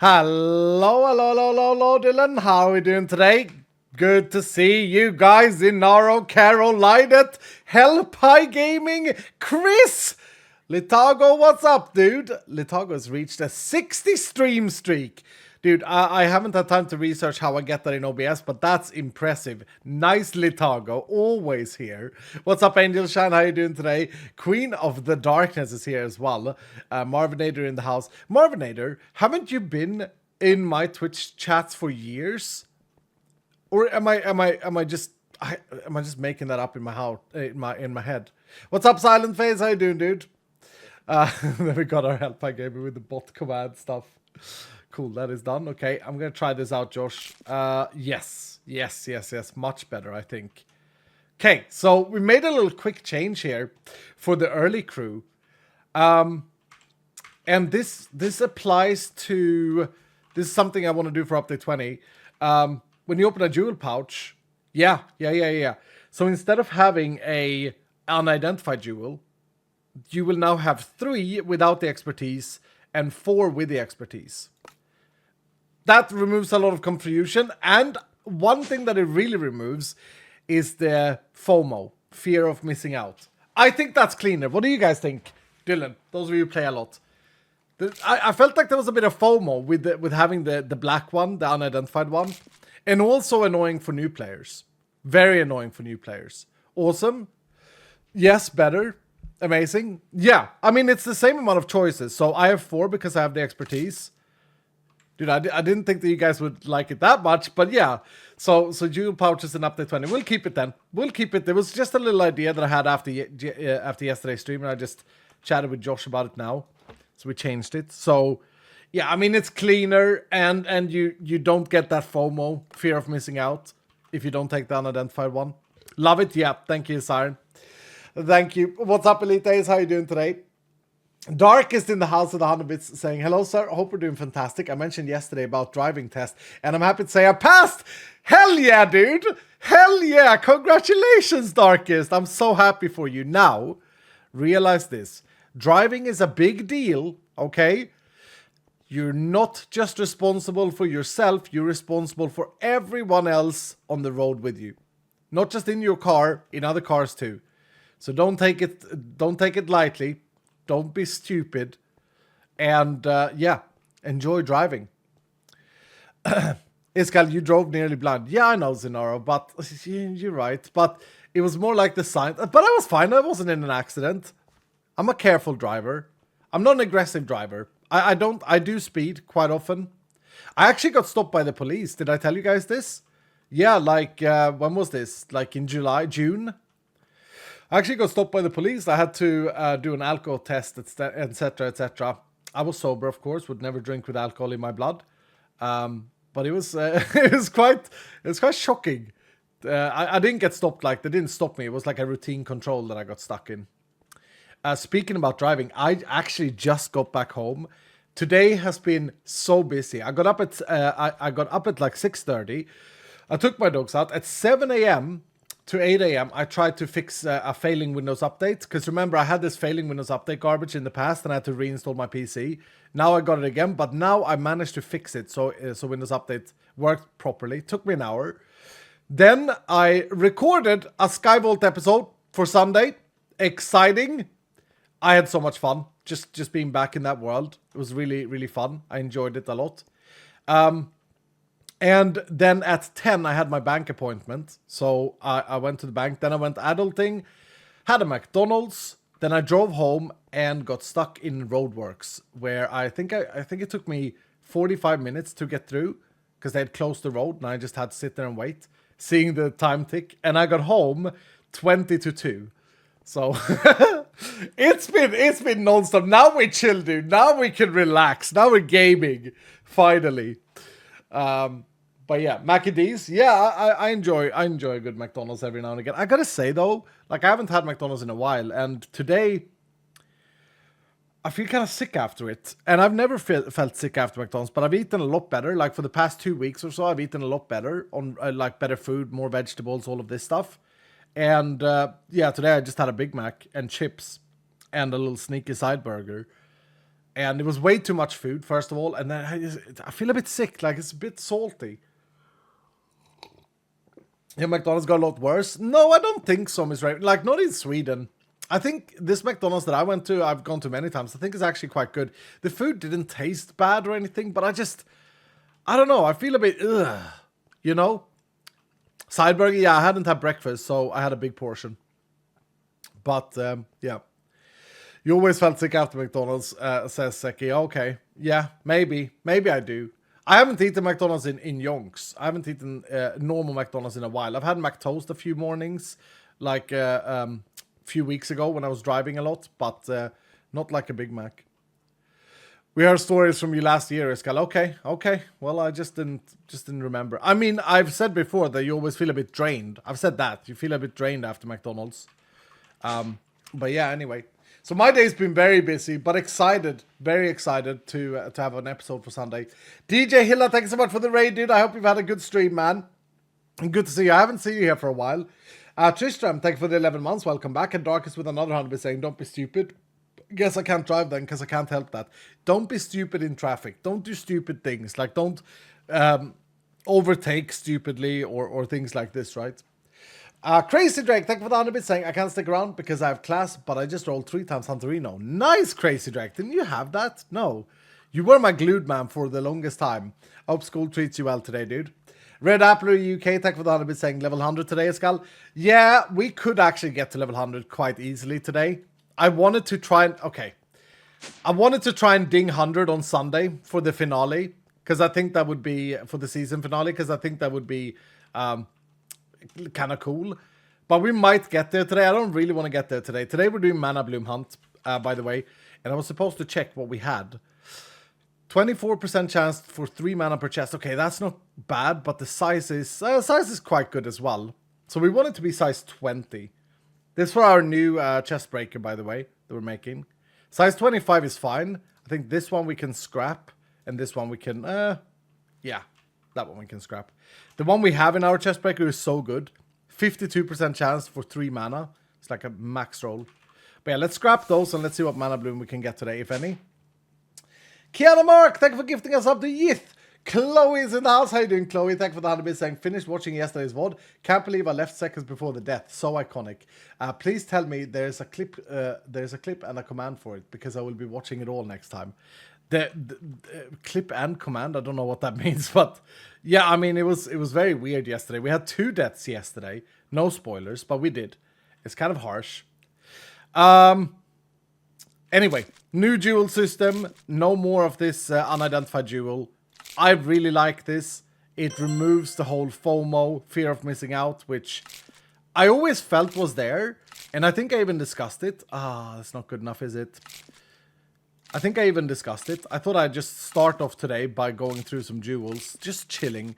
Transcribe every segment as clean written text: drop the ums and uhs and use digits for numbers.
Hello, Dylan. How are we doing today? Good to see you guys in Naro, Carolina. Hell Pie Gaming, Chris. Litago, what's up, dude? Litago has reached a 60 stream streak. Dude, I haven't had time to research how I get that in OBS, but that's impressive. Nice Litago, always here. What's up, Angel Shine? How you doing today? Queen of the Darkness is here as well. Marvinator in the house. Marvinator, haven't you been in my Twitch chats for years? Or am I just making that up in my house, in my head? What's up, Silent Face? How you doing, dude? Then we got our help by gaming with the bot command stuff. Cool, that is done. Okay, I'm gonna try this out, Josh. Yes. Much better, I think. Okay, so we made a little quick change here for the early crew. And this applies to... This is something I want to do for update 20. When you open a jewel pouch... Yeah. So instead of having a unidentified jewel, you will now have 3 without the expertise and 4 with the expertise. That removes a lot of confusion, and one thing that it really removes is the FOMO, fear of missing out. I think that's cleaner. What do you guys think? Dylan, those of you who play a lot. I felt like there was a bit of FOMO with having the black one, the unidentified one, and also annoying for new players. Very annoying for new players. Awesome. Yes, better. Amazing. Yeah, I mean, it's the same amount of choices. So I have 4 because I have the expertise. Dude, I didn't think that you guys would like it that much, but yeah. So jewel pouches in update 20. We'll keep it then. We'll keep it. There was just a little idea that I had after yesterday's stream, and I just chatted with Josh about it now. So we changed it. So yeah, I mean, it's cleaner, and you don't get that FOMO, fear of missing out, if you don't take the unidentified one. Love it. Yeah, thank you, Siren. Thank you. What's up, Elite Days? How are you doing today? Darkest in the house of the 100 bits saying, hello, sir. I hope we're doing fantastic. I mentioned yesterday about driving test, and I'm happy to say I passed. Hell yeah, dude. Hell yeah. Congratulations, Darkest. I'm so happy for you. Now, realize this. Driving is a big deal, okay? You're not just responsible for yourself. You're responsible for everyone else on the road with you. Not just in your car, in other cars too. So don't take it lightly. Don't be stupid. And yeah, enjoy driving. Iskal, you drove nearly blind. Yeah, I know, Zenaro, but you're right. But it was more like the sign. But I was fine. I wasn't in an accident. I'm a careful driver. I'm not an aggressive driver. I do speed quite often. I actually got stopped by the police. Did I tell you guys this? Yeah, like, when was this? Like in June? I actually got stopped by the police. I had to do an alcohol test, etc., etc. I was sober, of course, would never drink with alcohol in my blood. But it was it was quite shocking. I didn't get stopped. Like, they didn't stop me. It was like a routine control that I got stuck in. Speaking about driving, I actually just got back home. Today has been so busy. I got up at like 6:30. I took my dogs out at 7 a.m. to 8 a.m. I tried to fix a failing Windows update. Because remember, I had this failing Windows update garbage in the past, and I had to reinstall my PC. Now I got it again, but now I managed to fix it. So Windows update worked properly. Took me an hour. Then I recorded a Skyvault episode for Sunday. Exciting. I had so much fun just being back in that world. It was really, really fun. I enjoyed it a lot. And then at 10, I had my bank appointment. So I went to the bank. Then I went adulting, had a McDonald's. Then I drove home and got stuck in roadworks, where I think it took me 45 minutes to get through because they had closed the road, and I just had to sit there and wait, seeing the time tick. And I got home 20 to 2. So it's been non-stop. Now we chill, dude. Now we can relax. Now we're gaming, finally. But yeah, Mackie D's. Yeah, I enjoy a good McDonald's every now and again. I gotta say though, like, I haven't had McDonald's in a while, and today I feel kind of sick after it. And I've never felt sick after McDonald's, but I've eaten a lot better. Like, for the past 2 weeks or so, I've eaten a lot better on like better food, more vegetables, all of this stuff. And yeah, today I just had a Big Mac and chips and a little sneaky side burger. And it was way too much food, first of all. And then I feel a bit sick, like it's a bit salty. Yeah, McDonald's got a lot worse. No, I don't think so, Miss Ray. Like, not in Sweden. I think this McDonald's that I went to, I've gone to many times, I think it's actually quite good. The food didn't taste bad or anything, but I don't know. I feel a bit, ugh, you know? Side burger, yeah, I hadn't had breakfast, so I had a big portion. But, yeah. You always felt sick after McDonald's, says Seki. Okay, yeah, maybe. Maybe I do. I haven't eaten McDonald's in yonks. I haven't eaten normal McDonald's in a while. I've had McToast a few mornings, like a few weeks ago when I was driving a lot, but not like a Big Mac. We heard stories from you last year, Iskal. Okay. Well, I just didn't remember. I mean, I've said before that you always feel a bit drained. I've said that. You feel a bit drained after McDonald's. But yeah, anyway. So my day's been very busy, but excited, very excited to have an episode for Sunday. DJ Hilla, thanks so much for the raid, dude. I hope you've had a good stream, man. And good to see you. I haven't seen you here for a while. Tristram, thank you for the 11 months. Welcome back. And Darkest with another 100 saying, don't be stupid. Guess I can't drive then because I can't help that. Don't be stupid in traffic. Don't do stupid things. Like, don't overtake stupidly or things like this, right? Crazy Drake, thank you for the 100 bits saying I can't stick around because I have class, but I just rolled 3 times Hunterino. Nice, Crazy Drake. Didn't you have that? No. You were my glued man for the longest time. I hope school treats you well today, dude. Red Appler UK, thank you for the 100 bits saying level 100 today, Escal. Yeah, we could actually get to level 100 quite easily today. I wanted to try and ding 100 on Sunday for the finale, because I think that would be, for the season finale, because I think that would be kind of cool. But we might get there today. I don't really want to get there today. Today we're doing Mana Bloom Hunt, by the way. And I was supposed to check what we had. 24% chance for 3 mana per chest. Okay, that's not bad, but the size is quite good as well. So we want it to be size 20. This is for our new chest breaker, by the way, that we're making. Size 25 is fine. I think this one we can scrap. And this one we can, yeah, that one we can scrap. The one we have in our chest breaker is so good. 52% chance for 3 mana. It's like a max roll. But yeah, let's scrap those and let's see what mana bloom we can get today, if any. Kiana Mark, thank you for gifting us up to Yith. Chloe's in the house. How you doing, Chloe? Thank you for the 100 bits saying, finished watching yesterday's VOD. Can't believe I left seconds before the death. So iconic. Please tell me there's a clip and a command for it, because I will be watching it all next time. The clip and command, I don't know what that means, but yeah, I mean, it was very weird yesterday. We had 2 deaths yesterday. No spoilers, but we did. It's kind of harsh. Anyway, new jewel system. No more of this unidentified jewel. I really like this. It removes the whole FOMO, fear of missing out, which I always felt was there. And I think I even discussed it. That's not good enough, is it? I think I even discussed it. I thought I'd just start off today by going through some jewels, just chilling.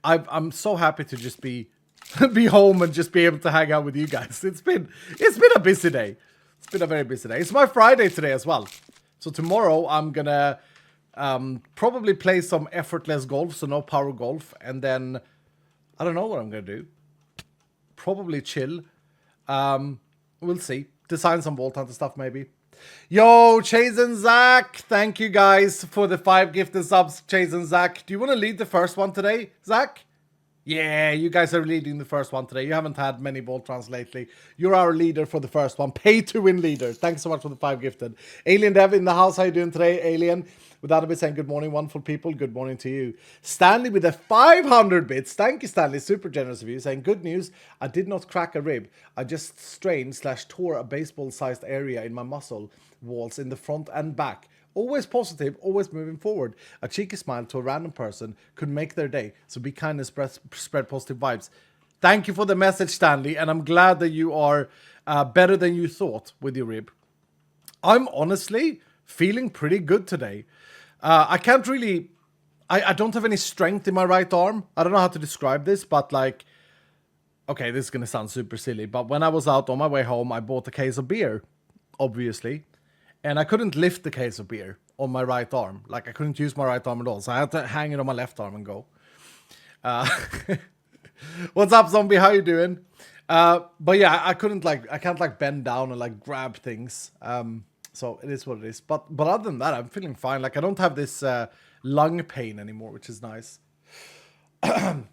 I'm so happy to just be home and just be able to hang out with you guys. It's been a busy day. It's been a very busy day. It's my Friday today as well. So tomorrow I'm gonna probably play some effortless golf, so no power golf, and then I don't know what I'm gonna do. Probably chill. We'll see. Design some Vault Hunter stuff maybe. Yo, Chase and Zach, thank you guys for the 5 gifted subs. Chase and Zach, do you want to lead the first one today, Zach? Yeah, you guys are leading the first one today. You haven't had many Voltrons lately. You're our leader for the first one. Pay to win leader. Thanks so much for the 5 gifted. Alien Dev in the house. How you doing today, Alien? Without a bit saying good morning, wonderful people. Good morning to you. Stanley with the 500 bits. Thank you, Stanley. Super generous of you. Saying good news. I did not crack a rib. I just strained/tore a baseball-sized area in my muscle walls in the front and back. Always positive, always moving forward. A cheeky smile to a random person could make their day. So be kind and spread positive vibes. Thank you for the message, Stanley. And I'm glad that you are better than you thought with your rib. I'm honestly feeling pretty good today. I can't really... I don't have any strength in my right arm. I don't know how to describe this, but like... Okay, this is going to sound super silly, but when I was out on my way home, I bought a case of beer, obviously. And I couldn't lift the case of beer on my right arm. Like, I couldn't use my right arm at all. So I had to hang it on my left arm and go. What's up, Zombie? How you doing? But yeah, I can't like bend down and like grab things. So it is what it is. But other than that, I'm feeling fine. Like, I don't have this lung pain anymore, which is nice.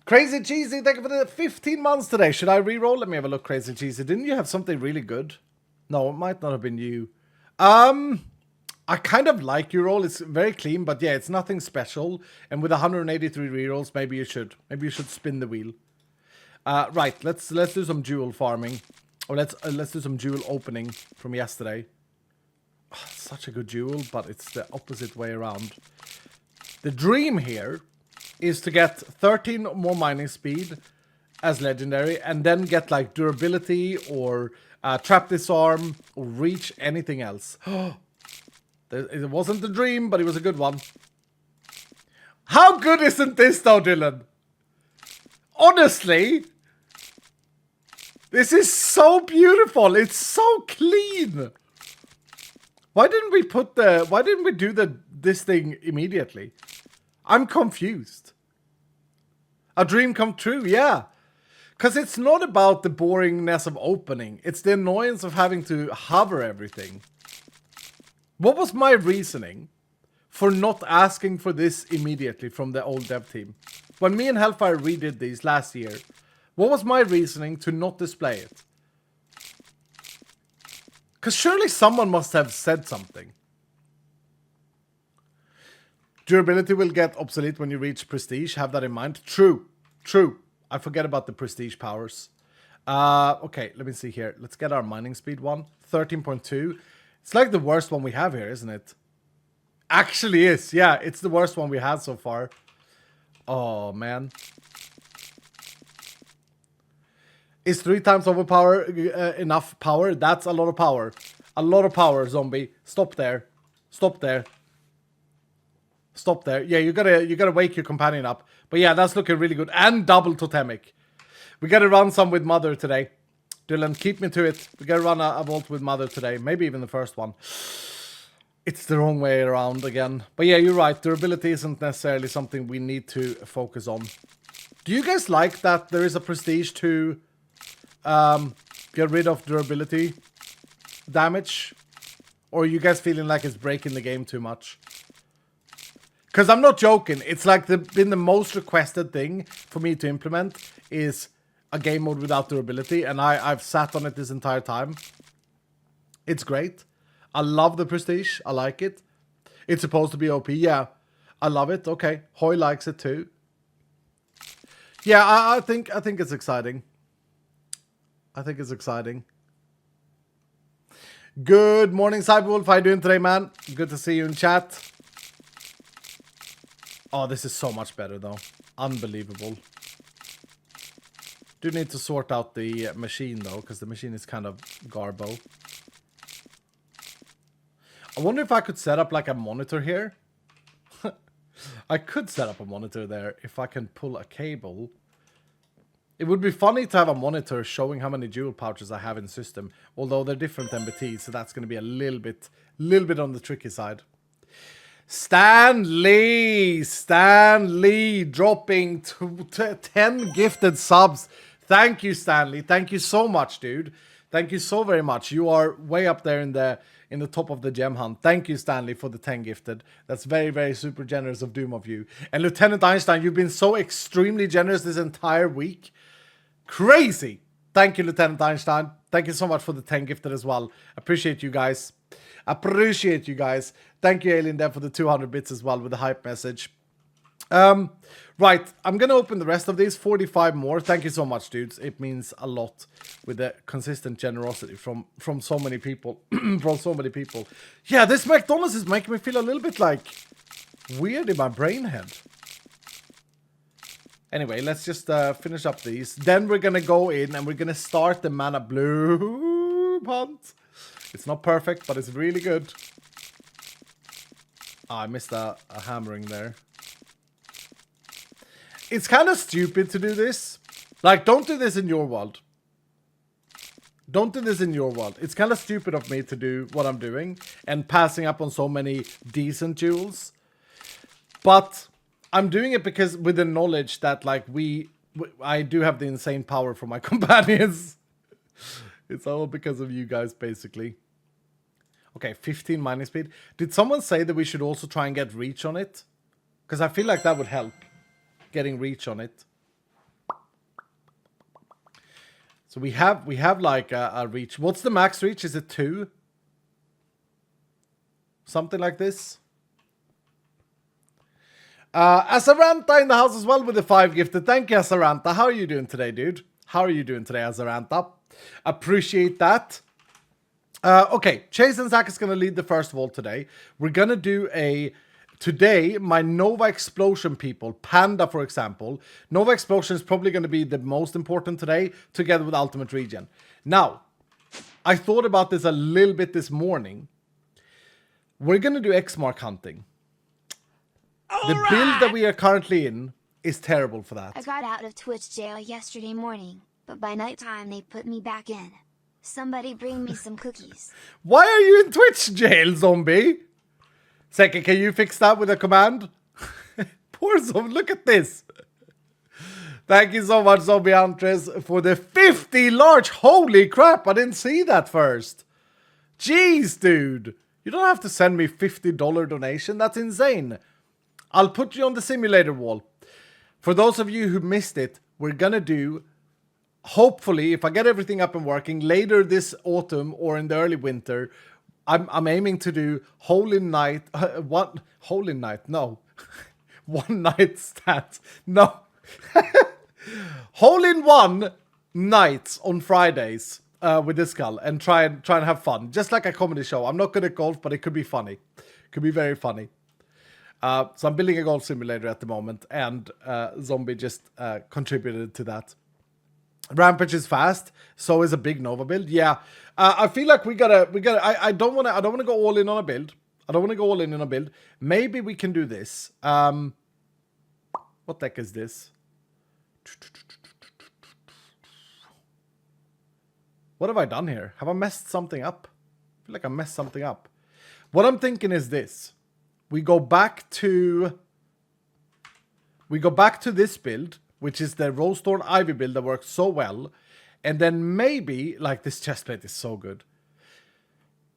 Crazy Cheesy, thank you for the 15 months today. Should I re-roll? Let me have a look, Crazy Cheesy. Didn't you have something really good? No, it might not have been you. I kind of like your roll. It's very clean, but yeah, it's nothing special. And with 183 rerolls, maybe you should. Maybe you should spin the wheel. Right, let's do some jewel farming. Or let's do some jewel opening from yesterday. Oh, such a good jewel, but it's the opposite way around. The dream here is to get 13 more mining speed as legendary, and then get like durability or trap disarm or reach, anything else. It wasn't a dream, but it was a good one. How good isn't this though, Dylan? Honestly, this is so beautiful. It's so clean. Why didn't we do this thing immediately? I'm confused. A dream come true, yeah. Because it's not about the boringness of opening. It's the annoyance of having to hover everything. What was my reasoning for not asking for this immediately from the old dev team? When me and Hellfire redid these last year, what was my reasoning to not display it? Because surely someone must have said something. Durability will get obsolete when you reach prestige. Have that in mind. True. True. I forget about the prestige powers. Okay, let me see here. Let's get our mining speed one. 13.2. It's like the worst one we have here, isn't it? Actually is. Yeah, it's the worst one we had so far. Oh, man. Is 3 times overpower enough power? That's a lot of power. A lot of power, zombie. Stop there. Stop there. Stop there. Yeah, you gotta wake your companion up. But yeah, that's looking really good. And double totemic. We gotta run some with Mother today. Dylan, keep me to it. We gotta run a vault with Mother today. Maybe even the first one. It's the wrong way around again. But yeah, you're right. Durability isn't necessarily something we need to focus on. Do you guys like that there is a prestige to get rid of durability damage? Or are you guys feeling like it's breaking the game too much? Because I'm not joking. It's like been the most requested thing for me to implement is a game mode without durability. And I've sat on it this entire time. It's great. I love the prestige. I like it. It's supposed to be OP. Yeah, I love it. Okay. Hoy likes it too. Yeah, I think it's exciting. I think it's exciting. Good morning, Cyberwolf. How you doing today, man? Good to see you in chat. Oh, this is so much better, though. Unbelievable. Do need to sort out the machine, though, because the machine is kind of garbo. I wonder if I could set up, like, a monitor here. I could set up a monitor there if I can pull a cable. It would be funny to have a monitor showing how many jewel pouches I have in system, although they're different MBTs, so that's going to be a little bit on the tricky side. Stan Lee dropping 10 gifted subs. Thank you, Stanley. Thank you so much, dude. Thank you so very much. You are way up there in the top of the gem hunt. Thank you, Stanley, for the 10 gifted. That's very, very super generous of Doom of you. And Lieutenant Einstein, you've been so extremely generous this entire week. Crazy. Thank you, Lieutenant Einstein. Thank you so much for the 10 gifted as well. Appreciate you guys. Appreciate you guys. Thank you, Alien Dev, for the 200 bits as well with the hype message. Right, I'm gonna open the rest of these 45 more. Thank you so much, dudes. It means a lot with the consistent generosity from so many people. From so many people. Yeah, this McDonald's is making me feel a little bit like weird in my brain head. Anyway, let's just finish up these. Then we're gonna go in and we're gonna start the mana blue hunt. It's not perfect, but it's really good. Oh, I missed a hammering there. It's kind of stupid to do this. Like, don't do this in your world. Don't do this in your world. It's kind of stupid of me to do what I'm doing and passing up on so many decent jewels. But I'm doing it because with the knowledge that, like, I do have the insane power for my companions. It's all because of you guys, basically. Okay, 15 mining speed. Did someone say that we should also try and get reach on it? Because I feel like that would help. Getting reach on it. So we have like a reach. What's the max reach? Is it 2? Something like this. Azaranta in the house as well with the 5 gifted. Thank you, Azaranta. How are you doing today, dude? How are you doing today, Azaranta? Appreciate that. Okay, Chase and Zach is going to lead the first vault today. We're going to do today, my Nova Explosion people, Panda, for example. Nova Explosion is probably going to be the most important today, together with Ultimate Regen. Now, I thought about this a little bit this morning. We're going to do X-Mark hunting. The build that we are currently in is terrible for that. I got out of Twitch jail yesterday morning, but by nighttime they put me back in. Somebody bring me some cookies. Why are you in Twitch jail, zombie? Second, can you fix that with a command? Poor zombie, look at this. Thank you so much, Zombie Huntress, for the 50 large. Holy crap, I didn't see that first. Jeez, dude. You don't have to send me $50 donation. That's insane. I'll put you on the simulator wall. For those of you who missed it, we're gonna do, hopefully, if I get everything up and working, later this autumn or in the early winter, I'm aiming to do Holy Night, Holy Night, no. One night stats, no. Hole-in-one nights on Fridays with this skull and try and have fun. Just like a comedy show. I'm not good at golf, but it could be funny. Could be very funny. So I'm building a golf simulator at the moment, and Zombie just contributed to that. Rampage is fast, so is a big Nova build. Yeah, I feel like we gotta. I don't wanna go all in on a build. I don't wanna go all in on a build. Maybe we can do this. What deck is this? What have I done here? Have I messed something up? I feel like I messed something up. What I'm thinking is this. We go back to this build, which is the Rosethorn Ivy build that works so well. And then maybe, like, this chestplate is so good.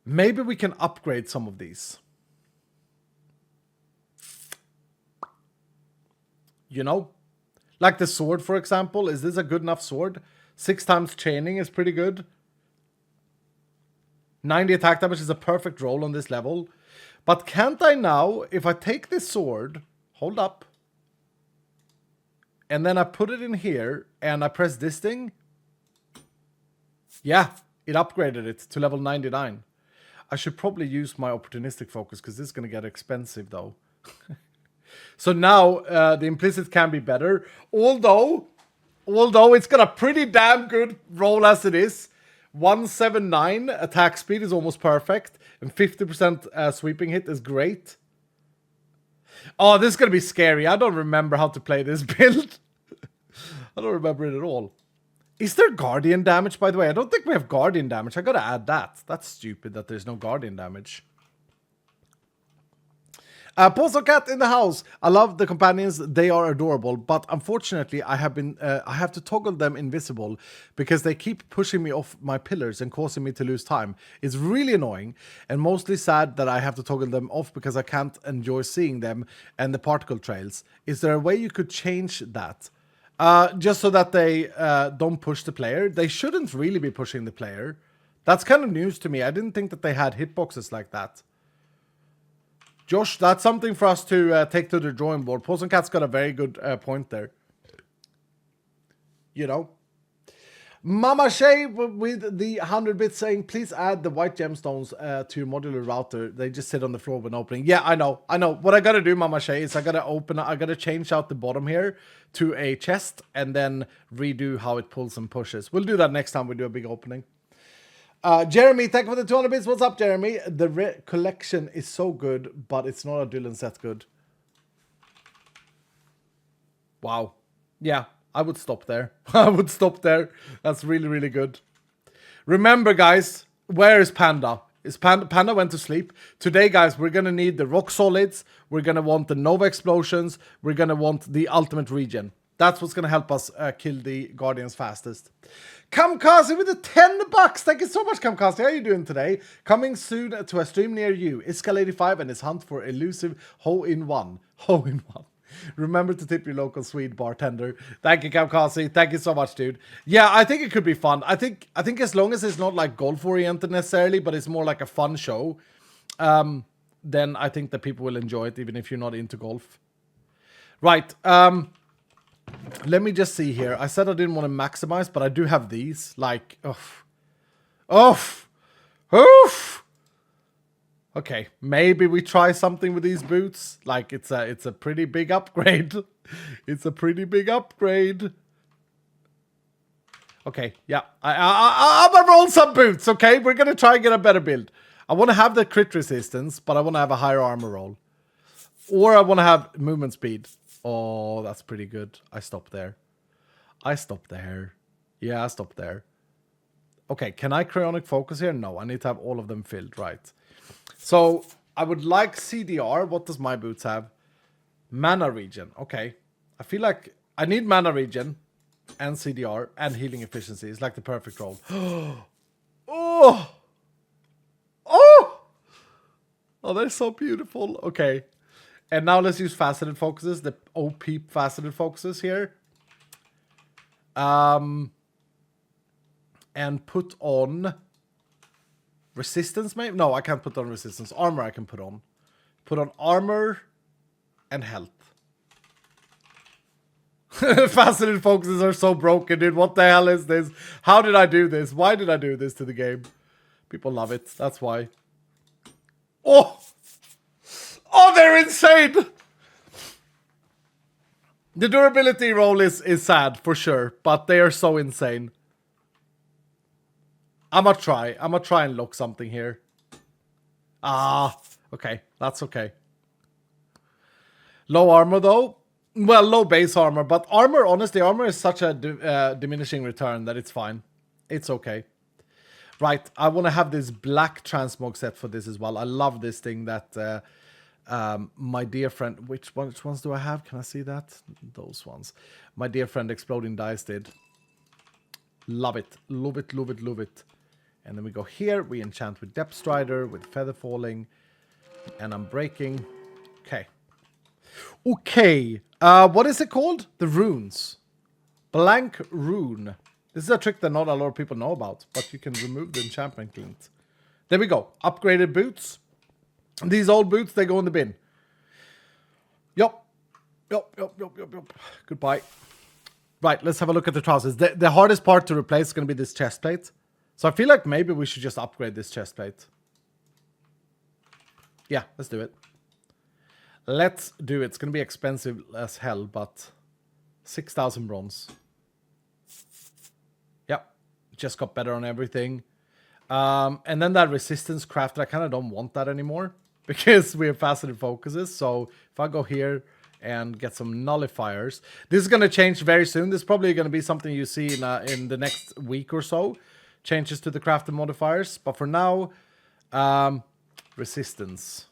Maybe we can upgrade some of these. You know? Like the sword, for example. Is this a good enough sword? 6 times chaining is pretty good. 90 attack damage is a perfect roll on this level. But can't I now, if I take this sword, hold up, and then I put it in here, and I press this thing? Yeah, it upgraded it to level 99. I should probably use my opportunistic focus, because this is going to get expensive, though. So now, the implicit can be better, although it's got a pretty damn good roll as it is. 179 attack speed is almost perfect, and 50% sweeping hit is great. Oh, this is going to be scary. I don't remember how to play this build. I don't remember it at all. Is there Guardian damage, by the way? I don't think we have Guardian damage. I got to add that. That's stupid that there's no Guardian damage. Postal Cat in the house. I love the companions. They are adorable, but unfortunately, I have to toggle them invisible because they keep pushing me off my pillars and causing me to lose time. It's really annoying and mostly sad that I have to toggle them off because I can't enjoy seeing them and the particle trails. Is there a way you could change that? Just so that they don't push the player. They shouldn't really be pushing the player. That's kind of news to me. I didn't think that they had hitboxes like that. Josh, that's something for us to take to the drawing board. Poison Cat's got a very good point there. You know. Mama Shay with the 100 bits saying, please add the white gemstones to your modular router. They just sit on the floor when opening. Yeah, I know. What I gotta do, Mama Shay, is I gotta change out the bottom here to a chest and then redo how it pulls and pushes. We'll do that next time we do a big opening. Jeremy, thank you for the 200 bits. What's up, Jeremy? The collection is so good, but it's not a Dylan set good. Wow. Yeah, I would stop there. I would stop there. That's really, really good. Remember, guys, where is Panda? Panda went to sleep. Today, guys, we're going to need the rock solids. We're going to want the Nova explosions. We're going to want the ultimate regen. That's what's going to help us kill the Guardians fastest. Kamikaze with the $10. Thank you so much, Kamikaze. How are you doing today? Coming soon to a stream near you. Iskal85 and his hunt for elusive hole-in-one. Hole-in-one. Remember to tip your local Swede bartender. Thank you, Kamikaze. Thank you so much, dude. Yeah, I think it could be fun. I think as long as it's not like golf-oriented necessarily, but it's more like a fun show, then I think that people will enjoy it, even if you're not into golf. Right. Let me just see here. I said I didn't want to maximize, but I do have these. Like, oof. Oof. Oof. Okay, maybe we try something with these boots. Like, it's a pretty big upgrade. It's a pretty big upgrade. Okay, yeah. I'm gonna roll some boots, okay? We're gonna try and get a better build. I want to have the crit resistance, but I want to have a higher armor roll. Or I want to have movement speed. Oh, that's pretty good. I stopped there. I stopped there. Yeah, I stopped there. Okay, can I cryonic focus here? No, I need to have all of them filled, right? So, I would like CDR. What does my boots have? Mana regen. Okay. I feel like I need mana regen and CDR and healing efficiency. It's like the perfect roll. Oh! Oh! Oh, they're so beautiful. Okay. And now let's use faceted focuses, the OP faceted focuses here. And put on resistance, maybe? No, I can't put on resistance. Armor I can put on. Put on armor and health. Faceted focuses are so broken, dude. What the hell is this? How did I do this? Why did I do this to the game? People love it. That's why. Oh! Oh, they're insane! The durability roll is sad, for sure. But they are so insane. I'm gonna try and lock something here. Ah, okay. That's okay. Low armor, though. Well, low base armor. But armor, honestly, armor is such a diminishing return that it's fine. It's okay. Right, I want to have this black transmog set for this as well. I love this thing that... my dear friend, which ones do I have? Can I see that? Those ones. My dear friend Exploding Dice did. Love it. Love it, love it, love it. And then we go here. We enchant with Depth Strider, with Feather Falling. And I'm breaking. Okay. Okay. What is it called? The runes. Blank rune. This is a trick that not a lot of people know about. But you can remove the enchantment glint. There we go. Upgraded boots. These old boots, they go in the bin. Yup. Goodbye. Right, let's have a look at the trousers. The hardest part to replace is going to be this chest plate. So I feel like maybe we should just upgrade this chest plate. Yeah, let's do it. Let's do it. It's going to be expensive as hell, but 6,000 bronze. Yep, just got better on everything. And then that resistance crafted, I kind of don't want that anymore because we have faceted focuses. So if I go here and get some nullifiers, this is going to change very soon. This is probably going to be something you see in the next week or so. Changes to the crafted modifiers. But for now, resistance.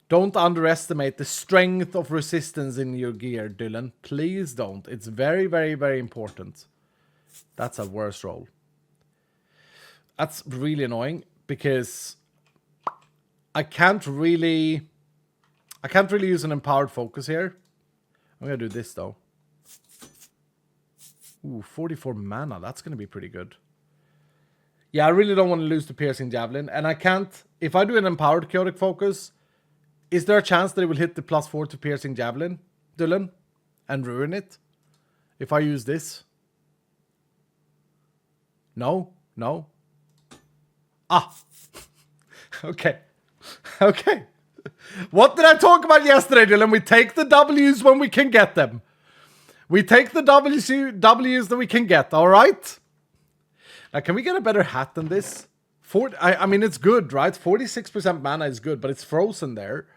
Don't underestimate the strength of resistance in your gear, Dylan. Please don't. It's very, very, very important. That's a worse roll. That's really annoying because I can't really use an empowered focus here. I'm going to do this though. Ooh, 44 mana. That's going to be pretty good. Yeah, I really don't want to lose the piercing javelin. And I can't, if I do an empowered chaotic focus, is there a chance that it will hit the +4 to piercing javelin, Dylan? And ruin it? If I use this? No? No? Ah. Okay. Okay. What did I talk about yesterday, Dylan? We take the W's when we can get them. We take the W's that we can get, all right? Now, can we get a better hat than this? I mean, it's good, right? 46% mana is good, but it's frozen there.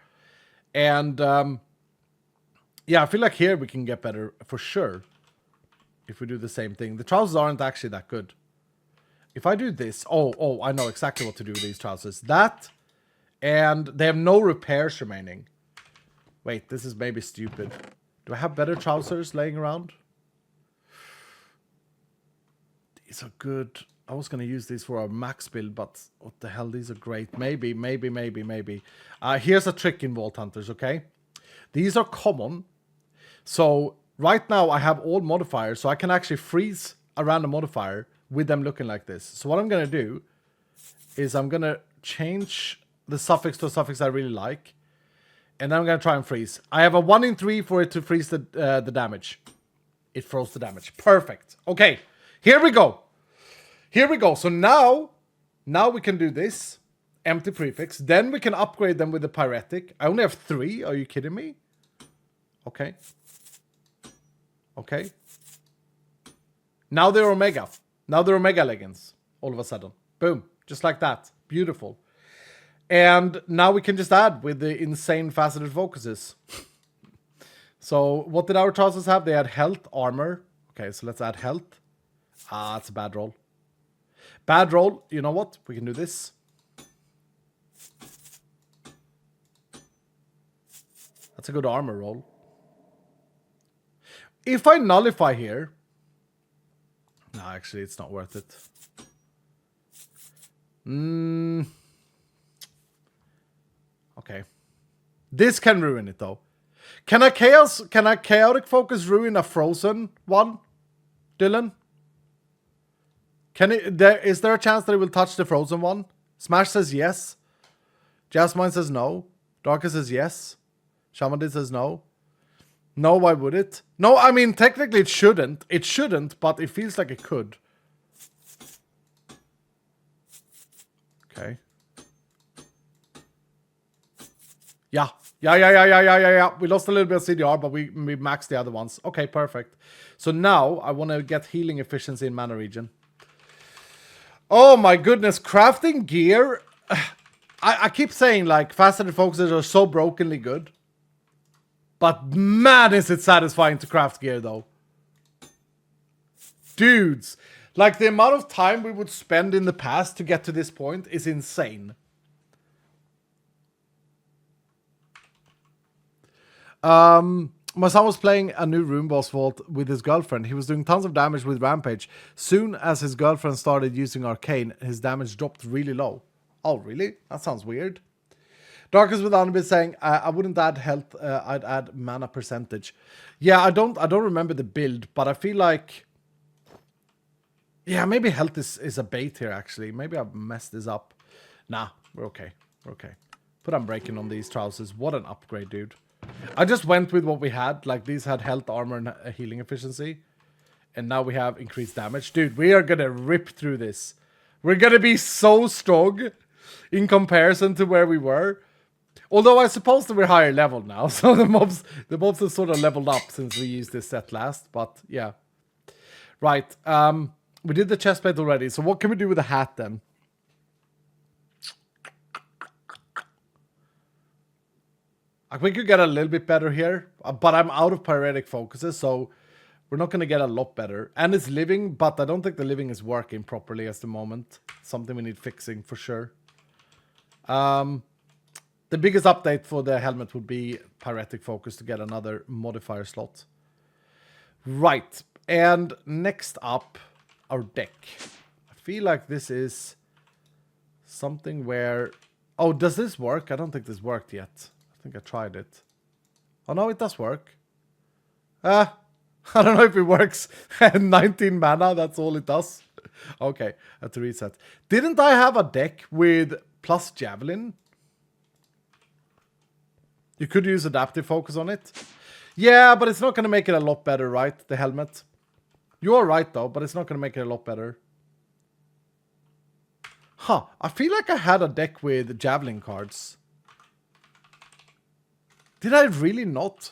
And, yeah, I feel like here we can get better for sure. If we do the same thing. The trousers aren't actually that good. If I do this... Oh, I know exactly what to do with these trousers. That, and they have no repairs remaining. Wait, this is maybe stupid. Do I have better trousers laying around? These are good. I was going to use these for our max build, but what the hell? These are great. Maybe. Here's a trick in Vault Hunters, okay? These are common. So right now I have all modifiers, so I can actually freeze a random modifier with them looking like this. So what I'm going to do is I'm going to change the suffix to a suffix I really like. And then I'm going to try and freeze. I have a 1 in 3 for it to freeze the damage. It froze the damage. Perfect. Okay, here we go. Here we go. So now we can do this. Empty prefix. Then we can upgrade them with the pyretic. I only have 3. Are you kidding me? Okay. Okay. Now they're Omega. Now they're Omega leggings. All of a sudden. Boom. Just like that. Beautiful. And now we can just add with the insane faceted focuses. So what did our trousers have? They had health, armor. Okay, so let's add health. Ah, it's a bad roll. Bad roll. You know what? We can do this. That's a good armor roll. If I nullify here... No, actually, it's not worth it. Okay. This can ruin it, though. Can a chaotic focus ruin a frozen one, Dylan? Is there a chance that it will touch the frozen one? Smash says yes. Jasmine says no. Darker says yes. Shaman says no. No, why would it? No, I mean, technically it shouldn't. It shouldn't, but it feels like it could. Okay. Yeah. We lost a little bit of CDR, but we maxed the other ones. Okay, perfect. So now I want to get healing efficiency in mana regen. Oh my goodness, crafting gear. I keep saying like faceted focuses are so brokenly good. But man, is it satisfying to craft gear though. Dudes, like the amount of time we would spend in the past to get to this point is insane. My son was playing a new room boss vault with his girlfriend. He was doing tons of damage with Rampage. Soon as his girlfriend started using Arcane, his damage dropped really low. Oh, really? That sounds weird. Darkest with Anubis saying, I wouldn't add health, I'd add mana percentage. Yeah, I don't remember the build, but I feel like... Yeah, maybe health is a bait here, actually. Maybe I've messed this up. Nah, we're okay. We're okay. Put Unbreaking on these trousers. What an upgrade, dude. I just went with what we had. Like, these had health, armor, and healing efficiency. And now we have increased damage. Dude, we are gonna rip through this. We're gonna be so strong in comparison to where we were. Although I suppose that we're higher level now. So the mobs have sort of leveled up since we used this set last. But, yeah. Right. We did the chestplate already. So what can we do with the hat, then? We could get a little bit better here, but I'm out of pyretic focuses, so we're not going to get a lot better. And it's living, but I don't think the living is working properly at the moment. Something we need fixing for sure. The biggest update for the helmet would be pyretic focus to get another modifier slot. Right, and next up, our deck. I feel like this is something where... Oh, does this work? I don't think this worked yet. I think I tried it. Oh no, it does work. I don't know if it works. 19 mana, that's all it does. Okay, I have to reset. Didn't I have a deck with plus Javelin? You could use adaptive focus on it. Yeah, but it's not going to make it a lot better, right? The helmet. You're right though, but it's not going to make it a lot better. Huh, I feel like I had a deck with Javelin cards. Did I really not?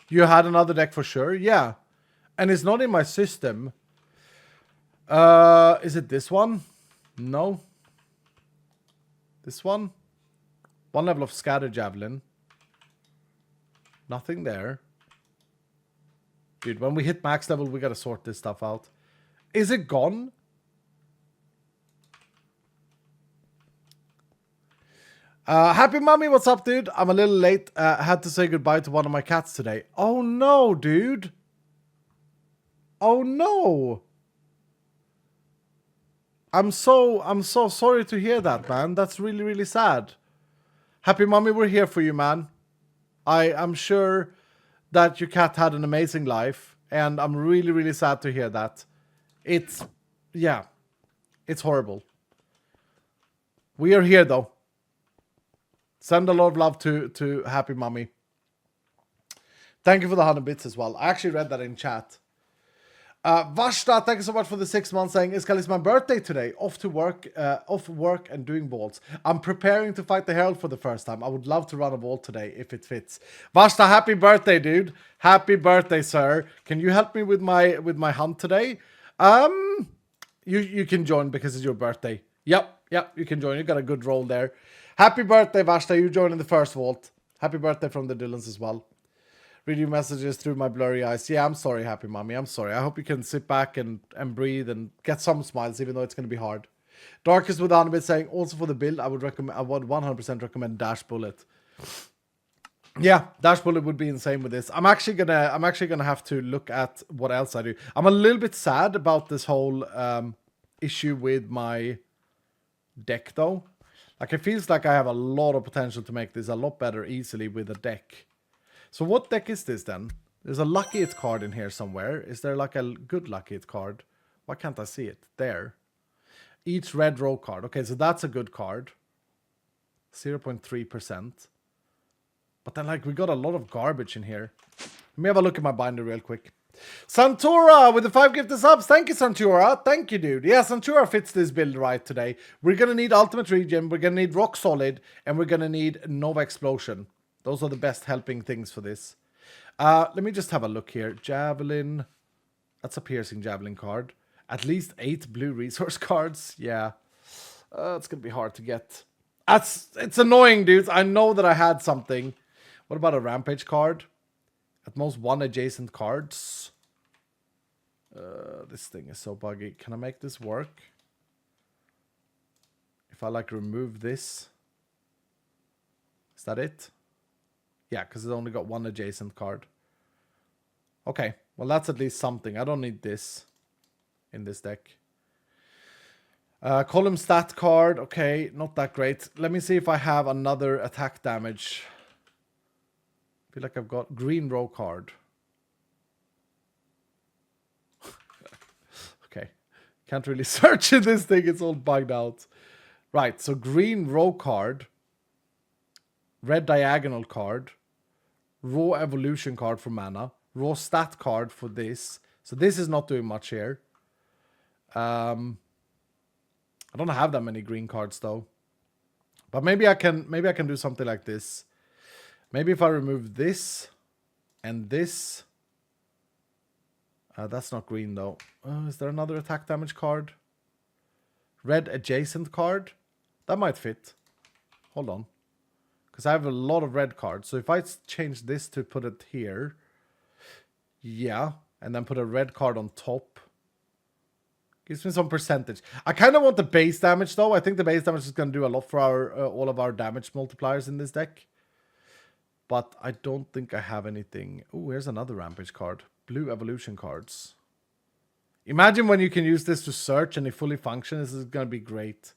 You had another deck for sure? Yeah. And it's not in my system. Is it this one? No. This one? One level of Scatter Javelin. Nothing there. Dude, when we hit max level, we gotta sort this stuff out. Is it gone? Happy Mommy, what's up, dude? I'm a little late. Had to say goodbye to one of my cats today. Oh no, dude. Oh no. I'm so sorry to hear that, man. That's really, really sad. Happy Mommy, we're here for you, man. I'm sure that your cat had an amazing life, and I'm really, really sad to hear that. It's horrible. We are here though. Send a lot of love to Happy Mommy. Thank you for the 100 bits as well. I actually read that in chat. Vashta, thank you so much for the 6 months saying, Iskal, it's my birthday today. Off work and doing vaults. I'm preparing to fight the Herald for the first time. I would love to run a vault today if it fits. Vashta, happy birthday, dude. Happy birthday, sir. Can you help me with my hunt today? You can join because it's your birthday. Yep, you can join. You got a good roll there. Happy birthday, Vashta. You joined in the first vault. Happy birthday from the Dylans as well. Read your messages through my blurry eyes. Yeah, I'm sorry, Happy Mommy. I'm sorry. I hope you can sit back and breathe and get some smiles, even though it's going to be hard. Darkest with Anubit saying, also for the build, I would 100% recommend Dash Bullet. Yeah, Dash Bullet would be insane with this. I'm actually gonna have to look at what else I do. I'm a little bit sad about this whole issue with my deck, though. Like, it feels like I have a lot of potential to make this a lot better easily with a deck. So what deck is this then? There's a Lucky It card in here somewhere. Is there like a good Lucky It card? Why can't I see it? There. Each red row card. Okay, so that's a good card. 0.3%. But then, like, we got a lot of garbage in here. Let me have a look at my binder real quick. Santura with the 5 gifted subs. Thank you, Santura. Thank you, dude. Yeah, Santura fits this build right today. We're going to need Ultimate Regen. We're going to need Rock Solid. And we're going to need Nova Explosion. Those are the best helping things for this. Let me just have a look here. Javelin. That's a piercing Javelin card. At least 8 blue resource cards. Yeah. It's going to be hard to get. It's annoying, dudes. I know that I had something. What about a Rampage card? At most 1 adjacent cards. This thing is so buggy. Can I make this work? If I like remove this. Is that it? Yeah, because it's only got 1 adjacent card. Okay, well that's at least something. I don't need this in this deck. Column stat card. Okay, not that great. Let me see if I have another attack damage. I feel like I've got green row card. Okay, can't really search in this thing. It's all bugged out. Right, so green row card. Red diagonal card. Raw evolution card for mana. Raw stat card for this. So this is not doing much here. I don't have that many green cards though. But maybe I can do something like this. Maybe if I remove this and this. That's not green though. Is there another attack damage card? Red adjacent card? That might fit. Hold on. Because I have a lot of red cards. So if I change this to put it here. Yeah. And then put a red card on top. Gives me some percentage. I kind of want the base damage though. I think the base damage is going to do a lot for our all of our damage multipliers in this deck. But I don't think I have anything. Oh, here's another Rampage card. Blue evolution cards. Imagine when you can use this to search and it fully functions. This is going to be great.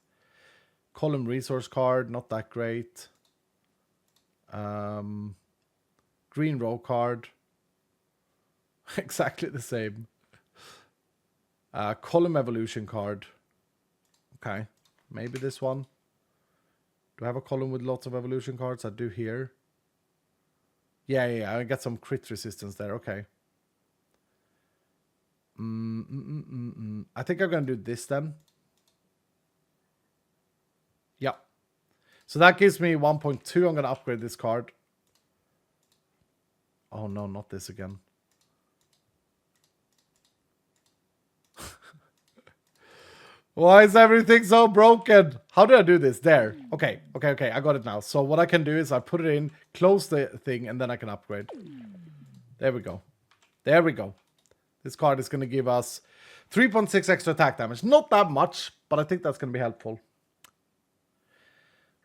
Column resource card. Not that great. Green row card. Exactly the same. Column evolution card. Okay. Maybe this one. Do I have a column with lots of evolution cards? I do here. Yeah. I got some crit resistance there. Okay. I think I'm going to do this then. Yeah. So that gives me 1.2. I'm going to upgrade this card. Oh no, not this again. Why is everything so broken? How do I do this? There. Okay. I got it now. So what I can do is I put it in, close the thing, and then I can upgrade. There we go. This card is going to give us 3.6 extra attack damage. Not that much, but I think that's going to be helpful.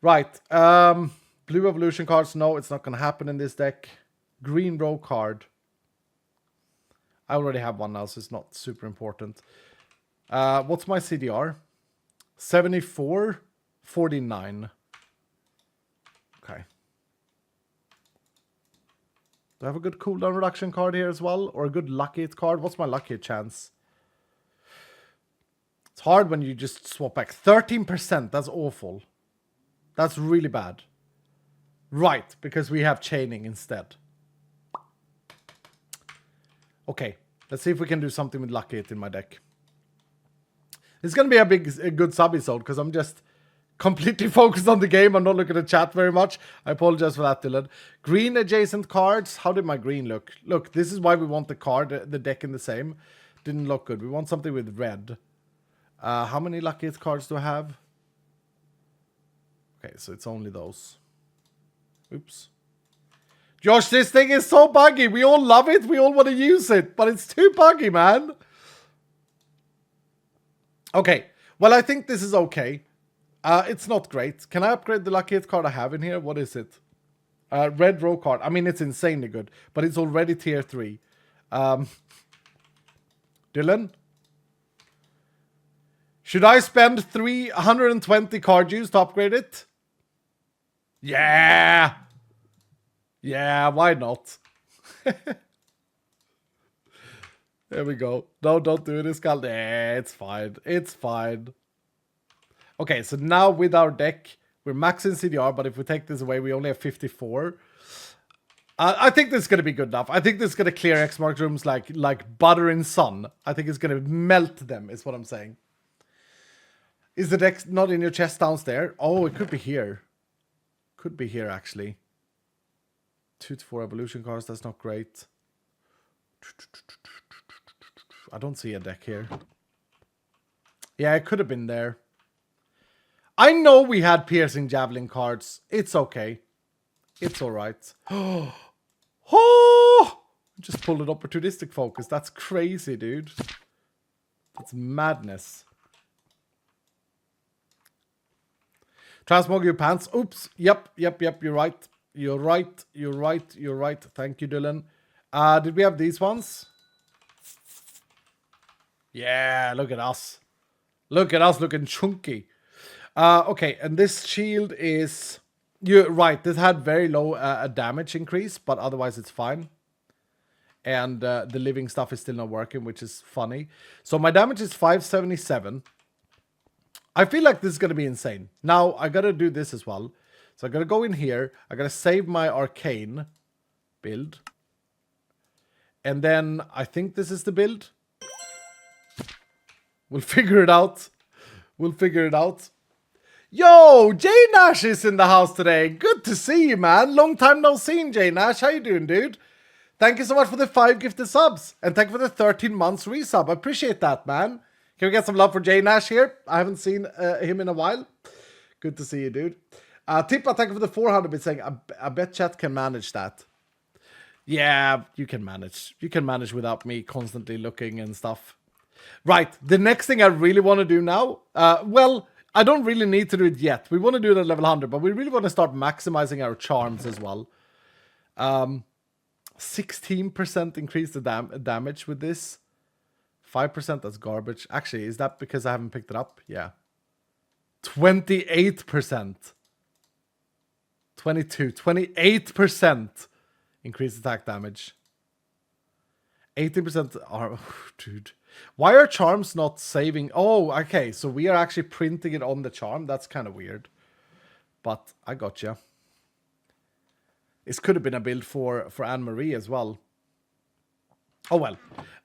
Right. Blue evolution cards. No, it's not going to happen in this deck. Green row card. I already have one now, so it's not super important. What's my CDR? 74, 49. Okay. Do I have a good cooldown reduction card here as well? Or a good lucky hit card? What's my lucky hit chance? It's hard when you just swap back. 13%, that's awful. That's really bad. Right, because we have chaining instead. Okay, let's see if we can do something with lucky hit in my deck. It's going to be a good sub-episode because I'm just completely focused on the game. I'm not looking at chat very much. I apologize for that, Dylan. Green adjacent cards. How did my green look? Look, this is why we want the deck in the same. Didn't look good. We want something with red. How many lucky hit cards do I have? Okay, so it's only those. Oops. Josh, this thing is so buggy. We all love it. We all want to use it, but it's too buggy, man. Okay, well, I think this is okay. It's not great. Can I upgrade the lucky hit card I have in here? What is it? Red row card. I mean, it's insanely good, but it's already tier 3. Dylan? Should I spend 320 card use to upgrade it? Yeah! Yeah, why not? There we go. No, don't do it, Iskal. Nah, it's fine. It's fine. Okay, so now with our deck, we're maxing CDR, but if we take this away, we only have 54. I think this is going to be good enough. I think this is going to clear X-Mark rooms like butter in sun. I think it's going to melt them, is what I'm saying. Is the deck not in your chest downstairs? Oh, it could be here. Could be here, actually. 2 to 4 evolution cards, that's not great. I don't see a deck here. Yeah, it could have been there. I know we had piercing javelin cards. It's okay. It's alright. Oh! Just pulled an opportunistic focus. That's crazy, dude. That's madness. Transmog your pants. Oops. Yep. You're right. You're right. Thank you, Dylan. Did we have these ones? Yeah, look at us. Look at us looking chunky. Okay, and this shield is... You're right, this had very low damage increase, but otherwise it's fine. And the living stuff is still not working, which is funny. So my damage is 577. I feel like this is going to be insane. Now, I got to do this as well. So I got to go in here. I got to save my arcane build. And then I think this is the build. We'll figure it out. Yo, Jay Nash is in the house today. Good to see you, man. Long time no seen, Jay Nash. How you doing, dude? Thank you so much for the 5 gifted subs. And thank you for the 13 months resub. I appreciate that, man. Can we get some love for Jay Nash here? I haven't seen him in a while. Good to see you, dude. Tippa, thank you for the 400 bit saying, I bet chat can manage that. Yeah, you can manage. You can manage without me constantly looking and stuff. Right, the next thing I really want to do now, well, I don't really need to do it yet. We want to do it at level 100, but we really want to start maximizing our charms as well. 16% increase the damage with this. 5%, that's garbage. Actually, is that because I haven't picked it up? Yeah. 28%. 28% increased attack damage. 18% are... Oh, dude. Why are charms not saving? Oh, okay. So we are actually printing it on the charm. That's kind of weird. But I got you. This could have been a build for Anne-Marie as well. Oh well.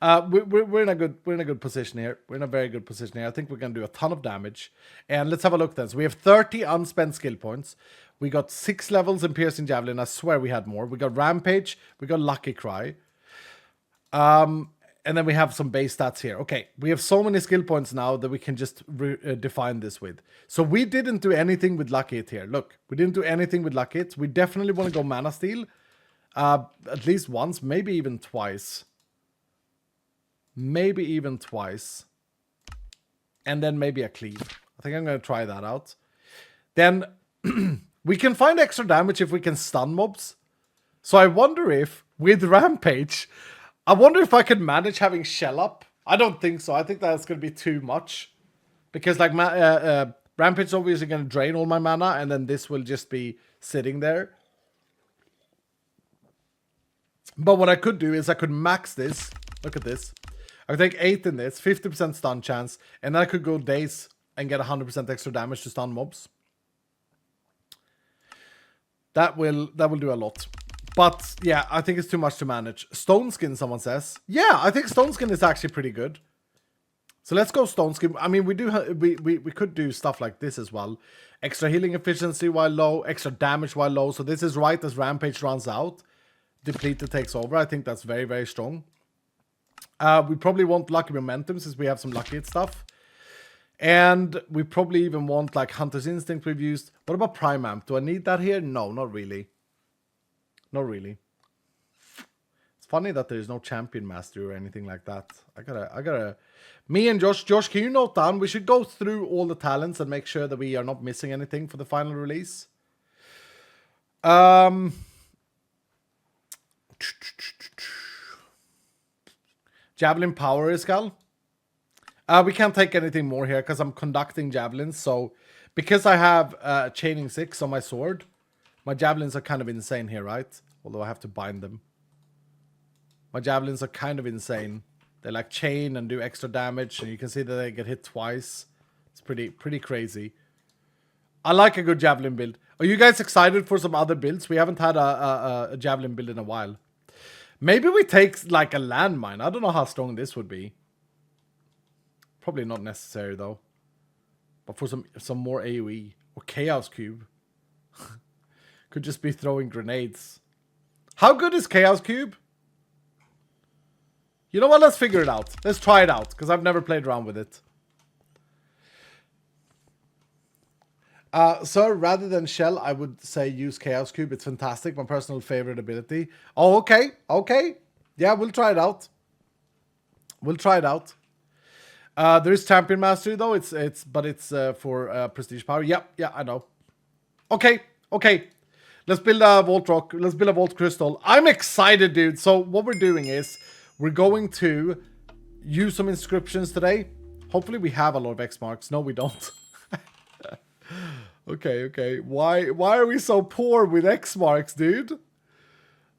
We're in a good position here. We're in a very good position here. I think we're going to do a ton of damage. And let's have a look then. So we have 30 unspent skill points. We got 6 levels in Piercing Javelin. I swear we had more. We got Rampage. We got Lucky Cry. And then we have some base stats here. Okay, we have so many skill points now that we can just define this with. So we didn't do anything with Lucky Hit here. Look, we didn't do anything with Lucky Hit. We definitely want to go Mana Steal. At least once, maybe even twice. And then maybe a Cleave. I think I'm going to try that out. Then we can find extra damage if we can stun mobs. So I wonder if, with Rampage, I wonder if I could manage having Shell up. I don't think so. I think that's going to be too much. Because like Rampage is obviously going to drain all my mana, and then this will just be sitting there. But what I could do is I could max this. Look at this. I could take 8 in this, 50% stun chance, and then I could go Daze and get 100% extra damage to stun mobs. That will do a lot. But yeah, I think it's too much to manage. Stone Skin, someone says. Yeah, I think Stone Skin is actually pretty good. So let's go Stone Skin. I mean, we could do stuff like this as well. Extra healing efficiency while low, extra damage while low. So this is right as Rampage runs out. Depleted takes over. I think that's very, very strong. We probably want Lucky Momentum since we have some lucky stuff. And we probably even want like Hunter's Instinct we've used. What about Prime Amp? Do I need that here? No, not really. Not really. It's funny that there's no Champion Mastery or anything like that. I gotta... Me and Josh, can you note down? We should go through all the talents and make sure that we are not missing anything for the final release. Javelin Power Iskal. We can't take anything more here because I'm conducting javelins. So because I have Chaining 6 on my sword, my javelins are kind of insane here, right? Although I have to bind them. My javelins are kind of insane. They like chain and do extra damage, and you can see that they get hit twice. It's pretty crazy. I like a good javelin build. Are you guys excited for some other builds? We haven't had a javelin build in a while. Maybe we take like a landmine. I don't know how strong this would be. Probably not necessary though. But for some more AoE or Chaos Cube. Could just be throwing grenades. How good is Chaos Cube? You know what? Let's figure it out. Let's try it out because I've never played around with it. Sir, rather than Shell, I would say use Chaos Cube. It's fantastic. My personal favorite ability. Oh, okay. Okay. Yeah, we'll try it out. We'll try it out. There is Champion Mastery though. It's for Prestige Power. Yeah, I know. Okay. Let's build a Vault Rock. Let's build a Vault Crystal. I'm excited, dude. So what we're doing is we're going to use some inscriptions today. Hopefully we have a lot of X marks. No, we don't. Okay. Why are we so poor with X marks, dude?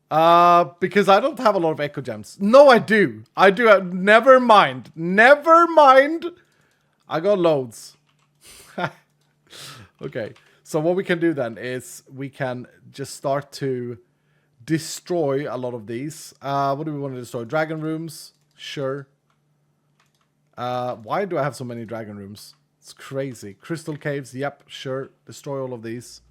Because I don't have a lot of Echo Gems. No, I do. Never mind. I got loads. Okay. So what we can do then is we can just start to destroy a lot of these. What do we want to destroy? Dragon rooms? Sure. Why do I have so many dragon rooms? It's crazy. Crystal caves? Yep, sure. Destroy all of these.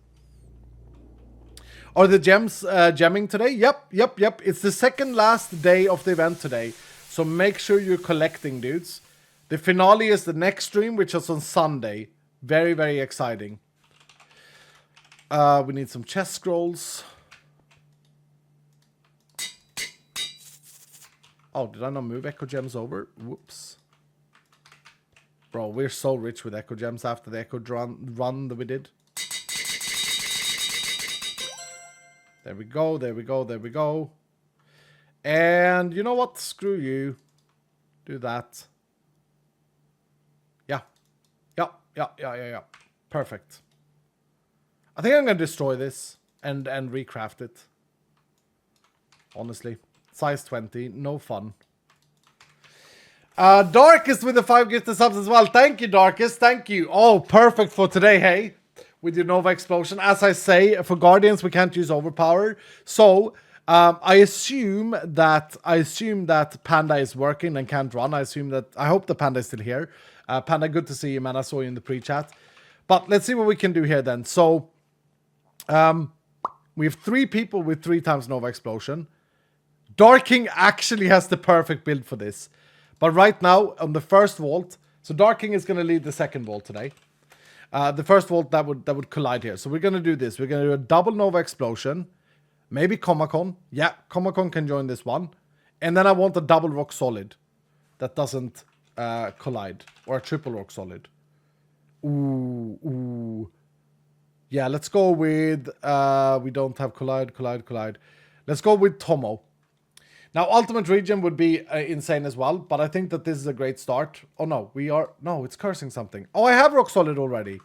Are the gems gemming today? Yep. It's the second last day of the event today. So make sure you're collecting, dudes. The finale is the next stream, which is on Sunday. Very, very exciting. We need some chest scrolls. Oh, did I not move Echo Gems over? Whoops. Bro, we're so rich with Echo Gems after the Echo run that we did. There we go. And you know what? Screw you. Do that. Yeah. Perfect. I think I'm going to destroy this and recraft it. Honestly. Size 20. No fun. Darkest with the 5 gifted subs as well. Thank you, Darkest. Thank you. Oh, perfect for today, hey? With your Nova Explosion. As I say, for Guardians, we can't use Overpower. So, I assume that Panda is working and can't run. I hope the Panda is still here. Panda, good to see you, man. I saw you in the pre-chat. But let's see what we can do here then. So, we have 3 people with 3 times Nova Explosion. Darking actually has the perfect build for this. But right now, on the first vault, so Darking is going to lead the second vault today. The first vault that would collide here. So we're going to do this. We're going to do a double Nova Explosion. Maybe Comacon. Yeah, Comacon can join this one. And then I want a double Rock Solid that doesn't collide. Or a triple Rock Solid. Ooh. Yeah, let's go with... we don't have collide. Let's go with Tomo. Now, Ultimate Region would be insane as well, but I think that this is a great start. Oh, no, we are... No, it's cursing something. Oh, I have Rock Solid already.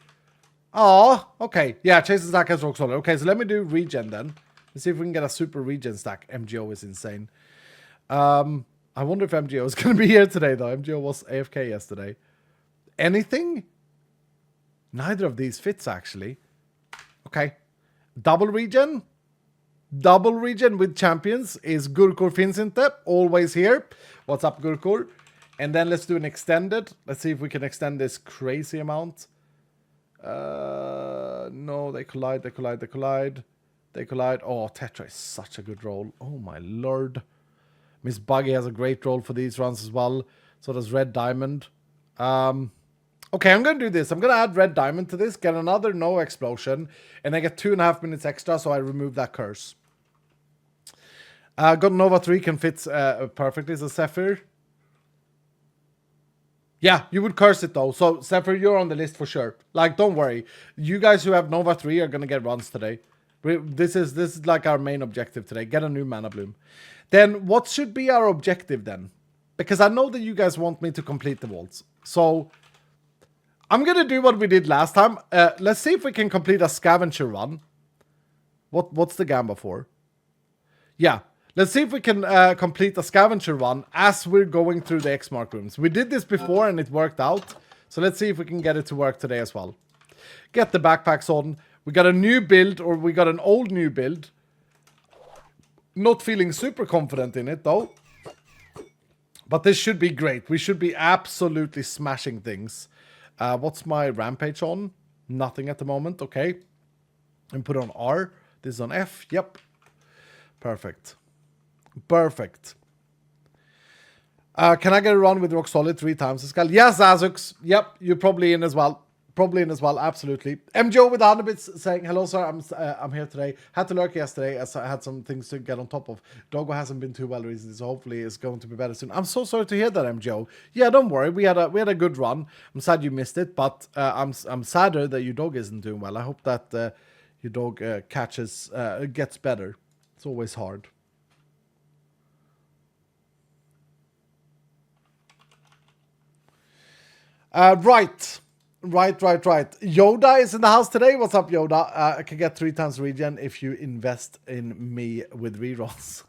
Oh, okay. Yeah, Chase and Stack has Rock Solid. Okay, so let me do Regen then. Let's see if we can get a super Regen stack. MGO is insane. I wonder if MGO is going to be here today, though. MGO was AFK yesterday. Anything? Neither of these fits, actually. Okay. Double Regen. Double Regen with champions is Gurkur Finsinte. Always here. What's up, Gurkur? And then let's do an extended. Let's see if we can extend this crazy amount. No, they collide. Oh, Tetra is such a good roll. Oh, my lord. Miss Buggy has a great roll for these runs as well. So does Red Diamond. Okay, I'm going to do this. I'm going to add Red Diamond to this, get another no explosion, and I get 2.5 minutes extra, so I remove that curse. Got Nova 3 can fit perfectly, so Zephyr. Yeah, you would curse it though. So, Zephyr, you're on the list for sure. Like, don't worry. You guys who have Nova 3 are going to get runs today. This is like our main objective today. Get a new Mana Bloom. Then, what should be our objective then? Because I know that you guys want me to complete the vaults. So, I'm going to do what we did last time. Let's see if we can complete a scavenger run. What's the Gamba for? Yeah. Let's see if we can complete a scavenger run as we're going through the X-Mark rooms. We did this before and it worked out. So let's see if we can get it to work today as well. Get the backpacks on. We got a new build, or we got an old new build. Not feeling super confident in it though. But this should be great. We should be absolutely smashing things. What's my rampage on? Nothing at the moment. Okay. And put on R. This is on F. Yep. Perfect. Perfect. Can I get a run with Rock Solid 3 times? Skull? Yes, Azux. Yep, you're probably in as well. Absolutely. MJO with 100 bits saying, hello, sir. I'm here today. Had to lurk yesterday as I had some things to get on top of. Doggo hasn't been too well recently, so hopefully it's going to be better soon. I'm so sorry to hear that, MJO. Yeah, don't worry. We had a good run. I'm sad you missed it, but I'm sadder that your dog isn't doing well. I hope that your dog gets better. It's always hard. Right. Yoda is in the house today. What's up, Yoda? I can get 3 times regen if you invest in me with rerolls.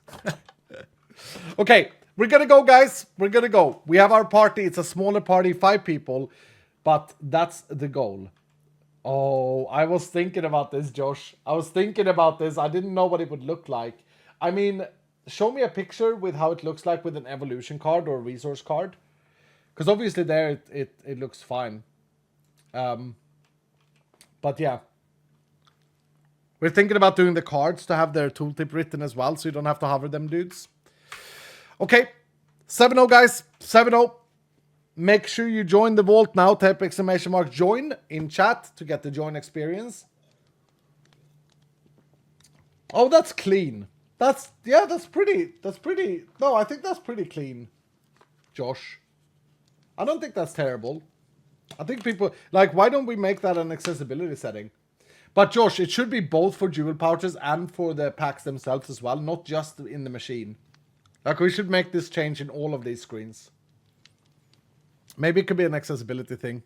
Okay, we're gonna go, guys. We're gonna go. We have our party. It's a smaller party, 5 people, but that's the goal. Oh, I was thinking about this, Josh. I was thinking about this. I didn't know what it would look like. I mean, show me a picture with how it looks like with an evolution card or a resource card. Because obviously there it looks fine. But yeah. We're thinking about doing the cards to have their tooltip written as well, so you don't have to hover them, dudes. Okay. 7-0, guys. 7-0. Make sure you join the vault now. Type ! join in chat to get the join experience. Oh, that's clean. That's pretty. No, I think that's pretty clean, Josh. I don't think that's terrible. I think people, like, why don't we make that an accessibility setting? But Josh, it should be both for jewel pouches and for the packs themselves as well, not just in the machine. Like, we should make this change in all of these screens. Maybe it could be an accessibility thing.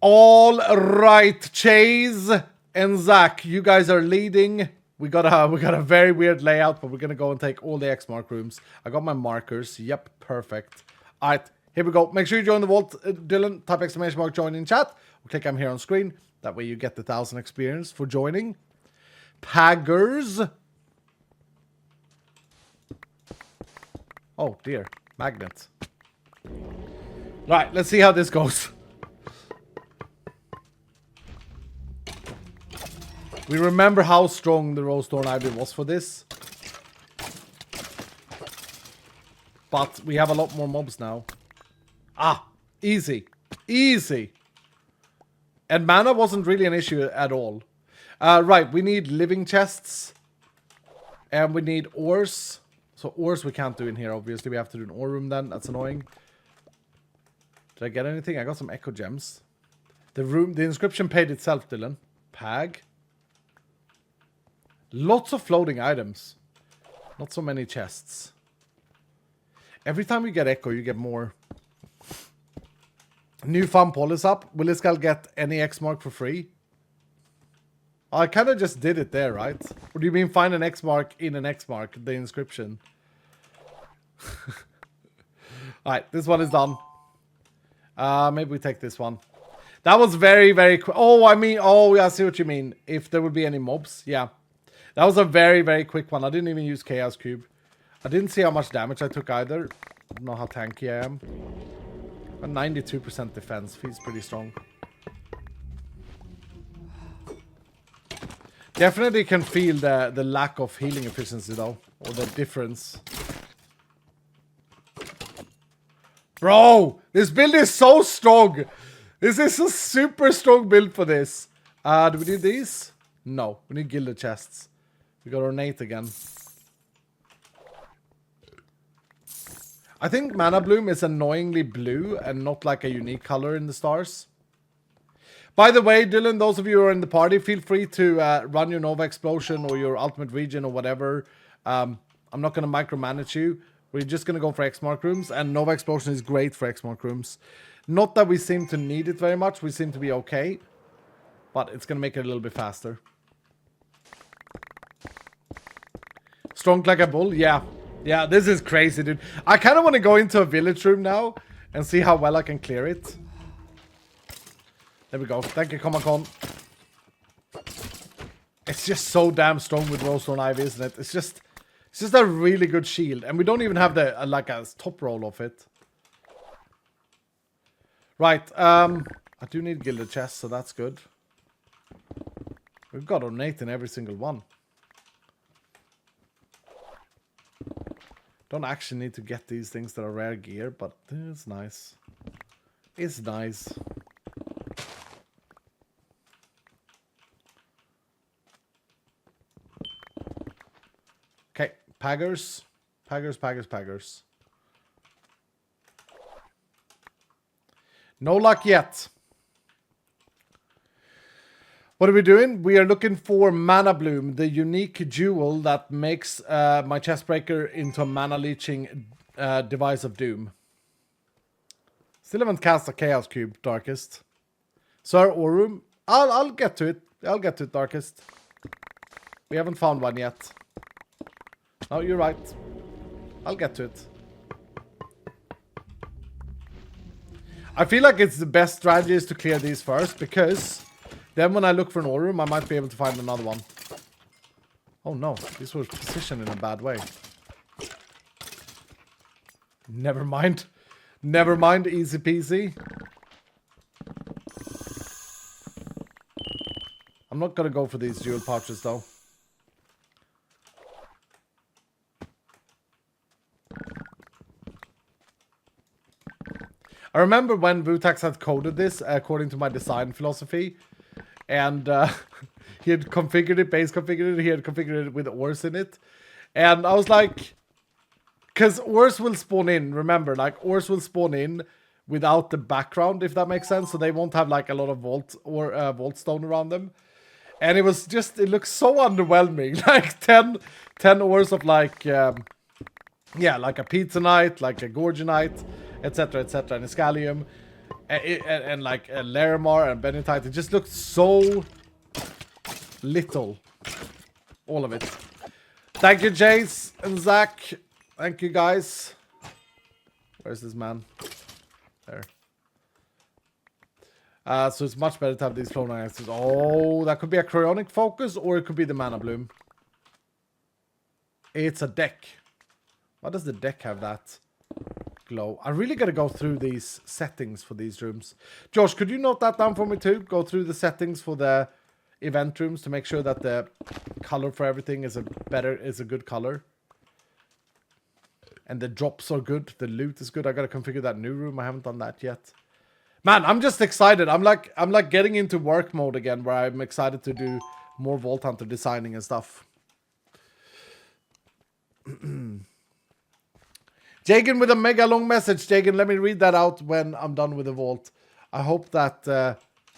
All right, Chase and Zach, you guys are leading. We got a very weird layout, but we're gonna go and take all the X-Mark rooms. I got my markers. Yep, perfect. All right. Here we go. Make sure you join the vault, Dylan. Type ! join in chat. Or click I'm here on screen. That way you get the 1,000 experience for joining. Paggers. Oh dear. Magnet. Right, let's see how this goes. We remember how strong the Rose Thorn Ivy was for this. But we have a lot more mobs now. Ah, easy. Easy. And mana wasn't really an issue at all. Right, we need living chests. And we need ores. So ores we can't do in here, obviously. We have to do an ore room then. That's annoying. Did I get anything? I got some echo gems. The inscription paid itself, Dylan. Pag. Lots of floating items. Not so many chests. Every time you get Echo, you get more. New fun poll is up. Will this guy get any X mark for free? I kind of just did it there, right? What do you mean find an X mark in an X mark? The inscription. Alright, this one is done. Maybe we take this one. That was very, very quick. Oh, I mean, oh, yeah, I see what you mean. If there would be any mobs, yeah. That was a very, very quick one. I didn't even use Chaos Cube. I didn't see how much damage I took either. I don't know how tanky I am. But 92% defense feels pretty strong. Definitely can feel the lack of healing efficiency though. Or the difference. Bro! This build is so strong! This is a super strong build for this. Do we need these? No. We need gilded chests. We got ornate again. I think Mana Bloom is annoyingly blue and not like a unique color in the stars. By the way, Dylan, those of you who are in the party, feel free to run your Nova Explosion or your Ultimate Region or whatever. I'm not going to micromanage you. We're just going to go for X-Mark rooms, and Nova Explosion is great for X-Mark rooms. Not that we seem to need it very much. We seem to be okay. But it's going to make it a little bit faster. Strong like a bull? Yeah. Yeah, this is crazy, dude. I kind of want to go into a village room now and see how well I can clear it. There we go. Thank you, Comic-Con. It's just so damn strong with Rosethorn Ivy, isn't it? It's just a really good shield. And we don't even have the like a top roll of it. Right. I do need gilded chests, so that's good. We've got ornate in every single one. Don't actually need to get these things that are rare gear, but it's nice. It's nice. Okay, Paggers. Paggers. No luck yet. What are we doing? We are looking for Mana Bloom, the unique jewel that makes my Chestbreaker into a mana leeching device of doom. Still haven't cast a Chaos Cube, Darkest. Sir Orum, I'll get to it. I'll get to it, Darkest. We haven't found one yet. No, you're right. I'll get to it. I feel like it's the best strategy is to clear these first, because then when I look for an ore room, I might be able to find another one. Oh no, this was positioned in a bad way. Never mind. Never mind, easy peasy. I'm not gonna go for these jewel pouches though. I remember when Vutax had coded this according to my design philosophy. And he had configured it, base configured it, he had configured it with ores in it. And I was like, because ores will spawn in, remember, like ores will spawn in without the background, if that makes sense. So they won't have like a lot of vault or vault stone around them. And it was just, it looks so underwhelming. Like 10 ores of like, yeah, like a Pitonite, like a Gorgonite, etc., etc., and a Scallium. And like a Larimar and Benetite, it just looked so little. All of it. Thank you, Jace and Zach. Thank you, guys. Where's this man? There. So it's much better to have these floating axes. Oh, that could be a cryonic focus, or it could be the Mana Bloom. It's a deck. Why does the deck have that? Glow. I really gotta go through these settings for these rooms. Josh, could you note that down for me too? Go through the settings for the event rooms to make sure that the color for everything is a good color. And the drops are good. The loot is good. I gotta configure that new room. I haven't done that yet. Man, I'm just excited. I'm like getting into work mode again, where I'm excited to do more Vault Hunter designing and stuff. Jagan with a mega long message. Jagan, let me read that out when I'm done with the vault. I hope that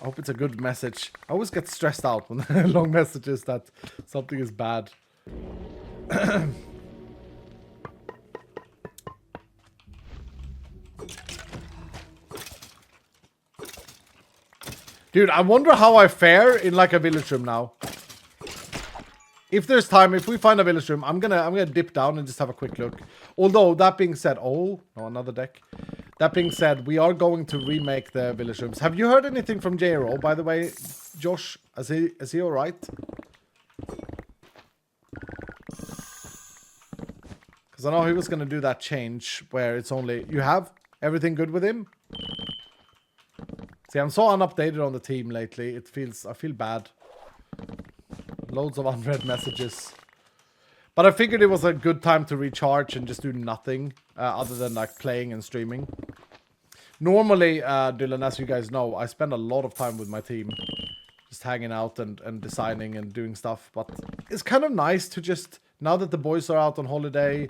I hope it's a good message. I always get stressed out when long messages that something is bad. Dude, I wonder how I fare in like a village room now. If there's time, if we find a village room, I'm gonna dip down and just have a quick look. Although that being said, oh no, another deck. That being said, we are going to remake the village rooms. Have you heard anything from JRO, by the way, Josh? Is he all right? Because I know he was gonna do that change where it's only you have everything good with him. See, I'm so unupdated on the team lately. I feel bad. Loads of unread messages. But I figured it was a good time to recharge and just do nothing other than like playing and streaming. Normally, Dylan, as you guys know, I spend a lot of time with my team. Just hanging out and designing and doing stuff. But it's kind of nice to just, now that the boys are out on holiday,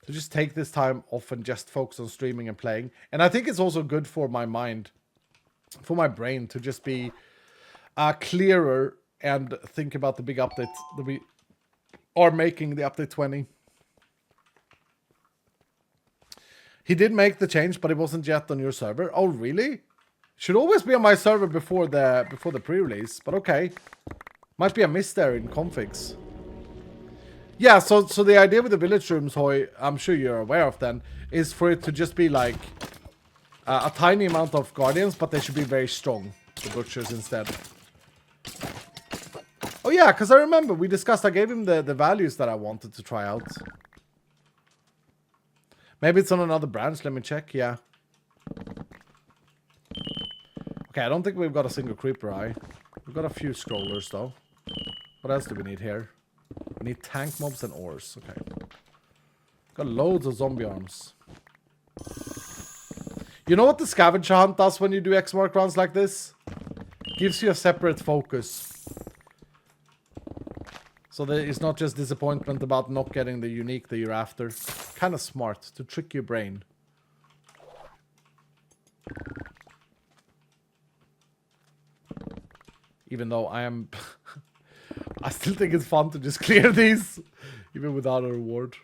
to just take this time off and just focus on streaming and playing. And I think it's also good for my mind, for my brain to just be clearer and think about the big update that we are making, the update 20. He did make the change, but it wasn't yet on your server. Oh, really? Should always be on my server before the pre-release, but okay. Might be a miss there in configs. Yeah, so the idea with the village rooms, Hoy, I'm sure you're aware of then, is for it to just be like a tiny amount of guardians, but they should be very strong, the butchers instead. Oh yeah, because I remember we discussed, I gave him the values that I wanted to try out. Maybe it's on another branch, let me check, yeah. Okay, I don't think we've got a single creeper eye. We've got a few scrollers though. What else do we need here? We need tank mobs and ores, okay. Got loads of zombie arms. You know what the scavenger hunt does when you do X-Mark runs like this? Gives you a separate focus. So there is not just disappointment about not getting the unique that you're after. Kind of smart to trick your brain. Even though I am... I still think it's fun to just clear these. Even without a reward.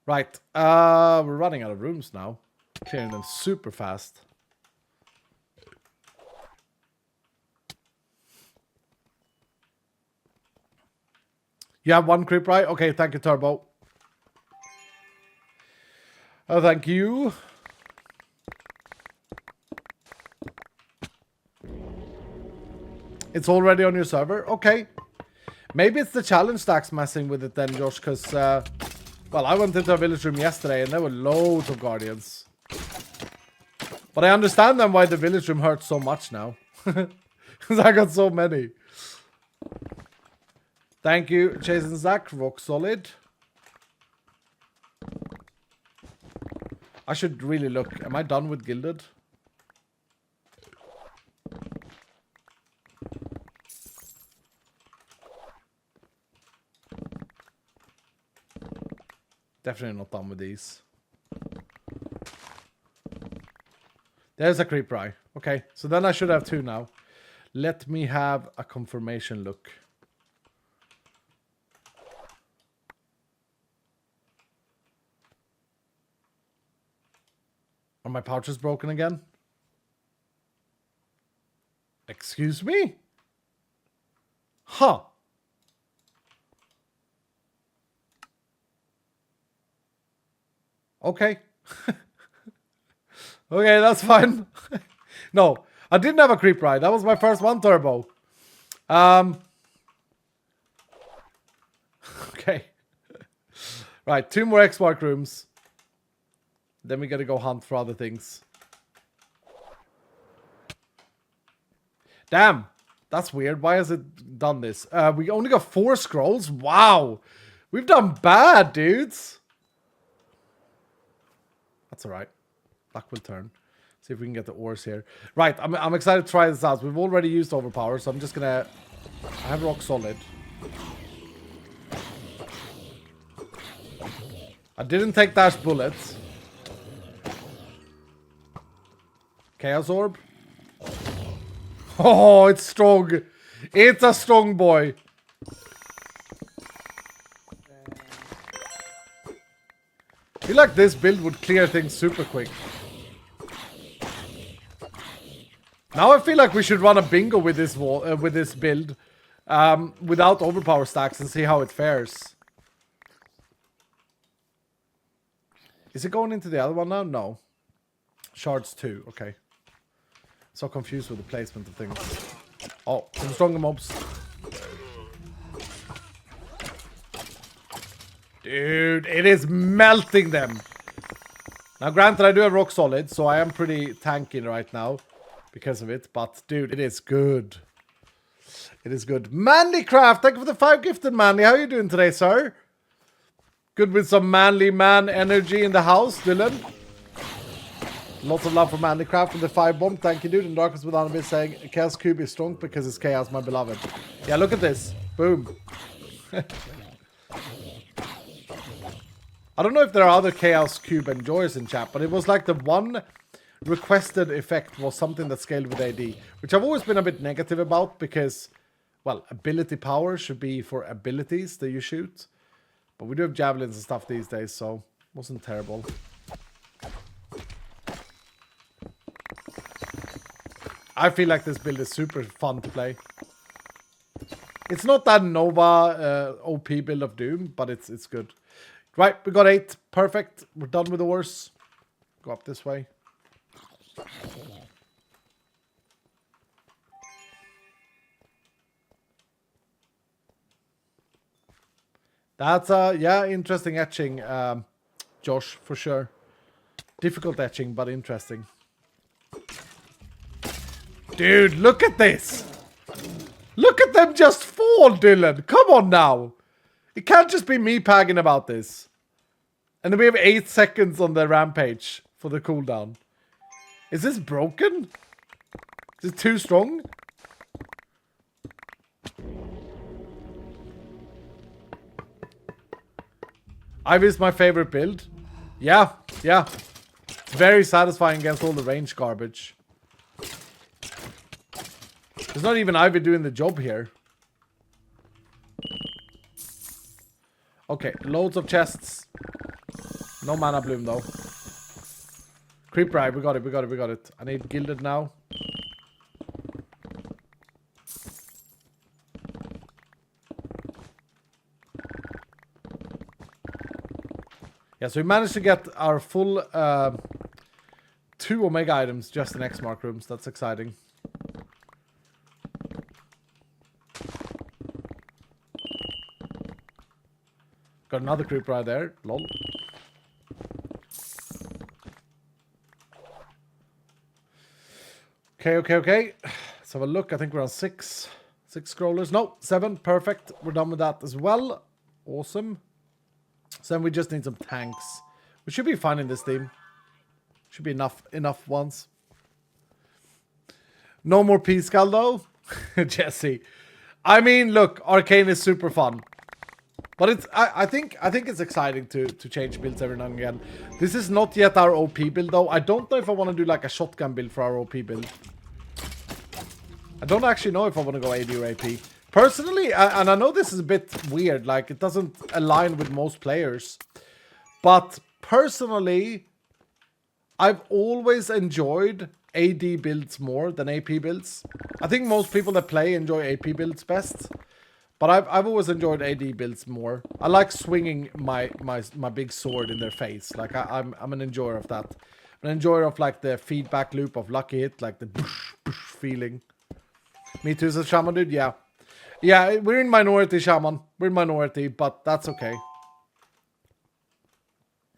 Right. We're running out of rooms now. Clearing them super fast. You have one creep, right? Okay, thank you, Turbo. Oh, thank you. It's already on your server? Okay. Maybe it's the challenge stacks messing with it then, Josh, because, well, I went into a village room yesterday and there were loads of guardians. But I understand then why the village room hurts so much now. Because I got so many. Thank you, Jason Zach. Rock solid. I should really look. Am I done with Gilded? Definitely not done with these. There's a creeper eye. Okay, so then I should have two now. Let me have a confirmation look. Are my pouches broken again? Excuse me? Huh. Okay. Okay, that's fine. No, I didn't have a creep ride. That was my first one turbo. Okay. Right, 2 more X-Mark rooms. Then we gotta go hunt for other things. Damn, that's weird. Why has it done this? We only got 4 scrolls? Wow. We've done bad, dudes. That's alright. Luck will turn. See if we can get the ores here. Right, I'm excited to try this out. We've already used overpower, so I'm just gonna... I have rock solid. I didn't take dash bullets. Chaos Orb. Oh, it's strong. It's a strong boy. I feel like this build would clear things super quick. Now I feel like we should run a bingo with this build, without overpower stacks and see how it fares. Is it going into the other one now? No. Shards 2, okay. So confused with the placement of things. Oh, some stronger mobs. Dude, it is melting them. Now, granted, I do have rock solid, so I am pretty tanky right now because of it. But, dude, it is good. It is good. Manlycraft, thank you for the 5 gifted, Manly. How are you doing today, sir? Good with some manly man energy in the house, Dylan. Lots of love for Manlycraft and the 5 bomb. Thank you, dude. And Darkest with Anime saying Chaos Cube is strong because it's Chaos, my beloved. Yeah, look at this. Boom. I don't know if there are other Chaos Cube enjoyers in chat, but it was like the one requested effect was something that scaled with AD, which I've always been a bit negative about because, well, ability power should be for abilities that you shoot. But we do have javelins and stuff these days, so it wasn't terrible. I feel like this build is super fun to play. It's not that Nova OP build of Doom, but it's good. Right, we got 8. Perfect. We're done with the ores. Go up this way. That's yeah, interesting etching, Josh, for sure. Difficult etching, but interesting. Dude, look at this! Look at them just fall, Dylan! Come on now! It can't just be me pagging about this. And then we have 8 seconds on the rampage for the cooldown. Is this broken? Is it too strong? Ivy is my favorite build. Yeah, yeah. Very satisfying against all the range garbage. There's not even Ivy doing the job here. Okay, loads of chests. No mana bloom though. Creep ride, we got it, we got it, we got it. I need gilded now. Yeah, so we managed to get our full 2 Omega items just in X-Mark rooms. That's exciting. Got another creeper right there. Lol. Okay. Let's have a look. I think we're on 6. 6 scrollers. No, 7. Perfect. We're done with that as well. Awesome. So then we just need some tanks. We should be fine in this team. Should be enough ones. No more P-Skull though. Jesse. I mean, look, Arcane is super fun. But it's I think it's exciting to change builds every now and again. This is not yet our OP build though. I don't know if I want to do like a shotgun build for our OP build. I don't actually know if I want to go AD or AP. Personally, and I know this is a bit weird, like it doesn't align with most players. But personally, I've always enjoyed AD builds more than AP builds. I think most people that play enjoy AP builds best. But I've always enjoyed AD builds more. I like swinging my big sword in their face. Like I'm an enjoyer of that. I'm an enjoyer of like the feedback loop of lucky hit, like the boosh, boosh feeling. Me too, says Shaman dude. Yeah. Yeah, we're in minority, Shaman. We're in minority, but that's okay.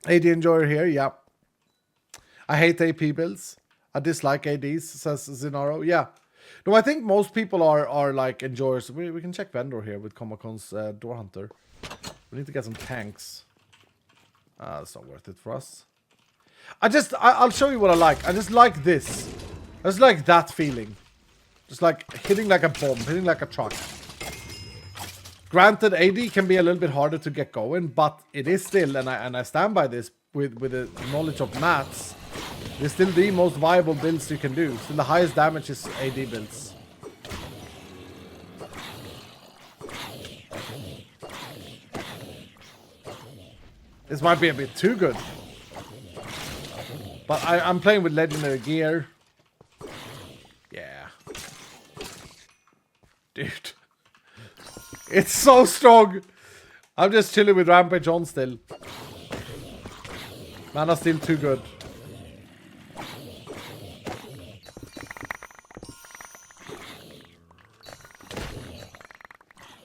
AD enjoyer here, yeah. I hate AP builds. I dislike ADs, says Zinaro. Yeah. No, I think most people are like enjoyers. We can check vendor here with Comacon's Door Hunter. We need to get some tanks. That's not worth it for us. I'll show you what I like. I just like this. I just like that feeling. Just like hitting like a bomb, hitting like a truck. Granted, AD can be a little bit harder to get going, but it is still, and I stand by this with the knowledge of maths. It's still the most viable builds you can do. Still the highest damage is AD builds. This might be a bit too good. But I'm playing with legendary gear. Yeah. Dude. It's so strong. I'm just chilling with Rampage on still. Mana still too good.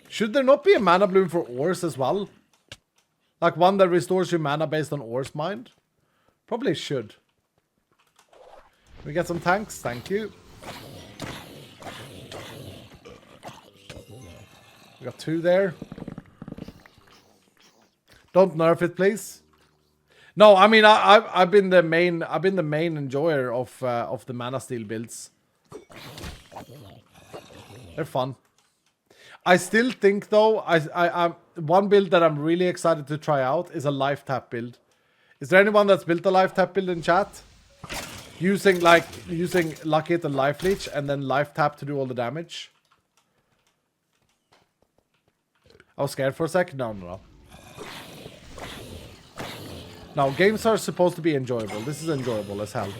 Should there not be a mana bloom for ores as well? Like one that restores your mana based on ores mined? Probably should. We get some tanks, thank you. We got 2 there. Don't nerf it, please. No, I mean I've been the main enjoyer of the mana steal builds. They're fun. I still think though, I'm one build that I'm really excited to try out is a life tap build. Is there anyone that's built a life tap build in chat? Using Lucky Hit and Life Leech and then life tap to do all the damage. I was scared for a sec. No. No, games are supposed to be enjoyable. This is enjoyable as hell.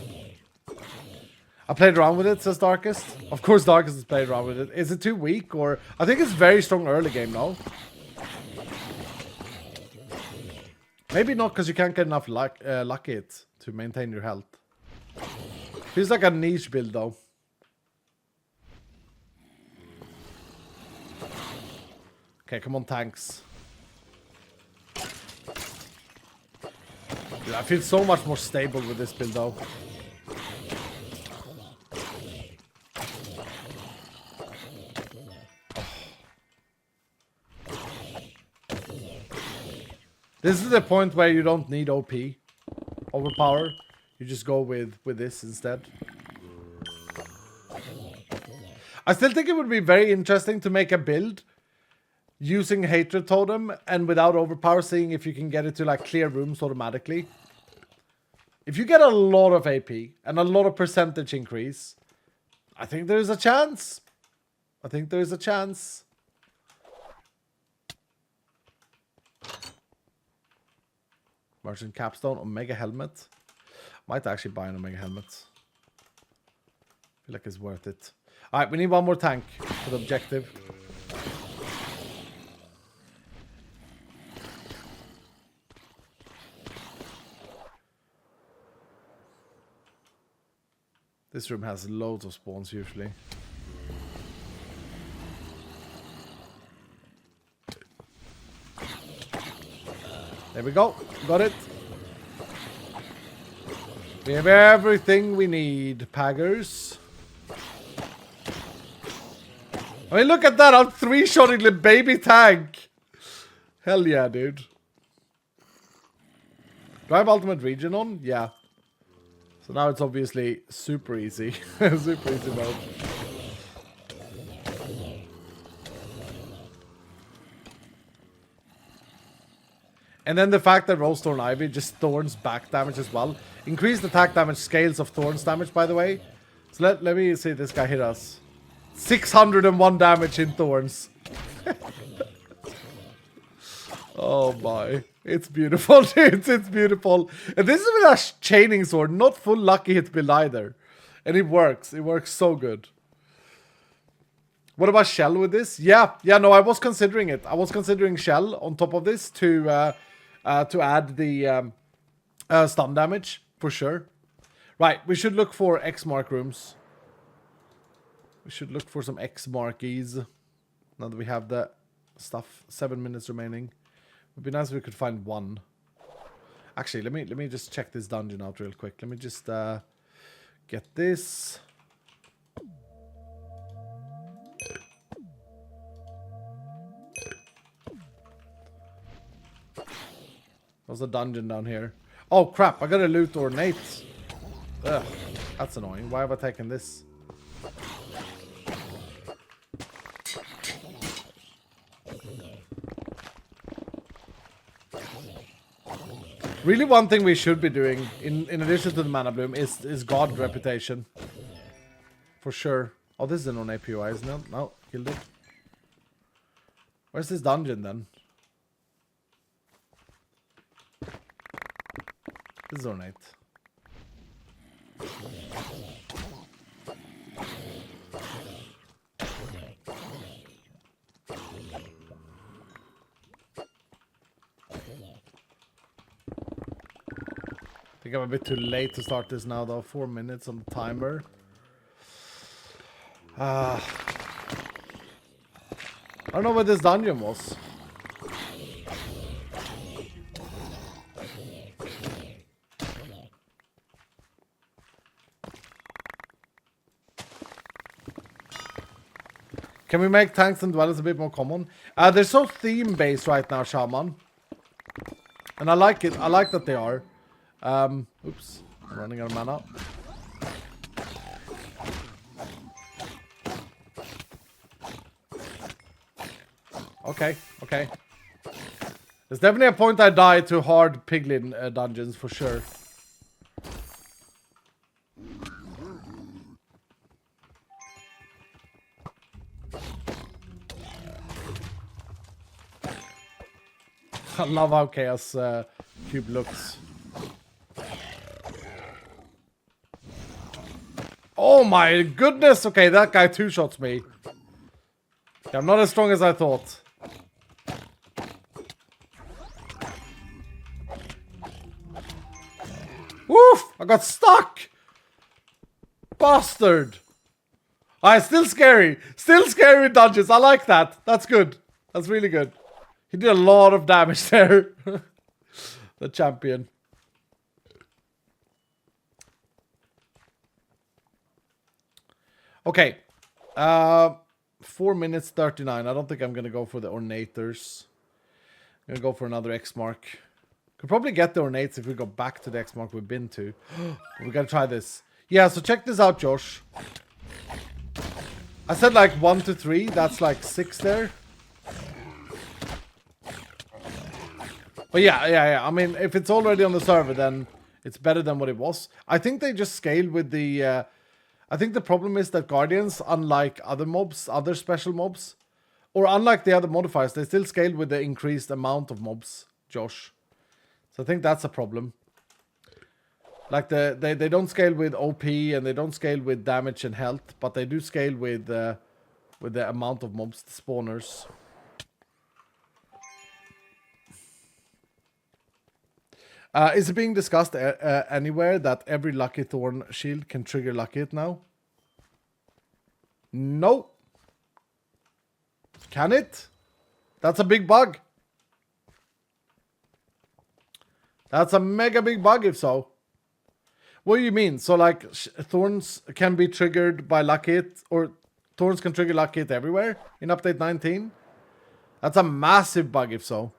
I played around with it, says Darkest. Of course Darkest has played around with it. Is it too weak or... I think it's very strong early game now. Maybe not because you can't get enough Lucky Hit to maintain your health. Feels like a niche build though. Okay, come on tanks. Dude, I feel so much more stable with this build though. This is the point where you don't need OP. Overpower. You just go with this instead. I still think it would be very interesting to make a build using Hatred Totem and without overpower, seeing if you can get it to like clear rooms automatically. If you get a lot of AP and a lot of percentage increase, I think there is a chance. I think there is a chance. Merchant Capstone, Omega Helmet. Might actually buy an Omega Helmet. Feel like it's worth it. Alright, we need one more tank for the objective. This room has loads of spawns usually. There we go. Got it. We have everything we need, Paggers. I mean, look at that. I'm 3-shotting the baby tank. Hell yeah, dude. Do I have ultimate region on? Yeah. So now it's obviously super easy. Super easy mode. And then the fact that Rollstone Ivy just thorns back damage as well. Increased attack damage scales of thorns damage, by the way. So let me see this guy hit us. 601 damage in thorns. Oh my. It's beautiful, dude. It's beautiful. And this is with a chaining sword, not full lucky hit build either. And it works. It works so good. What about Shell with this? Yeah, no, I was considering it. I was considering Shell on top of this to add the stun damage, for sure. Right, we should look for X mark rooms. We should look for some X markies. Now that we have the stuff. 7 minutes remaining. It would be nice if we could find one. Actually, let me just check this dungeon out real quick. Let me just get this. There's a dungeon down here. Oh crap, I gotta loot ornates. Ugh, that's annoying. Why have I taken this? Really, one thing we should be doing, in addition to the mana bloom, is god reputation. For sure. Oh, this is an APOI, isn't it? No, killed it. Where's this dungeon then? This is ornate. I think I'm a bit too late to start this now though. 4 minutes on the timer. I don't know where this dungeon was. Can we make tanks and dwellers a bit more common? They're so theme-based right now, Shaman. And I like it. I like that they are. Oops. I'm running out of mana. Okay, okay. There's definitely a point I die to hard piglin dungeons for sure. I love how Chaos Cube looks. Oh my goodness! Okay, that guy two-shots me. Okay, I'm not as strong as I thought. Woof! I got stuck! Bastard! Alright, still scary. Still scary dungeons. I like that. That's good. That's really good. He did a lot of damage there. The champion. Okay. 4 minutes 39. I don't think I'm going to go for the Ornators. I'm going to go for another X mark. Could probably get the Ornates if we go back to the X mark we've been to. We got to try this. Yeah, so check this out, Josh. I said like 1 to 3. That's like 6 there. But yeah. I mean, if it's already on the server, then it's better than what it was. I think they just scaled with the... I think the problem is that Guardians, unlike other mobs, other special mobs, or unlike the other modifiers, they still scale with the increased amount of mobs, Josh. So I think that's a problem. Like they don't scale with OP and they don't scale with damage and health, but they do scale with the amount of mobs, the spawners. Is it being discussed anywhere that every Lucky Thorn shield can trigger Lucky Hit now? No. Can it? That's a big bug. That's a mega big bug if so. What do you mean? So like Thorns can be triggered by Lucky Hit, or Thorns can trigger Lucky Hit everywhere in update 19? That's a massive bug if so.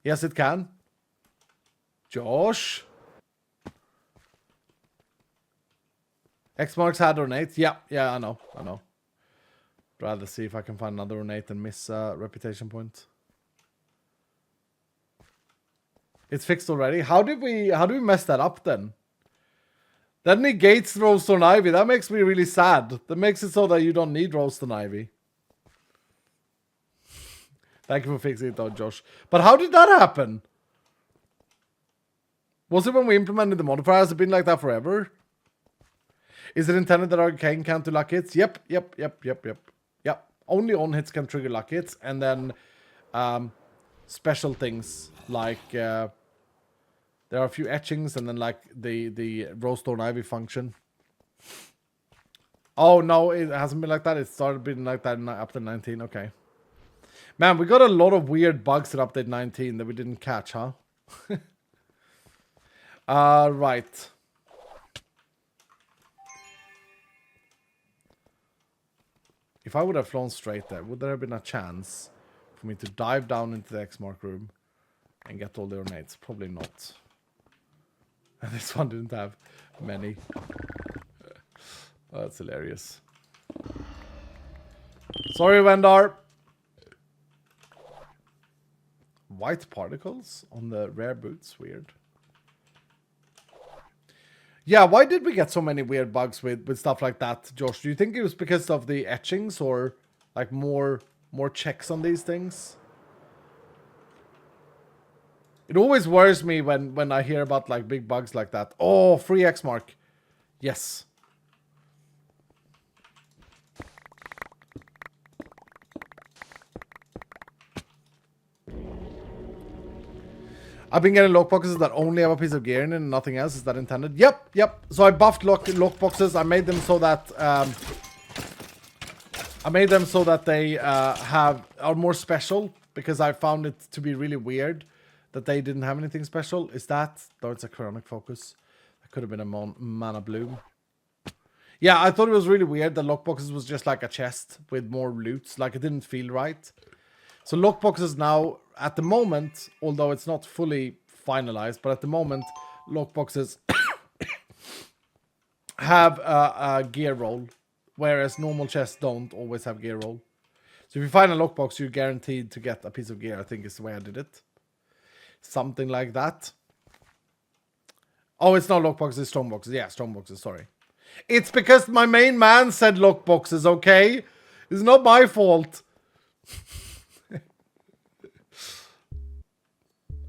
Yes, it can. Josh. X marks had ornate. Yeah, I know. Rather see if I can find another ornate and miss reputation point. It's fixed already. How did we mess that up then? That negates Rosestone Ivy. That makes me really sad. That makes it so that you don't need Rosestone Ivy. Thank you for fixing it though, Josh. But how did that happen? Was it when we implemented the modifier? Has it been like that forever? Is it intended that Arcane can't do luck hits? Yep. Only on hits can trigger luck hits, and then special things like there are a few etchings, and then like the Rosestone Ivy function. Oh no, it hasn't been like that. It started being like that in update 19. Okay. Man, we got a lot of weird bugs in update 19 that we didn't catch, huh? Right. If I would have flown straight there, would there have been a chance for me to dive down into the X-Mark room and get all the ornates? Probably not. And this one didn't have many. Oh, that's hilarious. Sorry, Vendar. White particles on the rare boots. Weird. Yeah, why did we get so many weird bugs with stuff like that, Josh? Do you think it was because of the etchings or like more checks on these things? It always worries me when I hear about like big bugs like that. Oh, free X mark. Yes. I've been getting lockboxes that only have a piece of gear in it and nothing else. Is that intended? Yep. So I buffed lockboxes. I made them so that they are more special because I found it to be really weird that they didn't have anything special. Is that? No, it's a chronic focus. That could have been a mana bloom. Yeah, I thought it was really weird that lockboxes was just like a chest with more loots. Like it didn't feel right. So lockboxes now, at the moment, although it's not fully finalized, but at the moment, lockboxes have a gear roll, whereas normal chests don't always have gear roll. So if you find a lockbox, you're guaranteed to get a piece of gear, I think is the way I did it. Something like that. Oh, it's not lockboxes, it's strongboxes. Yeah, strongboxes, sorry. It's because my main man said lockboxes, okay? It's not my fault.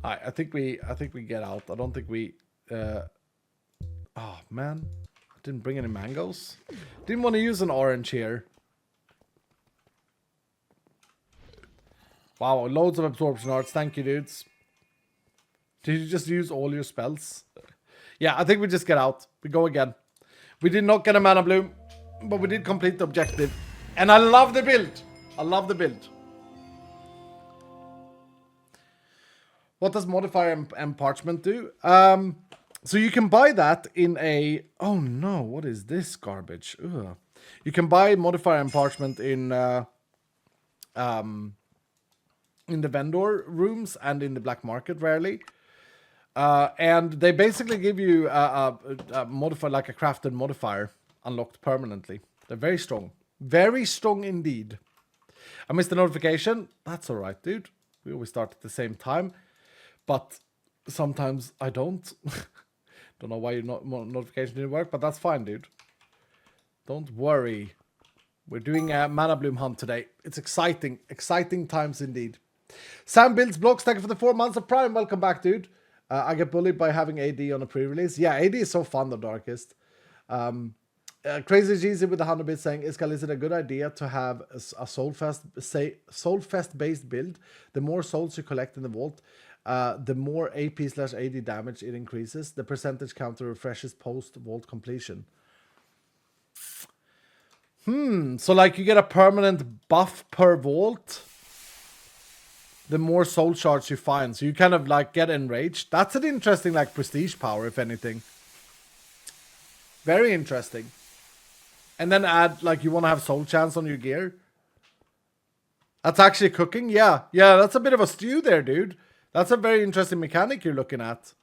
I think we get out. I don't think we oh man. I didn't bring any mangoes. Didn't want to use an orange here. Wow, loads of absorption arts. Thank you, dudes. Did you just use all your spells? Yeah, I think we just get out. We go again. We did not get a mana bloom, but we did complete the objective. And I love the build. I love the build. What does modifier and parchment do? So you can buy that in a... Oh no, what is this garbage? Ugh. You can buy modifier and parchment in the vendor rooms and in the black market rarely. And they basically give you a modifier, like a crafted modifier, unlocked permanently. They're very strong. Very strong indeed. I missed the notification. That's alright, dude. We always start at the same time. But sometimes I don't. Don't know why your notification didn't work, but that's fine, dude. Don't worry. We're doing a mana bloom hunt today. It's exciting. Exciting times indeed. Sam builds blocks. Thank you for the 4 months of Prime. Welcome back, dude. I get bullied by having AD on a pre-release. Yeah, AD is so fun, the Darkest. Crazy Jeezy with the 100 bits saying, Iskal, is it a good idea to have a Soulfest based build? The more souls you collect in the vault, the more AP/AD damage it increases. The percentage counter refreshes post vault completion. So like you get a permanent buff per vault, the more soul shards you find. So you kind of like get enraged. That's an interesting like prestige power, if anything. Very interesting. And then add like you want to have soul chance on your gear. That's actually cooking. Yeah, that's a bit of a stew there, dude. That's a very interesting mechanic you're looking at.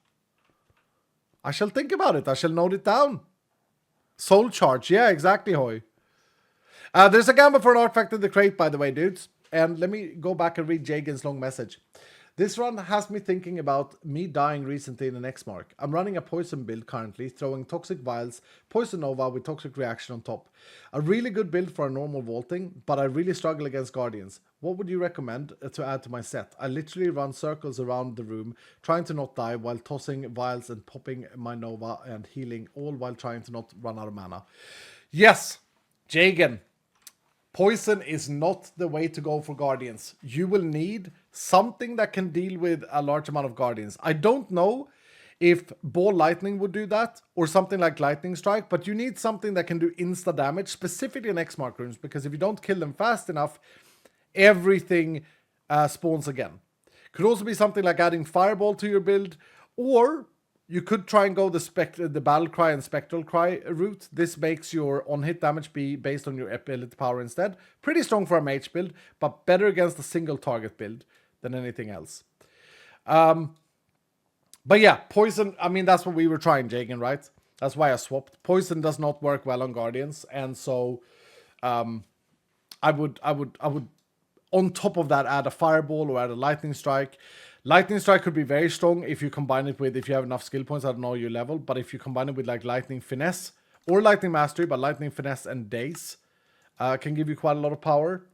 I shall think about it. I shall note it down. Soul charge. Yeah, exactly, Hoy. There's a gamble for an artifact in the crate, by the way, dudes. And let me go back and read Jagan's long message. This run has me thinking about me dying recently in an X-Mark. I'm running a poison build currently, throwing toxic vials, poison nova with toxic reaction on top. A really good build for a normal vaulting, but I really struggle against guardians. What would you recommend to add to my set? I literally run circles around the room, trying to not die while tossing vials and popping my nova and healing, all while trying to not run out of mana. Yes, Jagan. Poison is not the way to go for guardians. You will need something that can deal with a large amount of guardians. I don't know if ball lightning would do that or something like lightning strike, but you need something that can do insta damage, specifically in X-Mark rooms, because if you don't kill them fast enough, everything spawns again. Could also be something like adding fireball to your build, or you could try and go the battle cry and spectral cry route. This makes your on-hit damage be based on your ability power instead. Pretty strong for a mage build, but better against a single target build than anything else. But yeah, poison, I mean, that's what we were trying, Jagan, right? That's why I swapped. Poison does not work well on guardians, and so I would on top of that, add a fireball or add a lightning strike. Lightning strike could be very strong if you combine it with, if you have enough skill points, I don't know your level, but if you combine it with like lightning finesse or lightning mastery, but lightning finesse and daze can give you quite a lot of power,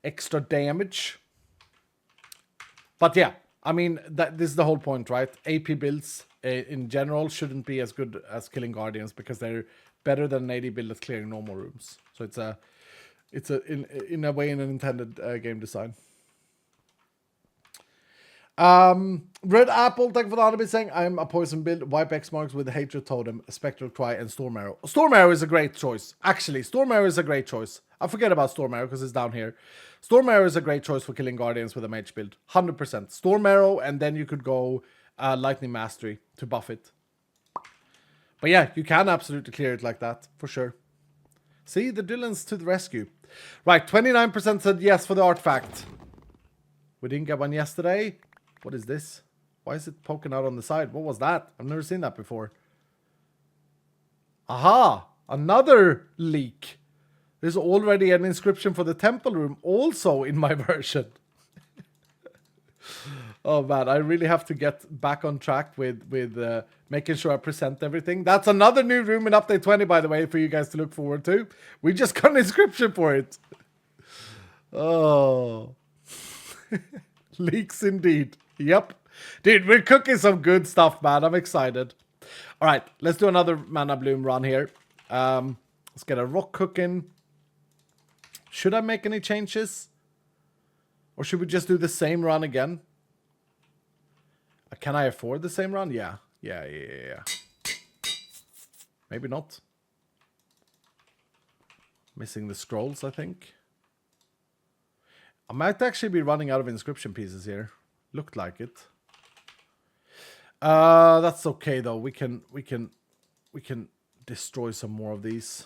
extra damage. But yeah, I mean, this is the whole point, right? AP builds in general shouldn't be as good as killing guardians because they're better than an AD build at clearing normal rooms. So it's in a way an intended game design. Red Apple, thank you for the honor saying I'm a poison build, wipe X marks with hatred totem, spectral cry, and storm arrow. Storm arrow is a great choice. Actually, storm arrow is a great choice. I forget about storm arrow because it's down here. Storm arrow is a great choice for killing guardians with a mage build. 100%. Storm arrow, and then you could go lightning mastery to buff it. But yeah, you can absolutely clear it like that for sure. See, the Dylans to the rescue. Right, 29% said yes for the artifact. We didn't get one yesterday. What is this? Why is it poking out on the side? What was that? I've never seen that before. Aha! Another leak. There's already an inscription for the temple room also in my version. Oh man, I really have to get back on track with making sure I present everything. That's another new room in update 20, by the way, for you guys to look forward to. We just got an inscription for it. Oh. Leaks indeed. Yep. Dude, we're cooking some good stuff, man. I'm excited. All right, let's do another Mana Bloom run here. Let's get a rock cooking. Should I make any changes? Or should we just do the same run again? Can I afford the same run? Yeah. Yeah. Maybe not. Missing the scrolls, I think. I might actually be running out of inscription pieces here. Looked like it. That's okay though. We can destroy some more of these.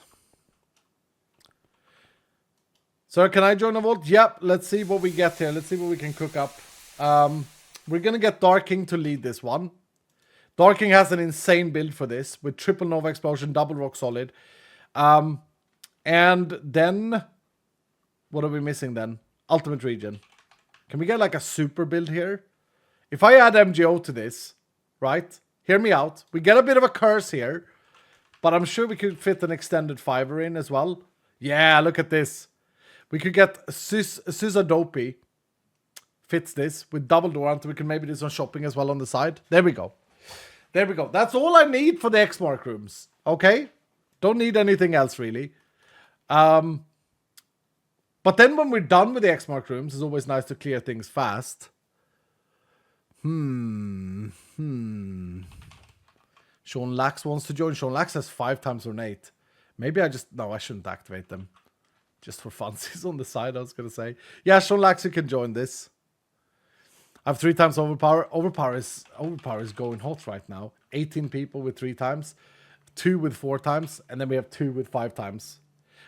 So can I join a vault? Yep. Let's see what we get here. Let's see what we can cook up. We're gonna get Dark King to lead this one. Dark King has an insane build for this with triple Nova Explosion, double Rock Solid. And then what are we missing then? Ultimate Regen. Can we get like a super build here? If I add MGO to this, right? Hear me out. We get a bit of a curse here, but I'm sure we could fit an extended fiver in as well. Yeah, look at this. We could get Sysadopy. Fits this with double Dorant. We can maybe do some shopping as well on the side. There we go. There we go. That's all I need for the X-Mark rooms. Okay? Don't need anything else really. But then when we're done with the X-Mark rooms, it's always nice to clear things fast. Sean Lax wants to join. Sean Lax has 5 times ornate. Maybe no, I shouldn't activate them. Just for funsies on the side, I was going to say. Yeah, Sean Lax, you can join this. I have 3 times overpower. Overpower is going hot right now. 18 people with 3 times. 2 with 4 times. And then we have 2 with 5 times.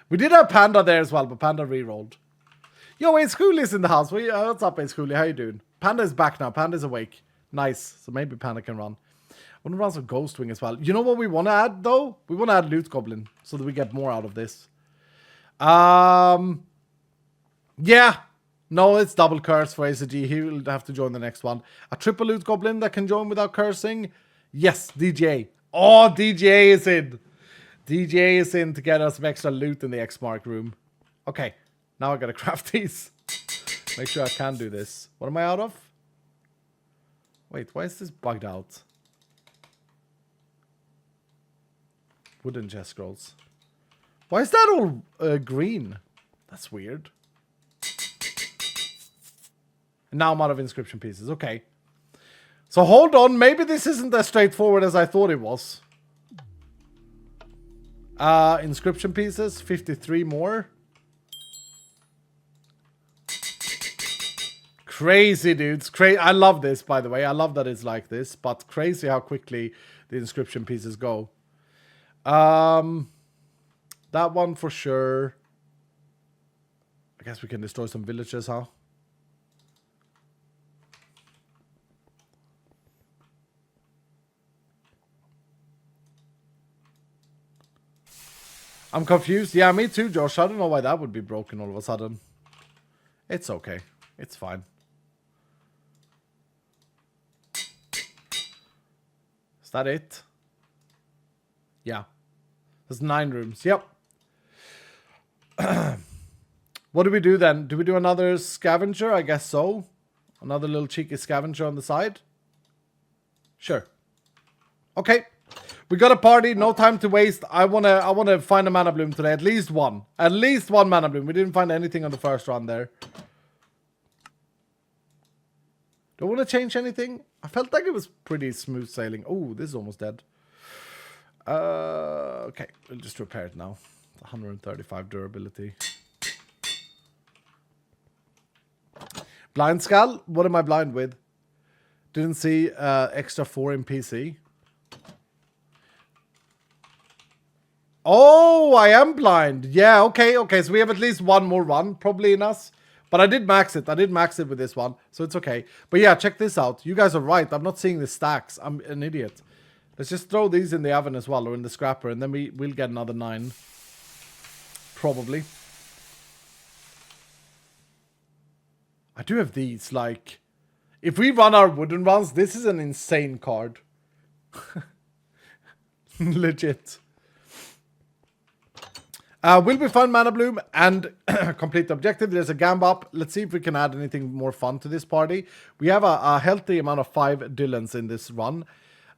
We did have Panda there as well, but Panda re-rolled. Yo, Ace Cooley's in the house. What's up, Ace Cooley? How you doing? Panda is back now. Panda's awake. Nice. So maybe Panda can run. I want to run some Ghost Wing as well. You know what we want to add, though? We want to add Loot Goblin so that we get more out of this. Yeah. No, it's double curse for ACG. He will have to join the next one. A triple Loot Goblin that can join without cursing. Yes, DJ. Oh, DJ is in. DJ is in to get us some extra loot in the X-Mark room. Okay, now I gotta craft these. Make sure I can do this. What am I out of? Wait, why is this bugged out? Wooden chest scrolls. Why is that all green? That's weird. And now I'm out of inscription pieces. Okay. So hold on. Maybe this isn't as straightforward as I thought it was. Inscription pieces. 53 more. Crazy, dudes. I love this, by the way. I love that it's like this. But crazy how quickly the inscription pieces go. That one for sure. I guess we can destroy some villages, huh? I'm confused. Yeah, me too, Josh. I don't know why that would be broken all of a sudden. It's okay. It's fine. Is that it? Yeah. There's 9 rooms. Yep. What do we do then? Do we do another scavenger? I guess so. Another little cheeky scavenger on the side? Sure. Okay. We got a party, no time to waste. I wanna find a mana bloom today. At least one. At least one mana bloom. We didn't find anything on the first run there. Don't want to change anything. I felt like it was pretty smooth sailing. Oh, this is almost dead. Okay, we'll just repair it now. 135 durability. Blind Skull? What am I blind with? Didn't see extra 4 in PC. Oh, I am blind. Yeah, okay. So we have at least one more run probably in us. But I did max it. I did max it with this one. So it's okay. But yeah, check this out. You guys are right. I'm not seeing the stacks. I'm an idiot. Let's just throw these in the oven as well, or in the scrapper, and then we'll get another 9. Probably. I do have these, like... If we run our wooden runs, this is an insane card. Legit. Will we find Mana Bloom and complete the objective? There's a Gamba up. Let's see if we can add anything more fun to this party. We have a healthy amount of 5 Dylans in this run.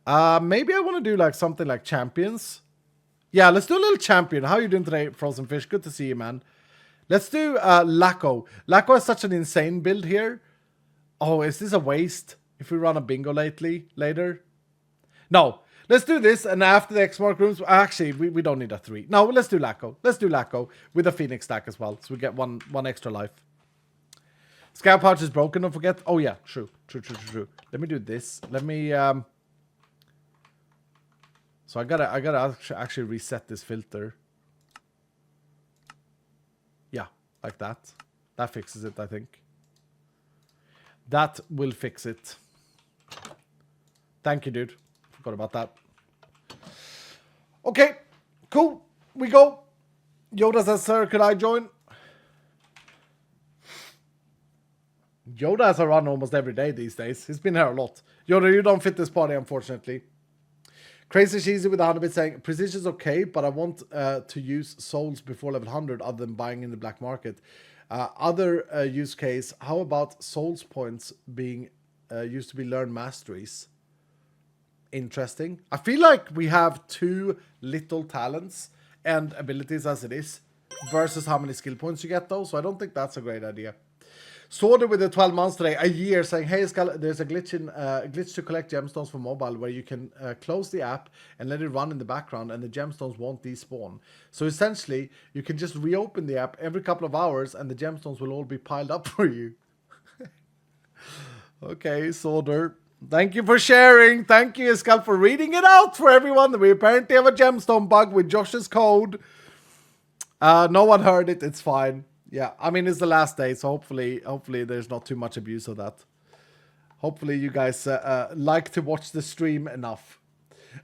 Maybe I want to do like something like champions. Yeah, let's do a little champion. How are you doing today, Frozen Fish? Good to see you, man. Let's do Lacko. Lacko has such an insane build here. Oh, is this a waste if we run a bingo later? No. Let's do this, and after the X-Mark rooms... Actually, we don't need a 3. No, let's do Lacko. Let's do Lacko with a Phoenix stack as well, so we get one extra life. Scout pouch is broken, don't forget. Oh, yeah, true. Let me do this. Let me... So I gotta actually reset this filter. Yeah, like that. That fixes it, I think. That will fix it. Thank you, dude. Forgot about that. Okay, cool. We go. Yoda says, sir, could I join? Yoda has a run almost every day these days. He's been here a lot. Yoda, you don't fit this party, unfortunately. Crazy Cheesy with 100 bits saying, precision's okay, but I want to use souls before level 100 other than buying in the black market. Other use case, how about souls points being used to be learned masteries? Interesting. I feel like we have too little talents and abilities as it is versus how many skill points you get though, so I don't think that's a great idea. Sorted with the 12 months today, a year, saying, hey, there's a glitch to collect gemstones for mobile where you can close the app and let it run in the background and the gemstones won't despawn. So essentially, you can just reopen the app every couple of hours and the gemstones will all be piled up for you. Okay, Sorter. Thank you for sharing. Thank you, Escal, for reading it out for everyone. We apparently have a gemstone bug with Josh's code. No one heard it. It's fine. Yeah, I mean, it's the last day, so hopefully there's not too much abuse of that. Hopefully you guys like to watch the stream enough.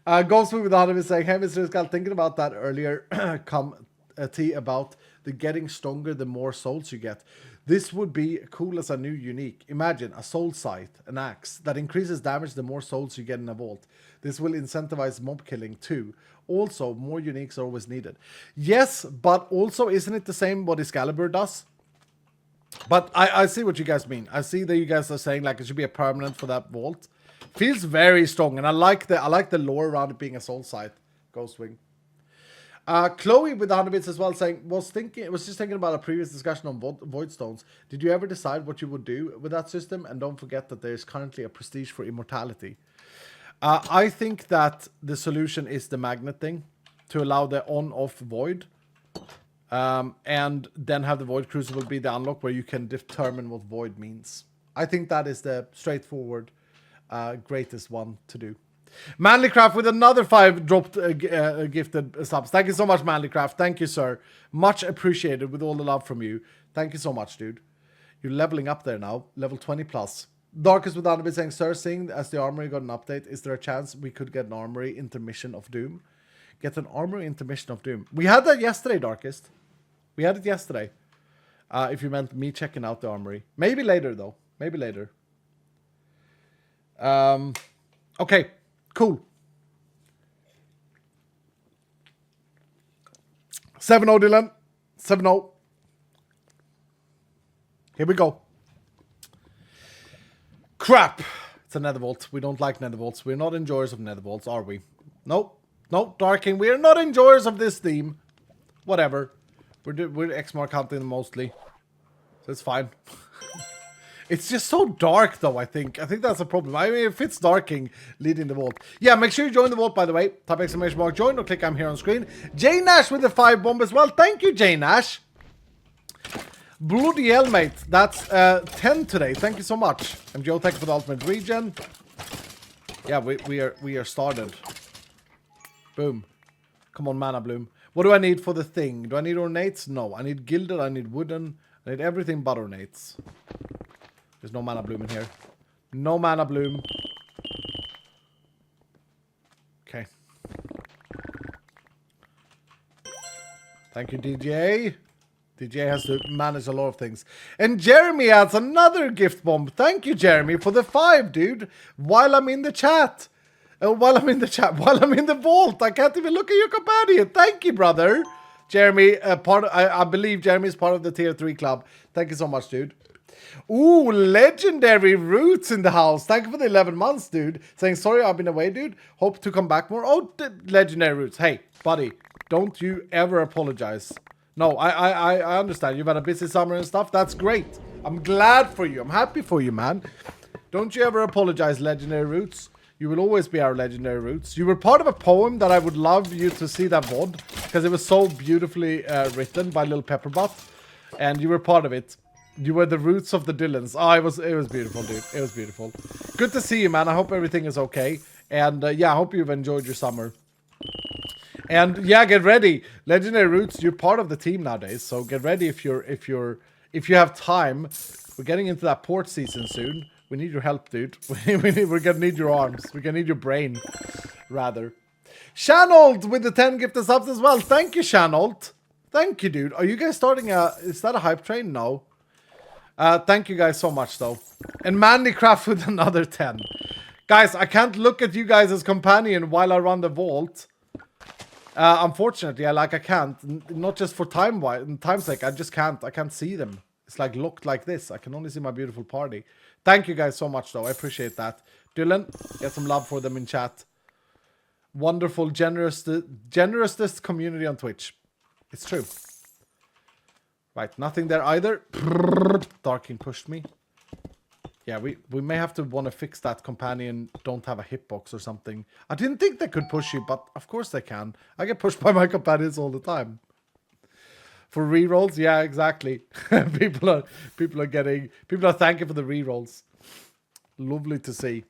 Ghostwood with 100 is saying, hey, Mr. Escal, thinking about that earlier, about the getting stronger the more souls you get. This would be cool as a new unique. Imagine a soul scythe, an axe, that increases damage the more souls you get in a vault. This will incentivize mob killing too. Also, more uniques are always needed. Yes, but also, isn't it the same what Excalibur does? But I see what you guys mean. I see that you guys are saying like it should be a permanent for that vault. Feels very strong, and I like the lore around it being a soul scythe. Ghostwing. Chloe with 100 bits as well saying, was just thinking about a previous discussion on void stones. Did you ever decide what you would do with that system? And don't forget that there is currently a prestige for immortality. I think that the solution is the magnet thing to allow the on-off void. And then have the void crucible be the unlock where you can determine what void means. I think that is the straightforward, greatest one to do. Manlycraft with another 5 dropped gifted subs. Thank you so much, Manlycraft. Thank you, sir. Much appreciated with all the love from you. Thank you so much, dude. You're leveling up there now. Level 20 plus. Darkest with 100 saying, sir, seeing as the armory got an update, is there a chance we could get an armory intermission of doom? Get an armory intermission of doom. We had that yesterday, Darkest. We had it yesterday. If you meant me checking out the armory. Maybe later, though. Maybe later. Okay, cool. 7-0, Dylan. 7-0. Here we go. Crap. It's a nether vault. We don't like nether vaults. We're not enjoyers of nether vaults, are we? Nope. Nope, Darking. We are not enjoyers of this theme. Whatever. We're X-Mark hunting mostly. So it's fine. It's just so dark, though, I think. I think that's a problem. I mean, it fits Darking leading the vault. Yeah, make sure you join the vault, by the way. Type exclamation mark join or click I'm here on screen. J Nash with the 5 bomb as well. Thank you, J Nash. Bloody hell, mate. That's 10 today. Thank you so much. I'm Joe. Thank you for the ultimate regen. Yeah, we are started. Boom. Come on, Mana Bloom. What do I need for the thing? Do I need ornates? No. I need gilded. I need wooden. I need everything but ornates. There's no Mana Bloom in here. No Mana Bloom. Okay. Thank you, DJ. DJ has to manage a lot of things. And Jeremy adds another gift bomb. Thank you, Jeremy, for the 5, dude. While I'm in the chat. While I'm in the vault. I can't even look at your companion. Thank you, brother. Jeremy, I believe Jeremy is part of the tier 3 club. Thank you so much, dude. Ooh, legendary roots in the house. Thank you for the 11 months, dude. Saying, sorry, I've been away, dude. Hope to come back more. Oh, legendary roots. Hey, buddy, don't you ever apologize. No, I understand. You've had a busy summer and stuff. That's great. I'm glad for you. I'm happy for you, man. Don't you ever apologize, legendary roots. You will always be our legendary roots. You were part of a poem that I would love you to see that VOD. Because it was so beautifully written by Lil Pepperbutt. And you were part of it. You were the roots of the Dylans. Oh, it was beautiful, dude. It was beautiful. Good to see you, man. I hope everything is okay. And yeah, I hope you've enjoyed your summer. And yeah, get ready. Legendary Roots, you're part of the team nowadays. So get ready if you have time. We're getting into that port season soon. We need your help, dude. We're gonna need your arms. We're gonna need your brain, rather. Shanold with the 10 gifted subs as well. Thank you, Shanold. Thank you, dude. Are you guys starting is that a hype train? No. Thank you guys so much, though. And Mandycraft with another 10. Guys, I can't look at you guys as companion while I run the vault. Unfortunately, I can't. Not just for time's sake. I just can't. I can't see them. It's like locked like this. I can only see my beautiful party. Thank you guys so much, though. I appreciate that. Dylan, get some love for them in chat. Wonderful, generousest community on Twitch. It's true. Right, nothing there either. Darking pushed me. Yeah, we may have to want to fix that companion don't have a hitbox or something. I didn't think they could push you, but of course they can. I get pushed by my companions all the time. For rerolls, yeah, exactly. people are thanking for the rerolls. Lovely to see.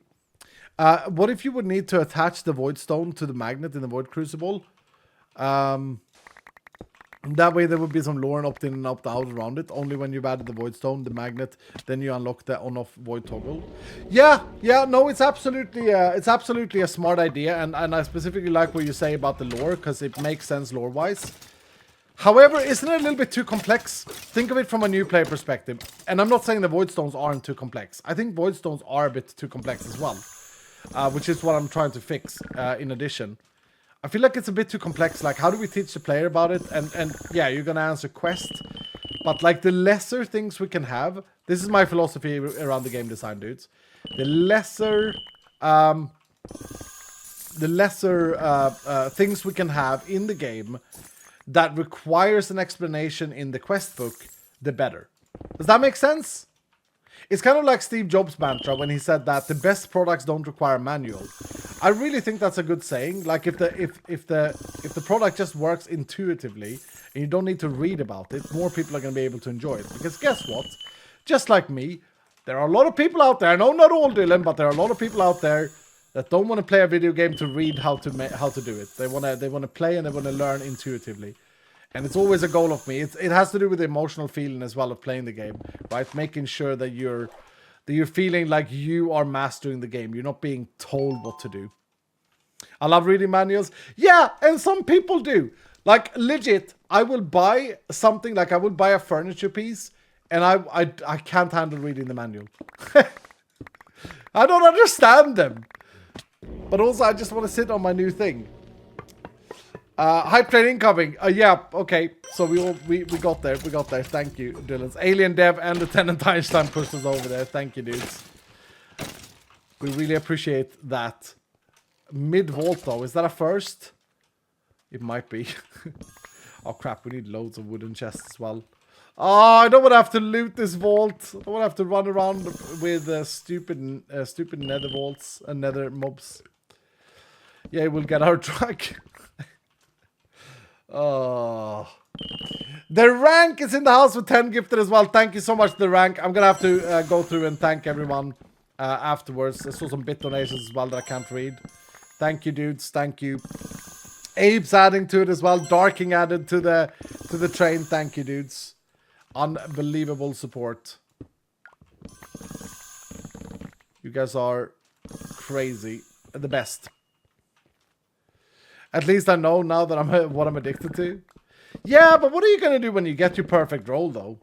What if you would need to attach the void stone to the magnet in the void crucible? That way there would be some lore and opt-in and opt-out around it. Only when you've added the void stone, the magnet, then you unlock the on-off void toggle. Yeah, no, it's absolutely a smart idea, and I specifically like what you say about the lore, because it makes sense lore-wise. However, isn't it a little bit too complex? Think of it from a new player perspective. And I'm not saying the void stones aren't too complex. I think void stones are a bit too complex as well, which is what I'm trying to fix in addition. I feel like it's a bit too complex. Like, how do we teach the player about it? And yeah, you're gonna answer quest, but like the lesser things we can have. This is my philosophy around the game design, dudes. The lesser things we can have in the game that requires an explanation in the quest book, the better. Does that make sense? It's kind of like Steve Jobs' mantra when he said that the best products don't require a manual. I really think that's a good saying. Like if the product just works intuitively and you don't need to read about it, more people are going to be able to enjoy it. Because guess what? Just like me, there are a lot of people out there. No, not all, Dylan, but there are a lot of people out there that don't want to play a video game to read how to do it. They want to play and they want to learn intuitively. And it's always a goal of me. It has to do with the emotional feeling as well of playing the game, right? Making sure that you're feeling like you are mastering the game. You're not being told what to do. I love reading manuals. Yeah, and some people do. Like, legit, I will buy something like I would buy a furniture piece, and I can't handle reading the manual. I don't understand them. But also, I just want to sit on my new thing. Hype train incoming. Yeah, okay. So we got there. We got there. Thank you, Dylan's. Alien Dev and Lieutenant Einstein pushed us over there. Thank you, dudes. We really appreciate that. Mid-vault, though. Is that a first? It might be. Oh, crap. We need loads of wooden chests as well. Oh, I don't want to have to loot this vault. I don't want to have to run around with stupid nether vaults and nether mobs. Yeah, we'll get our truck. Oh. The rank is in the house with 10 gifted as well. Thank you so much, the rank. I'm going to have to go through and thank everyone afterwards. I saw some bit donations as well that I can't read. Thank you, dudes. Thank you. Abe's adding to it as well. Darking added to the train. Thank you, dudes. Unbelievable support. You guys are crazy. The best. At least I know now that I'm what I'm addicted to. Yeah, but what are you gonna do when you get your perfect roll, though?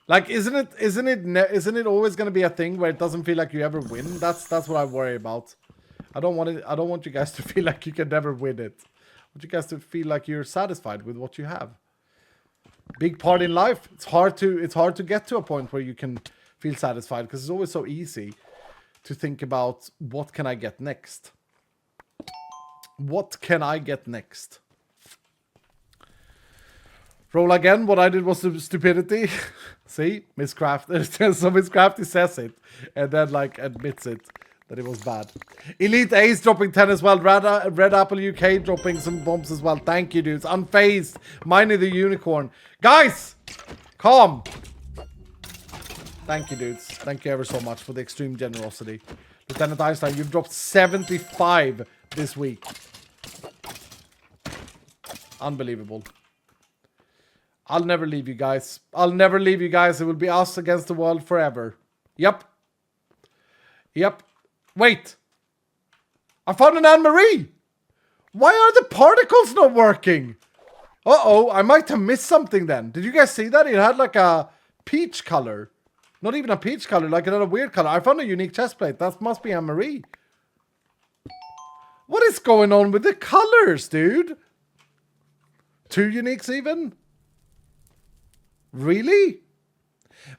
Like, isn't it always gonna be a thing where it doesn't feel like you ever win? That's what I worry about. I don't want you guys to feel like you can never win it. I want you guys to feel like you're satisfied with what you have. Big part in life. It's hard to get to a point where you can feel satisfied because it's always so easy to think about what can I get next. What can I get next? Roll again. What I did was stupidity. See? Misscraft. So Misscrafty says it. And then, like, admits it. That it was bad. Elite Ace dropping 10 as well. Red Apple UK dropping some bombs as well. Thank you, dudes. Unfazed. Mining the Unicorn. Guys! Calm. Thank you, dudes. Thank you ever so much for the extreme generosity. Lieutenant Einstein, you've dropped 75 this week. Unbelievable. I'll never leave you guys. I'll never leave you guys. It will be us against the world forever. Yep. Yep. Wait. I found an Anne-Marie. Why are the particles not working? Uh-oh. I might have missed something then. Did you guys see that? It had like a peach color. Not even a peach color. Like another weird color. I found a unique chest plate. That must be Anne-Marie. What is going on with the colors, dude? 2 uniques even? Really?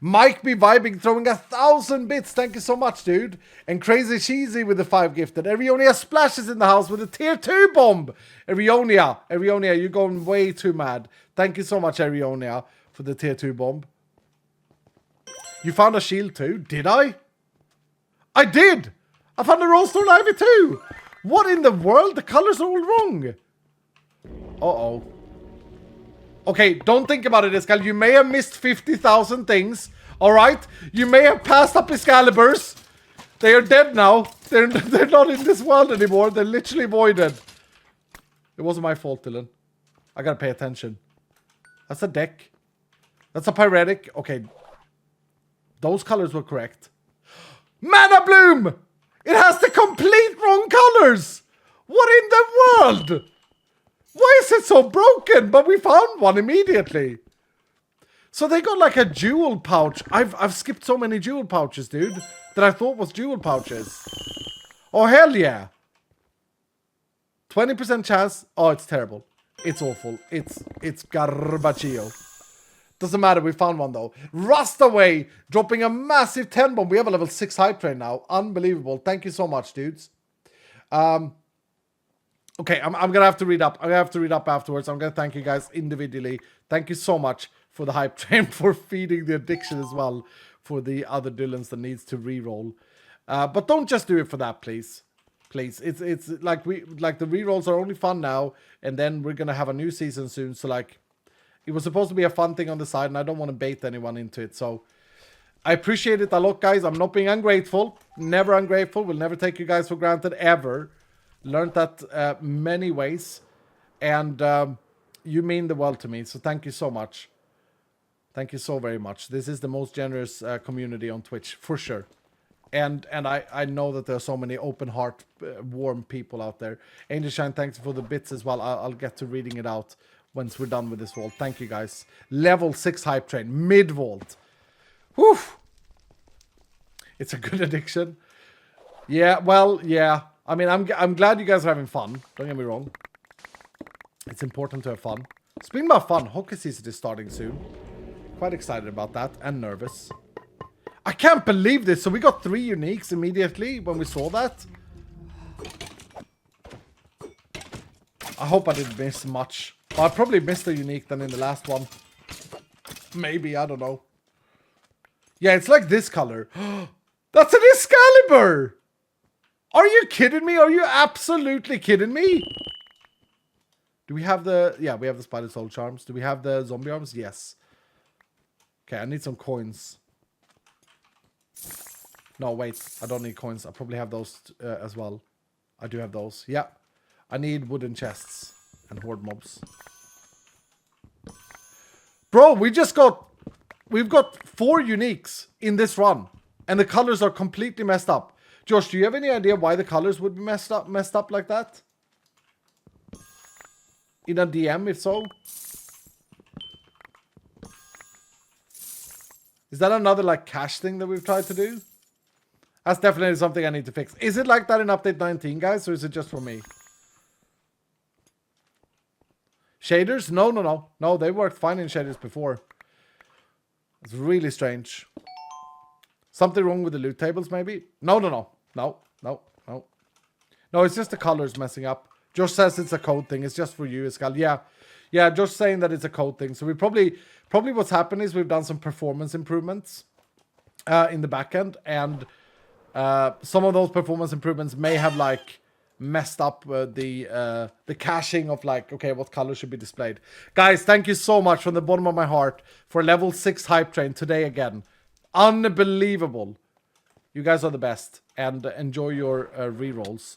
Mike be vibing, throwing 1,000 bits. Thank you so much, dude. And Crazy Cheesy with the 5 gifted. Erionia Splashes in the house with a tier 2 bomb. Erionia, you're going way too mad. Thank you so much, Erionia, for the tier 2 bomb. You found a shield too? Did I? I did! I found a Rollstone Ivy too! What in the world? The colors are all wrong. Uh-oh. Okay, don't think about it, Iskal. You may have missed 50,000 things. Alright? You may have passed up Excaliburs. They are dead now. They're not in this world anymore. They're literally voided. It wasn't my fault, Dylan. I gotta pay attention. That's a deck. That's a pyretic. Okay. Those colors were correct. Mana Bloom! It has the complete wrong colors! What in the world? Why is it so broken? But we found one immediately. So they got like a jewel pouch. I've skipped so many jewel pouches, dude, that I thought was jewel pouches. Oh, hell yeah. 20% chance. Oh, it's terrible. It's awful. It's garbaccio. Doesn't matter. We found one though. Rustaway dropping a massive 10 bomb. We have a level 6 hype train now. Unbelievable. Thank you so much, dudes. Okay, I'm going to have to read up. I'm going to have to read up afterwards. I'm going to thank you guys individually. Thank you so much for the hype train, for feeding the addiction as well, for the other Dylans that needs to reroll. But don't just do it for that, please. Please. It's like the rerolls are only fun now, and then we're going to have a new season soon. So like, it was supposed to be a fun thing on the side, and I don't want to bait anyone into it. So I appreciate it a lot, guys. I'm not being ungrateful. Never ungrateful. We'll never take you guys for granted, ever. Learned that many ways, and you mean the world to me, so thank you so much. Thank you so very much. This is the most generous community on Twitch, for sure. And I know that there are so many open heart, warm people out there. Angel Shine, thanks for the bits as well. I'll get to reading it out once we're done with this vault. Thank you, guys. Level 6 hype train. Mid-vault. Whew. It's a good addiction. Yeah, well, yeah. I mean, I'm glad you guys are having fun. Don't get me wrong. It's important to have fun. Speaking about fun, hockey season is starting soon. Quite excited about that and nervous. I can't believe this. So we got 3 uniques immediately when we saw that. I hope I didn't miss much. Well, I probably missed a unique than in the last one. Maybe, I don't know. Yeah, it's like this color. That's an Excalibur! Are you kidding me? Are you absolutely kidding me? Do we have the... Yeah, we have the Spider Soul Charms. Do we have the Zombie Arms? Yes. Okay, I need some coins. No, wait. I don't need coins. I probably have those as well. I do have those. Yeah. I need wooden chests and horde mobs. Bro, we just got... We've got 4 uniques in this run. And the colors are completely messed up. Josh, do you have any idea why the colors would be messed up like that? In a DM, if so? Is that another, like, cache thing that we've tried to do? That's definitely something I need to fix. Is it like that in update 19, guys? Or is it just for me? Shaders? No, no, no. No, they worked fine in shaders before. It's really strange. Something wrong with the loot tables, maybe? No, no, no. No, no, no. No, it's just the colors messing up. Josh says it's a code thing. It's just for you, Iskal. Yeah. Yeah, Josh saying that it's a code thing. So we probably what's happened is we've done some performance improvements in the backend. And some of those performance improvements may have, like, messed up the caching of, like, okay, what color should be displayed. Guys, thank you so much from the bottom of my heart for level 6 hype train today again. Unbelievable. You guys are the best. And enjoy your rerolls.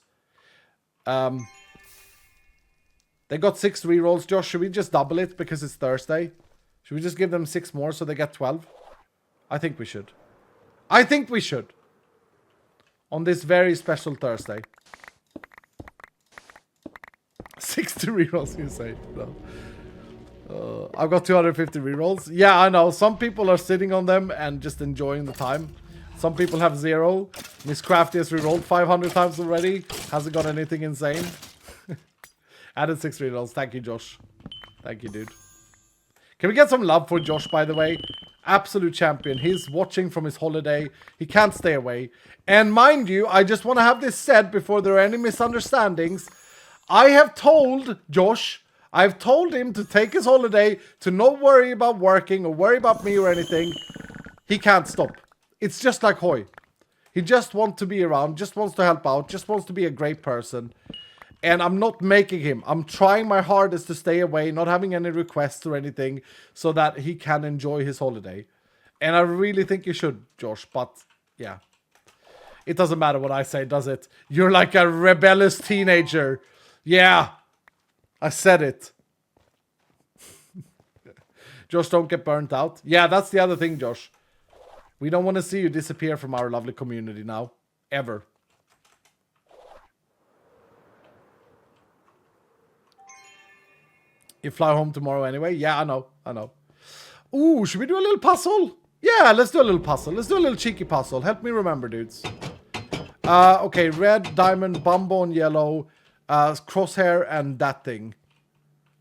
They got 6 rerolls. Josh, should we just double it because it's Thursday? Should we just give them 6 more so they get 12? I think we should. I think we should. On this very special Thursday. 60 rerolls, you say? No. I've got 250 rerolls. Yeah, I know. Some people are sitting on them and just enjoying the time. Some people have 0. Miss Crafty has rerolled 500 times already. Hasn't got anything insane. Added 6 rerolls. Thank you, Josh. Thank you, dude. Can we get some love for Josh, by the way? Absolute champion. He's watching from his holiday. He can't stay away. And mind you, I just want to have this said before there are any misunderstandings. I have told Josh, I've told him to take his holiday, to not worry about working or worry about me or anything. He can't stop. It's just like Hoy. He just wants to be around, just wants to help out, just wants to be a great person. And I'm not making him. I'm trying my hardest to stay away, not having any requests or anything, so that he can enjoy his holiday. And I really think you should, Josh, but yeah. It doesn't matter what I say, does it? You're like a rebellious teenager. Yeah, I said it. Josh, don't get burnt out. Yeah, that's the other thing, Josh. We don't want to see you disappear from our lovely community now. Ever. You fly home tomorrow anyway? Yeah, I know. I know. Ooh, should we do a little puzzle? Yeah, let's do a little puzzle. Let's do a little cheeky puzzle. Help me remember, dudes. Okay, red, diamond, bumbo, and yellow. Crosshair and that thing.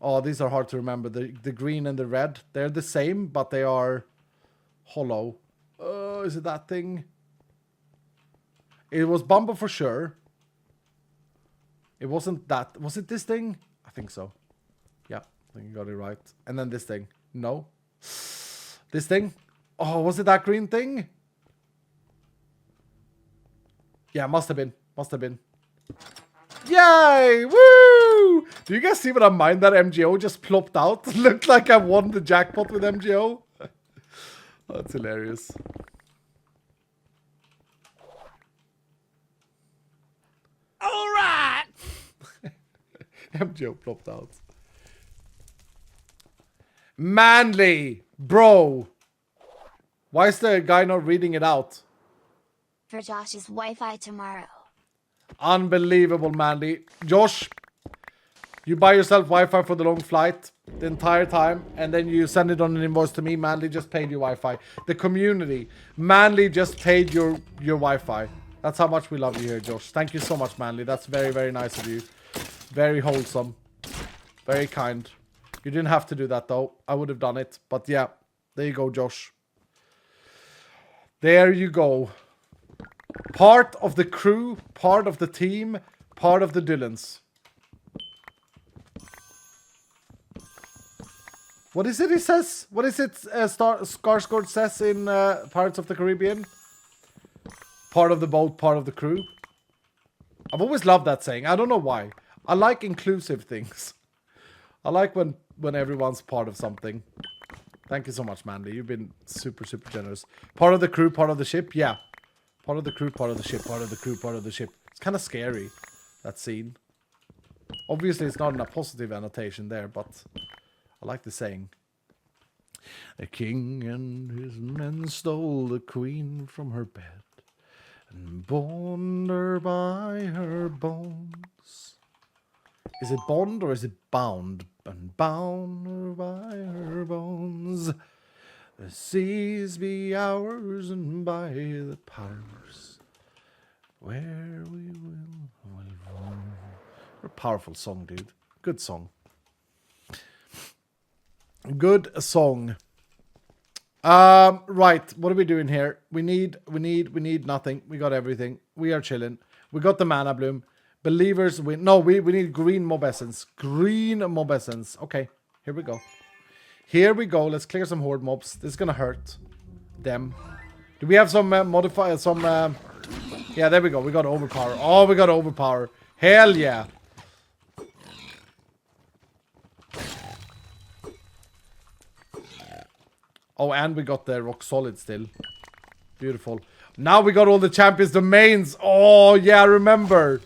Oh, these are hard to remember. The green and the red. They're the same, but they are hollow. Is it that thing? It was bumbo for sure. It wasn't that. Was it this thing? I think so. Yeah, I think you got it right. And then this thing. No. This thing. Oh, was it that green thing? Yeah, must have been. Must have been. Yay! Woo! Do you guys see what I mind that MGO just plopped out? Looked like I won the jackpot with MGO. Oh, that's hilarious. All right. MGO plopped out. Manly, bro. Why is the guy not reading it out? For Josh's Wi-Fi tomorrow. Unbelievable, Mandy. Josh, You buy yourself Wi-Fi for the long flight the entire time, and then you send it on an invoice to me. Manly just paid you Wi-Fi. The community, Manly just paid your Wi-Fi. That's how much we love you here, Josh. Thank you so much, Manly. That's very, very nice of you. Very wholesome. Very kind. You didn't have to do that, though. I would have done it. But yeah, there you go, Josh. There you go. Part of the crew, part of the team, part of the Dylans. What is it he says? What is it Skarsgård says in Pirates of the Caribbean? Part of the boat, part of the crew. I've always loved that saying. I don't know why. I like inclusive things. I like when everyone's part of something. Thank you so much, Mandy. You've been super, super generous. Part of the crew, part of the ship? Yeah. Part of the crew, part of the ship, part of the crew, part of the ship. It's kind of scary, that scene. Obviously, it's not in a positive annotation there, but I like the saying. The king and his men stole the queen from her bed and bound her by her bones. Is it bond or is it bound? And bound her by her bones. The seas be ours and by the powers where we will roam. A powerful song, dude. Good song. Good song. Right. What are we doing here? We need nothing. We got everything. We are chilling. We got the mana bloom. Believers win. No, we need green mob essence. Green mob essence. Okay, here we go. Here we go. Let's clear some horde mobs. This is gonna hurt them. Do we have some modify? Yeah, there we go. We got overpower. Oh, we got overpower. Hell yeah. Oh, and we got the rock solid still. Beautiful. Now we got all the champions domains. Oh, yeah, I remember.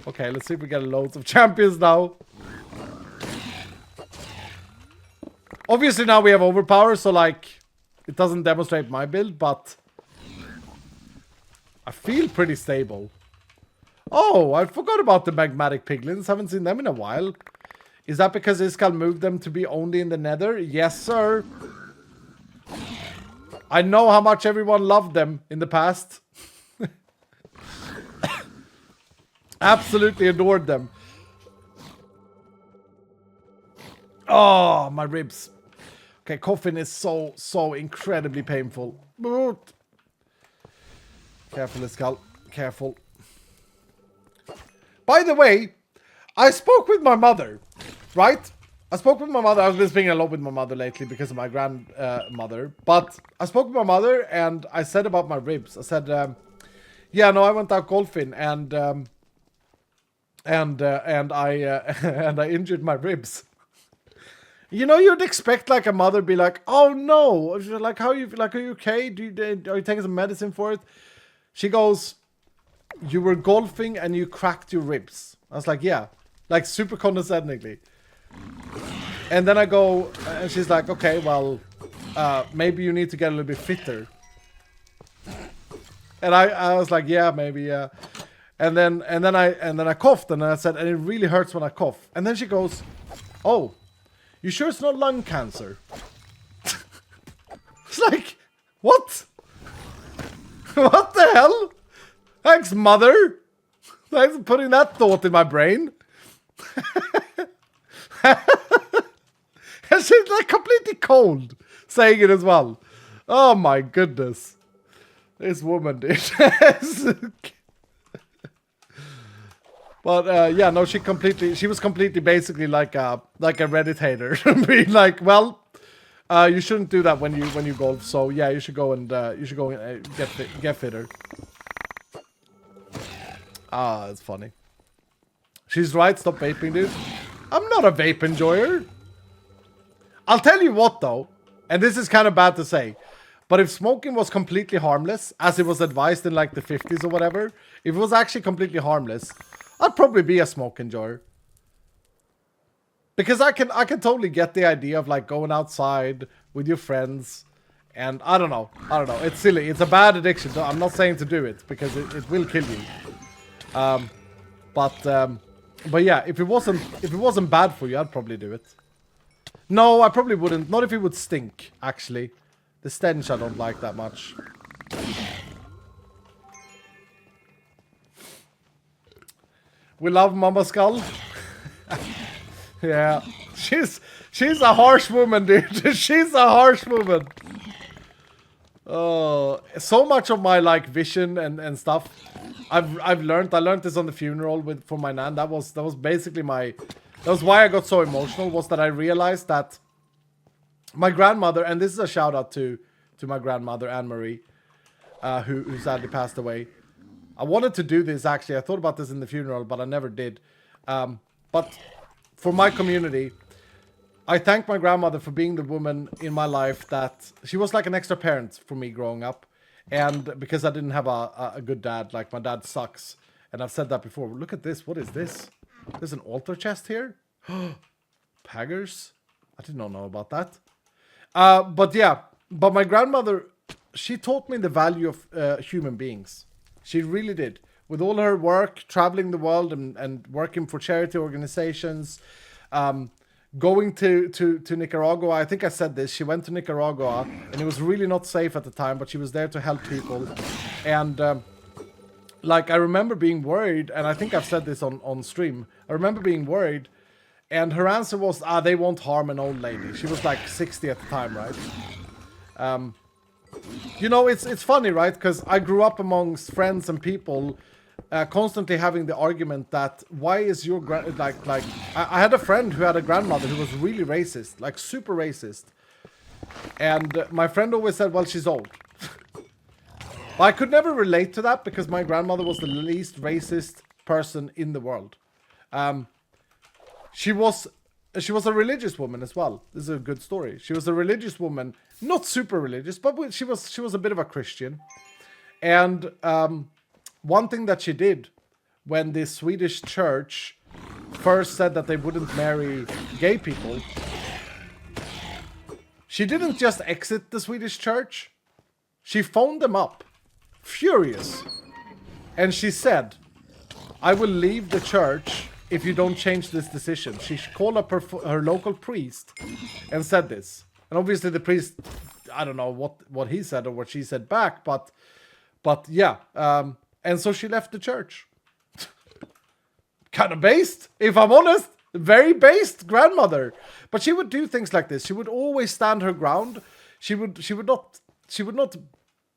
Okay, let's see if we get loads of champions now. Obviously now we have overpower, so like it doesn't demonstrate my build, but I feel pretty stable. Oh, I forgot about the magmatic piglins. Haven't seen them in a while. Is that because Iskall moved them to be only in the nether? Yes, sir. I know how much everyone loved them in the past. Absolutely adored them. Oh, my ribs. Okay, coughing is so incredibly painful. Careful, Iskall. Careful. By the way, I spoke with my mother, right? I spoke with my mother. I've been speaking a lot with my mother lately because of my grandmother. But I spoke with my mother and I said about my ribs. I said, yeah, no, I went out golfing and I injured my ribs. You know, you'd expect like a mother be like, "Oh no, like how you like? Are you okay? Are you taking some medicine for it?" She goes, "You were golfing and you cracked your ribs." I was like, "Yeah," like super condescendingly. And then I go, and she's like, "Okay, well, maybe you need to get a little bit fitter." And I was like, "Yeah, maybe, yeah." And then I coughed and I said, "And it really hurts when I cough." And then she goes, "Oh, you sure it's not lung cancer?" It's like, what? What the hell? Thanks, mother. Thanks for putting that thought in my brain. And she's like completely cold saying it as well. Oh my goodness. This woman, dude. But yeah, no, she was completely basically like a Redditator, being like, well, you shouldn't do that when you golf. So yeah, you should go and get fitter. Ah, it's funny. She's right. Stop vaping, dude. I'm not a vape enjoyer. I'll tell you what though, and this is kind of bad to say, but if smoking was completely harmless, as it was advised in like the 50s or whatever, if it was actually completely harmless, I'd probably be a smoke enjoyer. Because I can totally get the idea of like going outside with your friends, and I don't know. It's silly. It's a bad addiction. I'm not saying to do it because it will kill you. But But yeah, if it wasn't bad for you, I'd probably do it. No, I probably wouldn't. Not if it would stink, actually. The stench I don't like that much. We love Mama Skull. Yeah. She's a harsh woman, dude. She's a harsh woman. Oh, so much of my like vision and stuff I've learned. I learned this on the funeral for my nan. That was basically that was why I got so emotional, was that I realized that my grandmother, and this is a shout out to my grandmother Anne Marie, who sadly passed away. I wanted to do this actually. I thought about this in the funeral, but I never did. But for my community, I thank my grandmother for being the woman in my life that she was like an extra parent for me growing up. And because I didn't have a good dad, like my dad sucks. And I've said that before. Look at this. What is this? There's an altar chest here. Paggers. I did not know about that. But my grandmother, she taught me the value of human beings. She really did. With all her work, traveling the world and working for charity organizations, going to Nicaragua. I think I said this. She went to Nicaragua and it was really not safe at the time, but she was there to help people. And like I remember being worried, and I think I've said this on stream. I remember being worried, and her answer was, they won't harm an old lady. She was like 60 at the time, right? You know, it's funny, right? Because I grew up amongst friends and people constantly having the argument that why is your I had a friend who had a grandmother who was really racist, like super racist, and my friend always said, well, she's old. I could never relate to that because my grandmother was the least racist person in the world. She was a religious woman as well. This is a good story. She was a religious woman, not super religious, but she was a bit of a Christian. And one thing that she did when the Swedish church first said that they wouldn't marry gay people, she didn't just exit the Swedish church. She phoned them up, furious. And she said, I will leave the church if you don't change this decision. She called up her local priest and said this. And obviously the priest, I don't know what he said or what she said back, but yeah. And so she left the church. Kind of based, if I'm honest. Very based grandmother. But she would do things like this. She would always stand her ground. She would not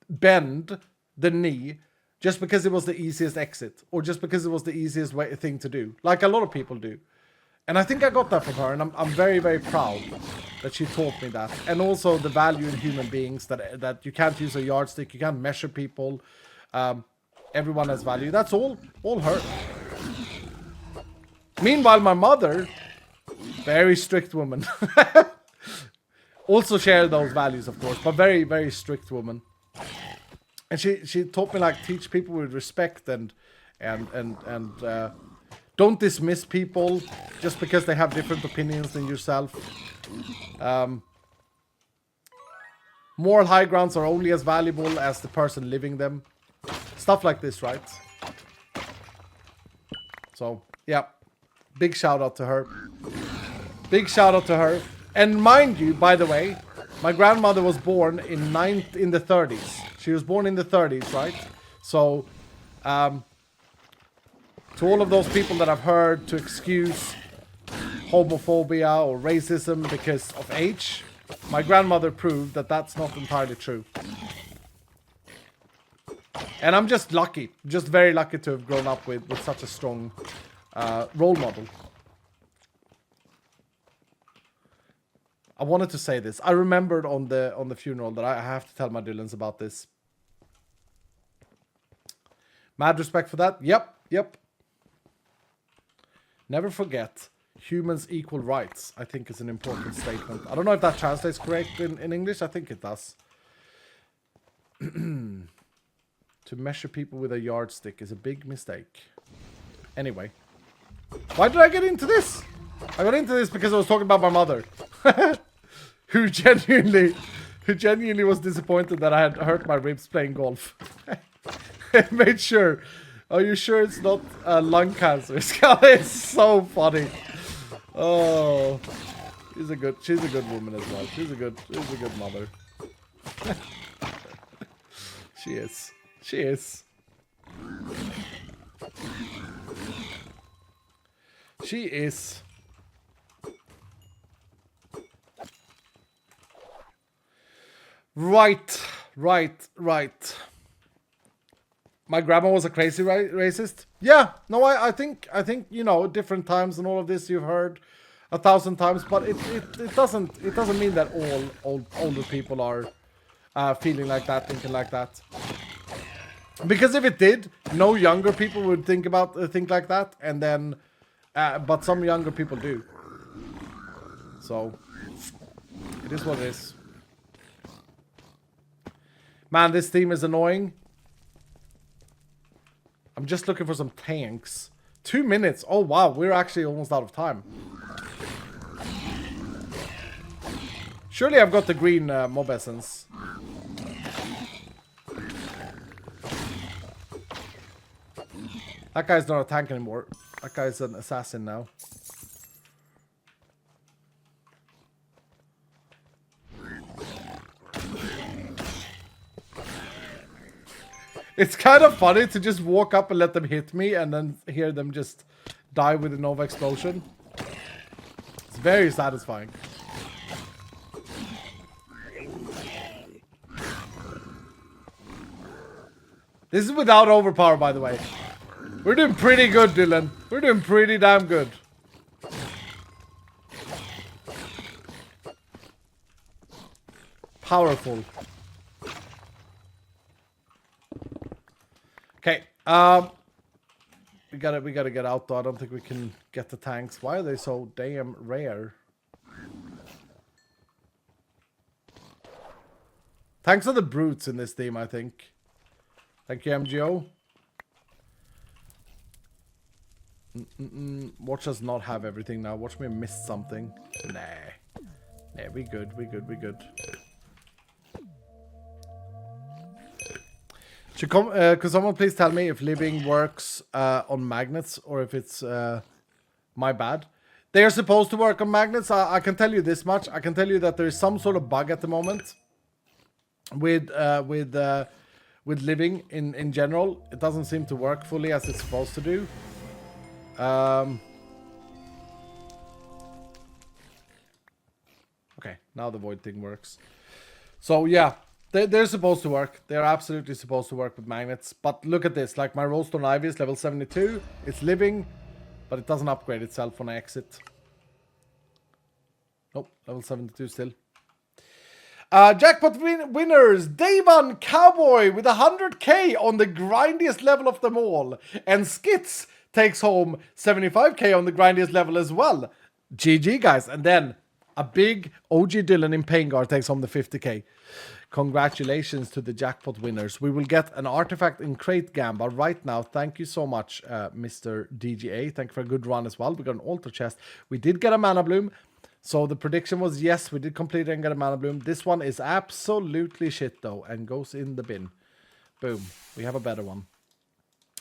bend the knee just because it was the easiest exit, or just because it was the easiest thing to do, like a lot of people do. And I think I got that from her, and I'm very, very proud that she taught me that. And also the value in human beings, that you can't use a yardstick, you can't measure people. Everyone has value. That's all her. Meanwhile, my mother, very strict woman. Also shared those values, of course, but very, very strict woman. And she taught me, like, teach people with respect and don't dismiss people just because they have different opinions than yourself. Moral high grounds are only as valuable as the person living them. Stuff like this, right? So, yeah. Big shout out to her. Big shout out to her. And mind you, by the way, my grandmother was born in the 30s. She was born in the 30s, right? So, to all of those people that I've heard to excuse homophobia or racism because of age, my grandmother proved that that's not entirely true. And I'm just lucky, just very lucky to have grown up with such a strong role model. I wanted to say this. I remembered on the funeral that I have to tell my Dylans about this. Mad respect for that. Yep. Never forget, humans equal rights, I think is an important statement. I don't know if that translates correct in English. I think it does. To measure people with a yardstick is a big mistake. Anyway. Why did I get into this? I got into this because I was talking about my mother. who genuinely was disappointed that I had hurt my ribs playing golf. I made sure Are you sure it's not lung cancer? It's so funny. Oh, she's a good woman as well. She's a good mother. She is. She is. She is. Right. My grandma was a crazy racist. Yeah, no, I think you know, different times and all of this you've heard 1,000 times, but it doesn't mean that all older people are feeling like that, thinking like that. Because if it did, no younger people would think like that, and then, but some younger people do. So it is what it is. Man, this theme is annoying. I'm just looking for some tanks. 2 minutes. Oh wow, we're actually almost out of time. Surely I've got the green mob essence. That guy's not a tank anymore. That guy's an assassin now. It's kind of funny to just walk up and let them hit me and then hear them just die with a Nova explosion. It's very satisfying. This is without overpower, by the way. We're doing pretty good, Dylan. We're doing pretty damn good. Powerful. Okay, we gotta get out though. I don't think we can get the tanks. Why are they so damn rare? Tanks are the brutes in this team, I think. Thank you, MGO. Watch us not have everything now. Watch me miss something. Nah, we good. Could someone please tell me if living works on magnets or if it's my bad? They are supposed to work on magnets. I can tell you this much. I can tell you that there is some sort of bug at the moment with living in general. It doesn't seem to work fully as it's supposed to do. Okay, now the void thing works. So yeah. They're supposed to work. They're absolutely supposed to work with magnets. But look at this. Like my Rollstone Ivy is level 72. It's living, but it doesn't upgrade itself when I exit. Nope, level 72 still. Jackpot winners. Davon Cowboy with 100k on the grindiest level of them all. And Skits takes home 75k on the grindiest level as well. GG, guys. And then a big OG Dylan in Painguard takes home the 50k. Congratulations to the jackpot winners. We will get an artifact in Crate Gamba right now. Thank you so much, Mr. DGA. Thank you for a good run as well. We got an altar chest. We did get a mana bloom. So the prediction was yes, we did complete it and get a mana bloom. This one is absolutely shit though and goes in the bin. Boom. We have a better one.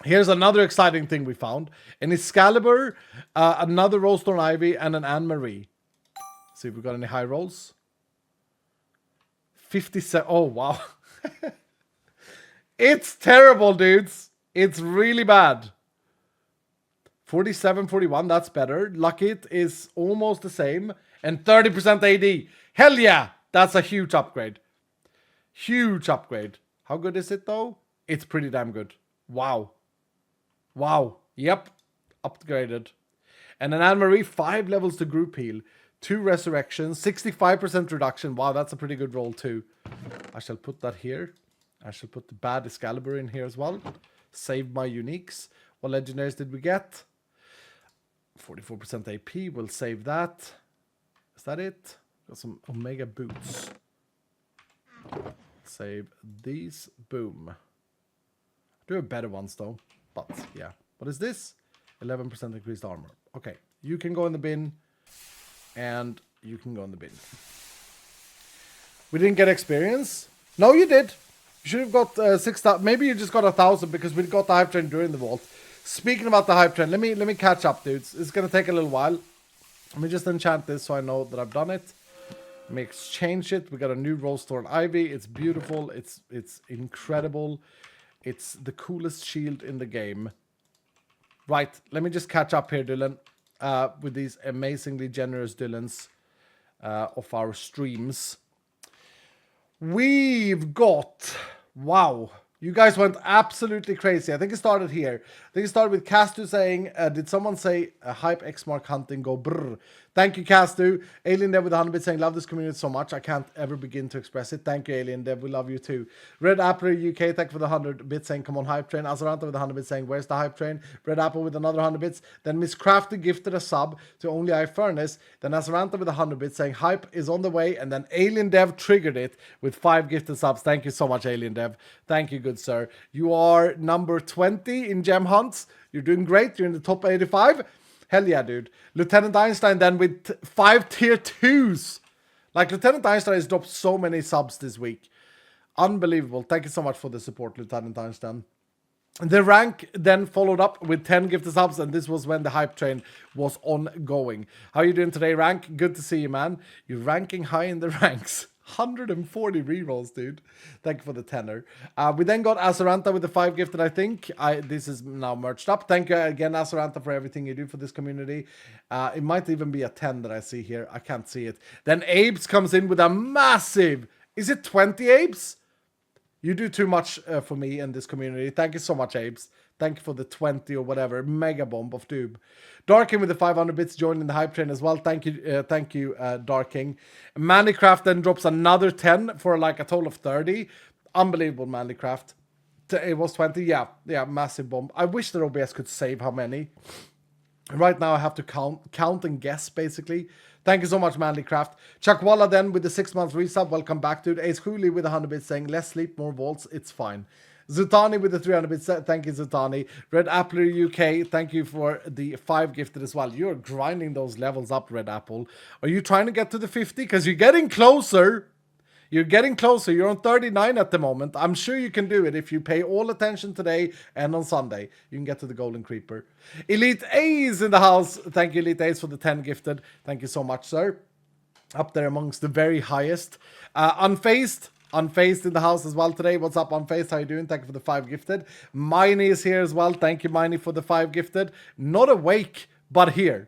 Here's another exciting thing we found. An Excalibur, another Rollstone Ivy, and an Anne-Marie. See if we got any high rolls. 57. Oh, wow. It's terrible, dudes. It's really bad. 47, 41. That's better. Lucky It is almost the same. And 30% AD. Hell yeah. That's a huge upgrade. Huge upgrade. How good is it, though? It's pretty damn good. Wow. Wow. Yep. Upgraded. And an Anne-Marie, 5 levels to group heal. 2 resurrections, 65% reduction. Wow, that's a pretty good roll too. I shall put that here. I shall put the bad Excalibur in here as well. Save my uniques. What legendaries did we get? 44% AP. We'll save that. Is that it? Got some Omega boots. Save these. Boom. Do have better ones though. But yeah. What is this? 11% increased armor. Okay. You can go in the bin. And you can go in the bin. We didn't get experience? No, you did. You should have got 6,000. Maybe you just got 1,000 because we got the hype train during the vault. Speaking about the hype train, let me catch up, dudes. It's gonna take a little while. Let me just enchant this so I know that I've done it. Let me exchange it. We got a new Rose Thorn Ivy. It's beautiful. It's incredible. It's the coolest shield in the game. Right, let me just catch up here, Dylan, with these amazingly generous Dylans of our streams. We've got... Wow. You guys went absolutely crazy. I think it started here. I think it started with Castu saying, did someone say hype X mark hunting go brr? Thank you, Castu. Alien Dev with 100 bits saying, love this community so much. I can't ever begin to express it. Thank you, Alien Dev. We love you too. Red Apple UK, thank you for the 100 bits saying, come on, hype train. Azaranta with 100 bits saying, where's the hype train? Red Apple with another 100 bits. Then Miss Crafty gifted a sub to Only I Furnace. Then Azaranta with 100 bits saying, hype is on the way. And then Alien Dev triggered it with 5 gifted subs. Thank you so much, Alien Dev. Thank you, good sir. You are number 20 in gem hunts. You're doing great. You're in the top 85. Hell yeah, dude. Lieutenant Einstein then with 5 tier 2s. Like, Lieutenant Einstein has dropped so many subs this week. Unbelievable. Thank you so much for the support, Lieutenant Einstein. The rank then followed up with 10 gifted subs, and this was when the hype train was ongoing. How are you doing today, Rank? Good to see you, man. You're ranking high in the ranks. 140 rerolls, dude. Thank you for the tenner. We then got Azaranta with the 5 gifted, I think. This is now merged up. Thank you again, Azaranta, for everything you do for this community. It might even be a 10 that I see here. I can't see it. Then Abes comes in with a massive... Is it 20 Abes? You do too much for me in this community. Thank you so much, Abes. Thank you for the 20 or whatever. Mega bomb of Doob. Darking with the 500 bits joining the hype train as well. Thank you, Darking. Manlycraft then drops another 10 for like a total of 30. Unbelievable, Manlycraft. It was 20. Yeah, massive bomb. I wish the OBS could save how many. Right now I have to count and guess, basically. Thank you so much, Manlycraft. Chakwala then with the 6-month resub. Welcome back, dude. Ace Cooley with 100 bits saying, less sleep, more vaults. It's fine. Zutani with the 300 bits. Thank you, Zutani. Red Apple UK. Thank you for the 5 gifted as well. You're grinding those levels up, Red Apple. Are you trying to get to the 50? Because you're getting closer. You're getting closer. You're on 39 at the moment. I'm sure you can do it if you pay all attention today and on Sunday. You can get to the Golden Creeper. Elite A's in the house. Thank you, Elite A's, for the 10 gifted. Thank you so much, sir. Up there amongst the very highest. Unfazed in the house as well today. What's up, Unfazed? How you doing? Thank you for the 5 gifted. Miney is here as well. Thank you, Miney, for the 5 gifted. Not awake, but here.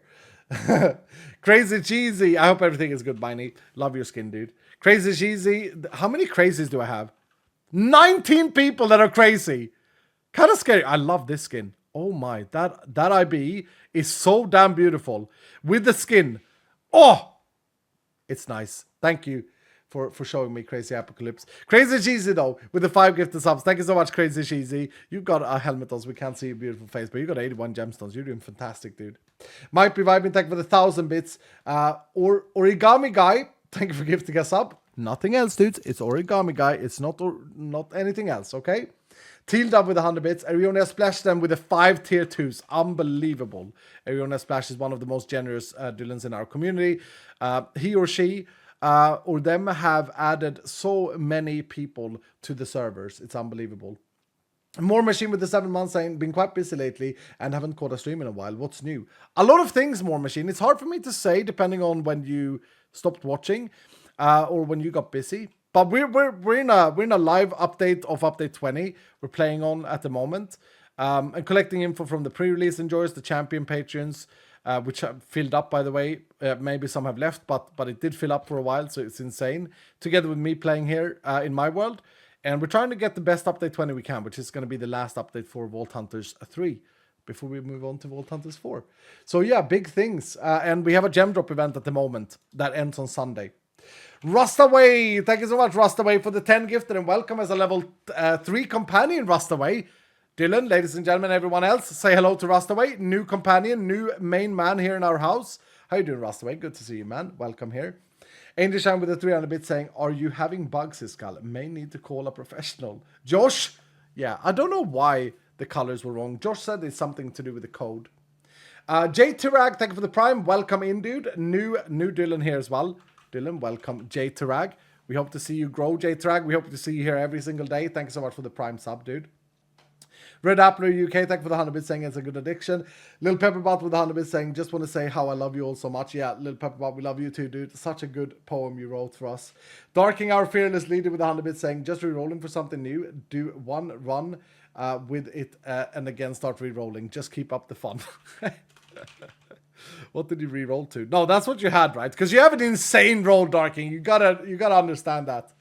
Crazy Cheesy. I hope everything is good, Miney. Love your skin, dude. Crazy Cheesy. How many crazies do I have? 19 people that are crazy. Kind of scary. I love this skin. Oh my, that IB is so damn beautiful. With the skin. Oh, it's nice. Thank you for showing me Crazy Apocalypse. Crazy Cheesy, though, with the 5 gifted subs. Thank you so much, Crazy Cheesy. You've got a helmet, we can't see your beautiful face, but you got 81 gemstones. You're doing fantastic, dude. Might be vibing. Thank you for the 1,000 bits. Origami Guy. Thank you for gifting us up. Nothing else, dudes. It's Origami Guy. It's not anything else, okay? Tealed up with 100 bits. Ariona Splash them with the 5 tier 2s. Unbelievable. Ariona Splash is one of the most generous Dylans in our community. He or she or them have added so many people to the servers. It's unbelievable. More Machine with the 7 months saying, been quite busy lately and haven't caught a stream in a while. What's new? A lot of things, More Machine. It's hard for me to say depending on when you stopped watching or when you got busy. But we're in a live update of update 20. We're playing on at the moment and collecting info from the pre-release enjoyers, the champion patrons, which have filled up, by the way. Maybe some have left, but it did fill up for a while, so it's insane. Together with me playing here in my world. And we're trying to get the best update 20 we can, which is going to be the last update for Vault Hunters 3 before we move on to Vault Hunters 4. So yeah, big things. And we have a gem drop event at the moment that ends on Sunday. Rustaway, thank you so much, Rustaway, for the 10 gifted, and welcome as a level 3 companion, Rustaway. Dylan, ladies and gentlemen, everyone else, say hello to Rustaway. New companion, new main man here in our house. How you doing, Rustaway? Good to see you, man. Welcome here. Angel Shine with the 300 bits saying, are you having bugs, Iskal? May need to call a professional. Josh? Yeah, I don't know why the colors were wrong. Josh said it's something to do with the code. Jay Tirag, thank you for the prime. Welcome in, dude. New Dylan here as well. Dylan, welcome. Jay Tirag. We hope to see you grow, J-Trag. We hope to see you here every single day. Thank you so much for the Prime sub, dude. Red Appler UK, thank you for the 100 bits saying it's a good addiction. Lil Pepperbot with the 100 bits saying, just want to say how I love you all so much. Yeah, Lil Pepperbot, we love you too, dude. Such a good poem you wrote for us. Darking Our Fearless Leader with the 100 bits saying, just re-rolling for something new. Do one run with it and again start re-rolling. Just keep up the fun. What did you re-roll to? No, that's what you had, right? Because you have an insane roll, Darking. You gotta understand that.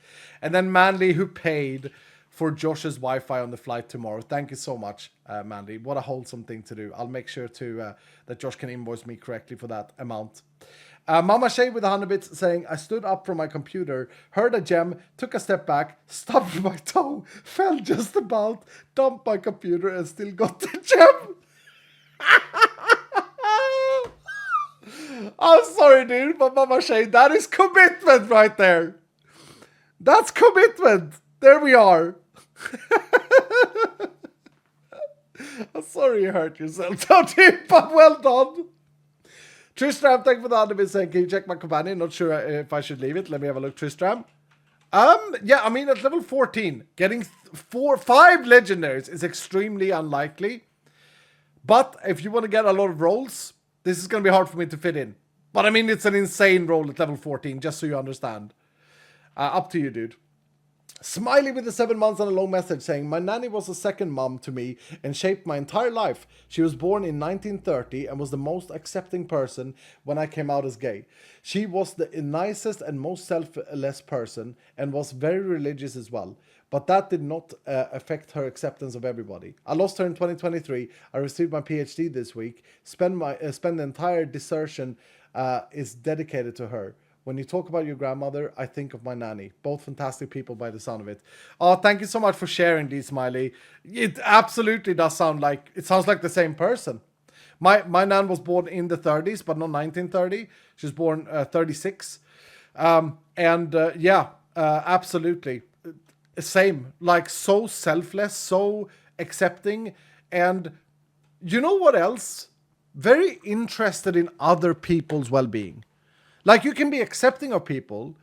And then Manly, who paid for Josh's Wi-Fi on the flight tomorrow. Thank you so much, Mandy. What a wholesome thing to do. I'll make sure to that Josh can invoice me correctly for that amount. Mama Shay with 100 bits saying, I stood up from my computer, heard a gem, took a step back, stubbed my toe, fell just about, dumped my computer, and still got the gem. I'm sorry, dude, but Mama Shay, that is commitment right there. That's commitment. There we are. I'm sorry you hurt yourself, don't you? But well done. Tristram, thank you for the 100 bits saying, can you check my companion? Not sure if I should leave it. Let me have a look, Tristram. Yeah, I mean, at level 14, getting 5 legendaries is extremely unlikely. But if you want to get a lot of rolls, this is going to be hard for me to fit in. But I mean, it's an insane roll at level 14, just so you understand. Up to you, dude. Smiley with the 7 months and a long message saying, my nanny was a second mom to me and shaped my entire life. She was born in 1930 and was the most accepting person when I came out as gay. She was the nicest and most selfless person and was very religious as well. But that did not affect her acceptance of everybody. I lost her in 2023. I received my PhD this week. Spend the entire dissertation is dedicated to her. When you talk about your grandmother, I think of my nanny. Both fantastic people by the sound of it. Oh, thank you so much for sharing these, Smiley. It absolutely does sound like, it sounds like the same person. My nan was born in the 30s, but not 1930. She was born 36. Yeah, absolutely. Same. Like, so selfless, so accepting. And you know what else? Very interested in other people's well-being. Like, you can be accepting of people,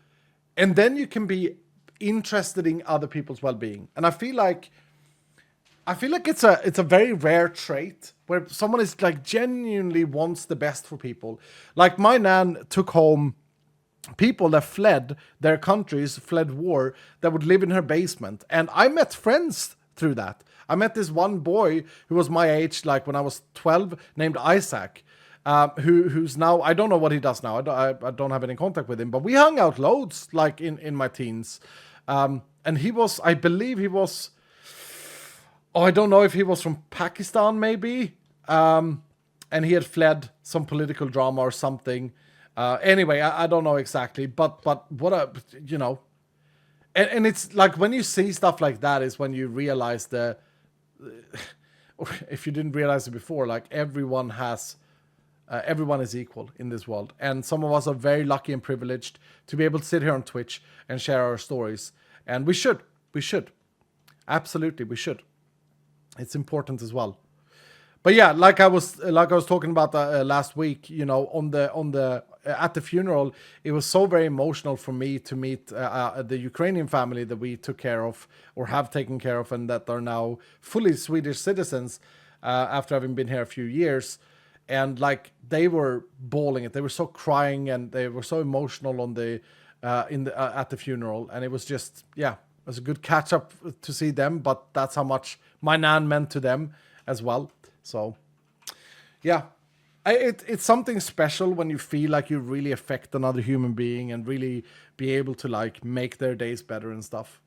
and then you can be interested in other people's well-being. And I feel like it's a very rare trait where someone is like genuinely wants the best for people. Like, my nan took home people that fled their countries, fled war, that would live in her basement. And I met friends through that. I met this one boy who was my age, like when I was 12, named Isaac. Who's now, I don't know what he does now. I don't have any contact with him, but we hung out loads, like in my teens. And he was, I believe he was, I don't know if he was from Pakistan, maybe. And he had fled some political drama or something. Anyway, I don't know exactly, but what a, you know, and it's like when you see stuff like that is when you realize if you didn't realize it before, like everyone is equal in this world. And some of us are very lucky and privileged to be able to sit here on Twitch and share our stories. And we should. Absolutely, we should. It's important as well. But yeah, like I was talking about last week, you know, at the funeral, it was so very emotional for me to meet the Ukrainian family that we took care of or have taken care of and that are now fully Swedish citizens after having been here a few years. And like they were bawling it, they were so crying and they were so emotional on at the funeral, and it was just it was a good catch up to see them. But that's how much my nan meant to them as well. So yeah, it's something special when you feel like you really affect another human being and really be able to like make their days better and stuff.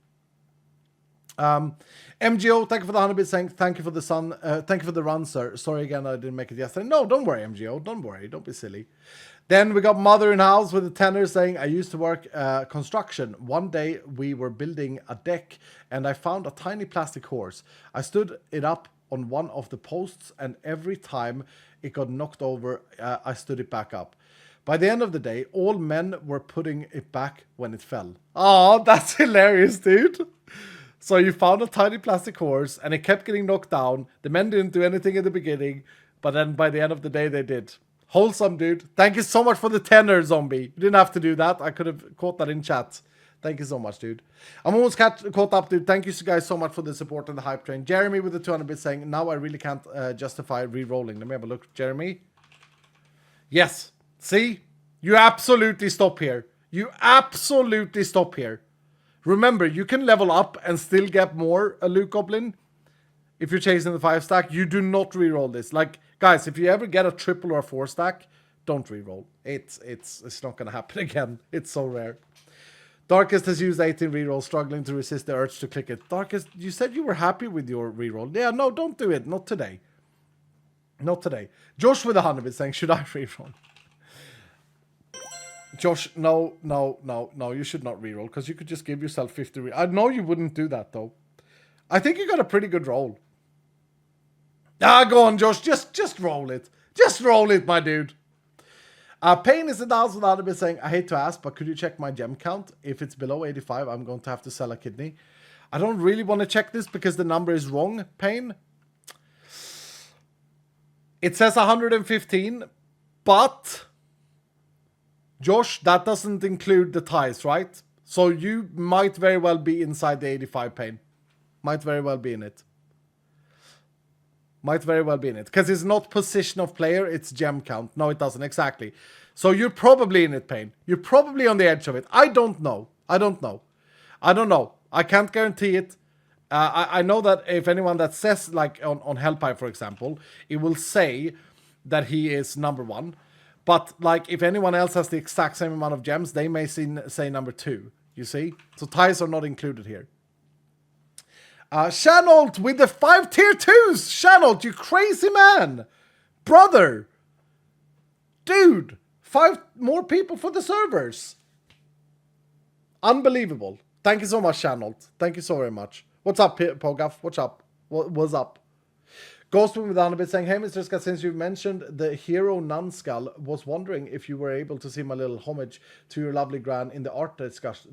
MGO, thank you for the 100 bits saying thank you for the sun. Thank you for the run, sir. Sorry again, I didn't make it yesterday. No, don't worry, MGO. Don't worry. Don't be silly. Then we got Mother in House with the tenor saying, I used to work construction. One day we were building a deck and I found a tiny plastic horse. I stood it up on one of the posts and every time it got knocked over, I stood it back up. By the end of the day, all men were putting it back when it fell. Oh, that's hilarious, dude. So you found a tiny plastic horse and it kept getting knocked down. The men didn't do anything in the beginning, but then by the end of the day, they did. Wholesome, dude. Thank you so much for the tenor, Zombie. You didn't have to do that. I could have caught that in chat. Thank you so much, dude. I'm almost caught up, dude. Thank you guys so much for the support and the hype train. Jeremy with the 200 bits saying, now I really can't justify re-rolling. Let me have a look. Jeremy? Yes. See? You absolutely stop here. You absolutely stop here. Remember, you can level up and still get more Luke Goblin if you're chasing the 5 stack. You do not re-roll this. Like, guys, if you ever get a triple or a 4 stack, don't re-roll. It's not gonna happen again. It's so rare. Darkest has used 18 reroll, struggling to resist the urge to click it. Darkest, you said you were happy with your reroll. Yeah, no, don't do it. Not today. Not today. Josh with 100 is saying, should I reroll? Josh, no. You should not reroll because you could just give yourself 50. I know you wouldn't do that though. I think you got a pretty good roll. Go on, Josh. Just roll it. Just roll it, my dude. Payne is announced without a bit saying, I hate to ask, but could you check my gem count? If it's below 85, I'm going to have to sell a kidney. I don't really want to check this because the number is wrong, Payne. It says 115, but Josh, that doesn't include the ties, right? So you might very well be inside the 85, Payne. Might very well be in it. Might very well be in it. Because it's not position of player, it's gem count. No, it doesn't. Exactly. So you're probably in it, Payne. You're probably on the edge of it. I don't know. I don't know. I can't guarantee it. I know that if anyone that says, like on Hellpie, for example, it will say that he is number 1. But like if anyone else has the exact same amount of gems, they may say number 2. You see? So ties are not included here. Shanolt with the 5 tier 2s. Shanolt, you crazy man. Brother. Dude. 5 more people for the servers. Unbelievable. Thank you so much, Shanolt. Thank you so very much. What's up, Pogaf? What's up? What's up? Ghostwing with Anabit saying, hey, Mr. Scott, since you mentioned the hero Nunskull, was wondering if you were able to see my little homage to your lovely gran in the art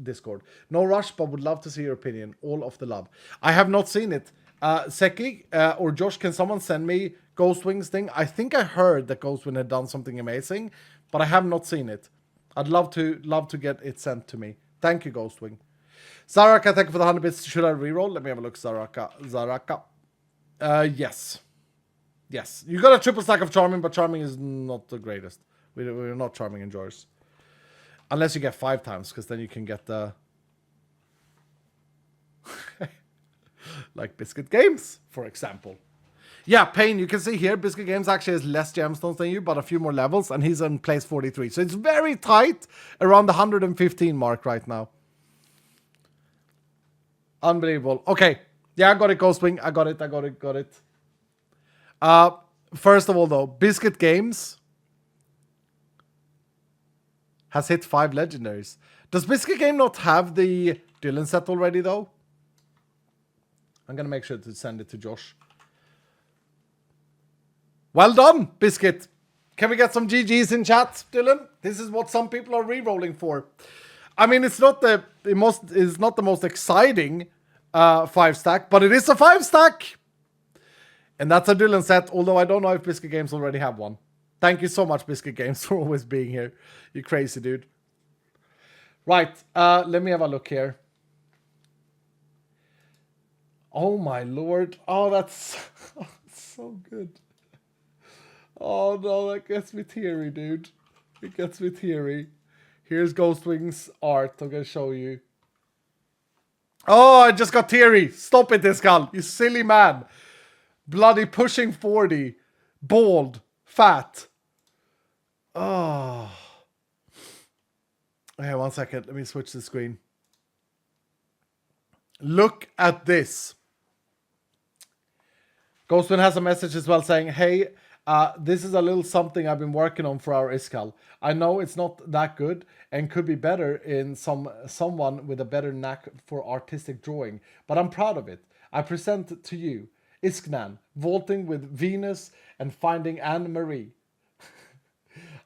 Discord. No rush, but would love to see your opinion. All of the love. I have not seen it. Seki or Josh, can someone send me Ghostwing's thing? I think I heard that Ghostwing had done something amazing, but I have not seen it. I'd love to get it sent to me. Thank you, Ghostwing. Zaraka, thank you for the 100 bits. Should I reroll? Let me have a look, Zaraka. Yes. Yes. You got a triple stack of Charming, but Charming is not the greatest. We're not Charming enjoyers. Unless you get 5 times, because then you can get the... like Biscuit Games, for example. Yeah, Payne, you can see here, Biscuit Games actually has less gemstones than you, but a few more levels, and he's in place 43. So it's very tight around the 115 mark right now. Unbelievable. Okay. Yeah, I got it, Ghostwing. I got it. First of all, though, Biscuit Games has hit 5 legendaries. Does Biscuit Game not have the Dylan set already, though? I'm going to make sure to send it to Josh. Well done, Biscuit. Can we get some GGs in chat, Dylan? This is what some people are re-rolling for. I mean, it's not the most exciting 5 stack, but it is a 5 stack. And that's a Dylan set, although I don't know if Biscuit Games already have one. Thank you so much, Biscuit Games, for always being here. You crazy dude. Right, let me have a look here. Oh my lord. Oh, that's so good. Oh no, that gets me teary, dude. It gets me teary. Here's Ghostwing's art. I'm gonna show you. Oh, I just got teary. Stop it, Discal. You silly man. Bloody pushing 40. Bald. Fat. Oh. Okay, 1 second. Let me switch the screen. Look at this. Ghostwin has a message as well saying, hey, this is a little something I've been working on for our Iskal. I know it's not that good and could be better in someone with a better knack for artistic drawing, but I'm proud of it. I present it to you, Isknan, vaulting with Venus and finding Anne-Marie.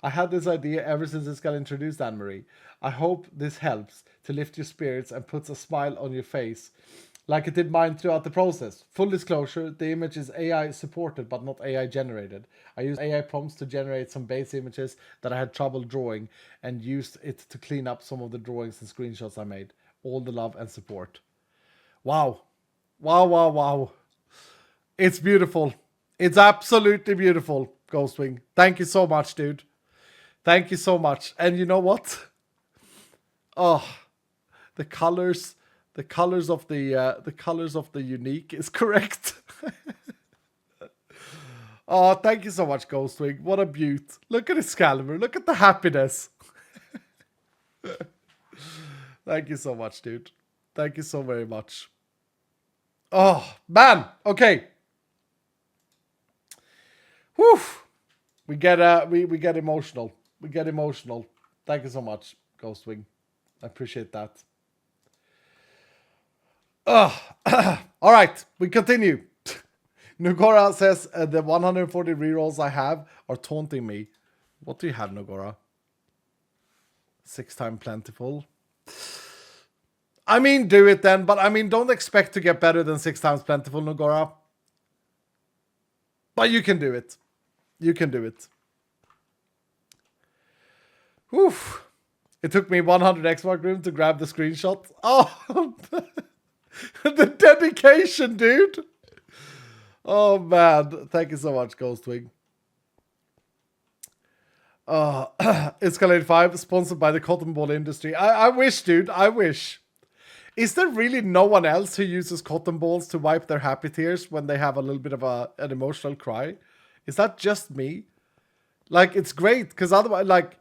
I had this idea ever since Iskal introduced Anne-Marie. I hope this helps to lift your spirits and puts a smile on your face, like it did mine throughout the process. Full disclosure, the image is AI supported but not AI generated. I used AI prompts to generate some base images that I had trouble drawing and used it to clean up some of the drawings and screenshots I made. All the love and support. Wow. Wow, wow, wow. It's beautiful. It's absolutely beautiful, Ghostwing. Thank you so much, dude. Thank you so much. And you know what? Oh, the colors of the unique is correct. Oh, thank you so much, Ghostwing. What a beaut. Look at Excalibur. Look at the happiness. Thank you so much, dude. Thank you so very much. Oh, man. Okay. Whew. We get emotional. We get emotional. Thank you so much, Ghostwing. I appreciate that. All right, we continue. Nogora says the 140 rerolls I have are taunting me. What do you have, Nogora? 6 times plentiful. I mean, do it then, but I mean, don't expect to get better than 6 times plentiful, Nogora. But you can do it. You can do it. Whew. It took me 100 Xmark room to grab the screenshot. Oh, the dedication, dude. Oh, man. Thank you so much, Ghostwing. Escalade 5, sponsored by the cotton ball industry. I wish, dude. I wish. Is there really no one else who uses cotton balls to wipe their happy tears when they have a little bit of an emotional cry? Is that just me? Like, it's great, because otherwise, like,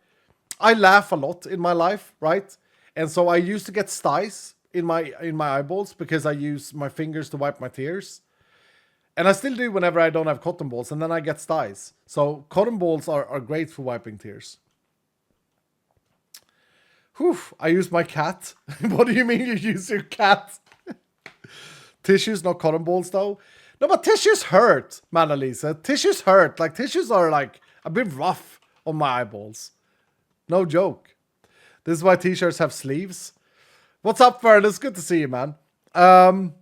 I laugh a lot in my life, right? And so I used to get styes in my eyeballs because I use my fingers to wipe my tears. And I still do whenever I don't have cotton balls, and then I get styes. So cotton balls are great for wiping tears. Whew, I use my cat. What do you mean you use your cat? Tissues, not cotton balls, though. No, but tissues hurt, Manalisa. Tissues hurt. Like, tissues are, like, a bit rough on my eyeballs. No joke. This is why t-shirts have sleeves. What's up, Fern? It's good to see you, man. I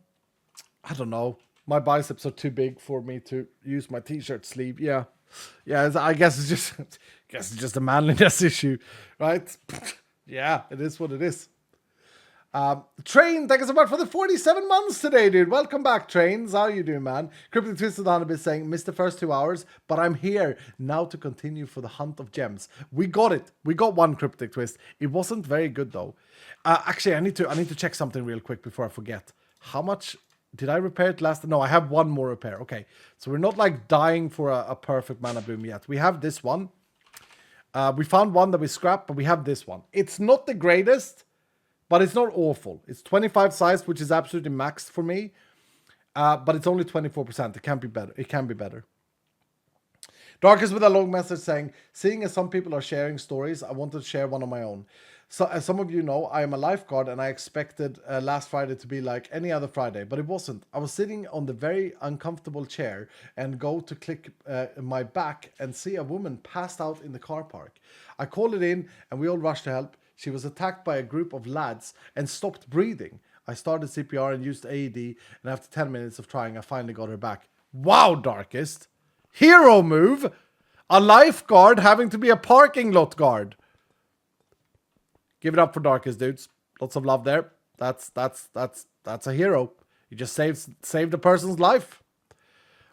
don't know. My biceps are too big for me to use my t-shirt sleeve. Yeah. Yeah, I guess it's just a manliness issue, right? Yeah, it is what it is. Train, thank you so much for the 47 months today, dude. Welcome back, Trains. How you doing, man? Cryptic Twisted on a bit saying, missed the first 2 hours, but I'm here now to continue for the hunt of gems. We got it. We got one Cryptic Twist. It wasn't very good, though. Actually, I need to check something real quick before I forget. How much did I repair it last? No, I have one more repair. Okay, so we're not like dying for a perfect mana boom yet. We have this one. We found one that we scrapped, but we have this one. It's not the greatest, but it's not awful. It's 25 size, which is absolutely maxed for me. But it's only 24%. It can be better. It can be better. Darkest with a long message saying, seeing as some people are sharing stories, I wanted to share one of my own. So as some of you know, I am a lifeguard and I expected last Friday to be like any other Friday, but it wasn't. I was sitting on the very uncomfortable chair and go to click my back and see a woman passed out in the car park. I called it in and we all rushed to help. She was attacked by a group of lads and stopped breathing. I started CPR and used AED, and after 10 minutes of trying, I finally got her back. Wow, Darkest! Hero move! A lifeguard having to be a parking lot guard. Give it up for Darkest, dudes. Lots of love there. That's a hero. You just saved a person's life.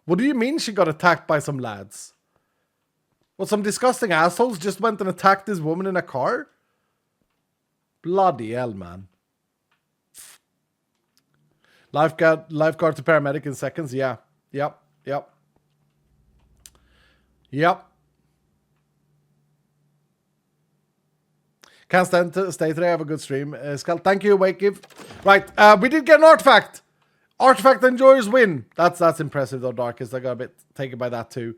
What do you mean she got attacked by some lads? What, some disgusting assholes just went and attacked this woman in a car? Bloody hell, man. Lifeguard to paramedic in seconds. Yeah. Yep. Can't stand to stay today. Have a good stream. Skull, thank you, Wake Give. Right, we did get an artifact. Artifact Enjoyers win. That's impressive though, Darkest. I got a bit taken by that too.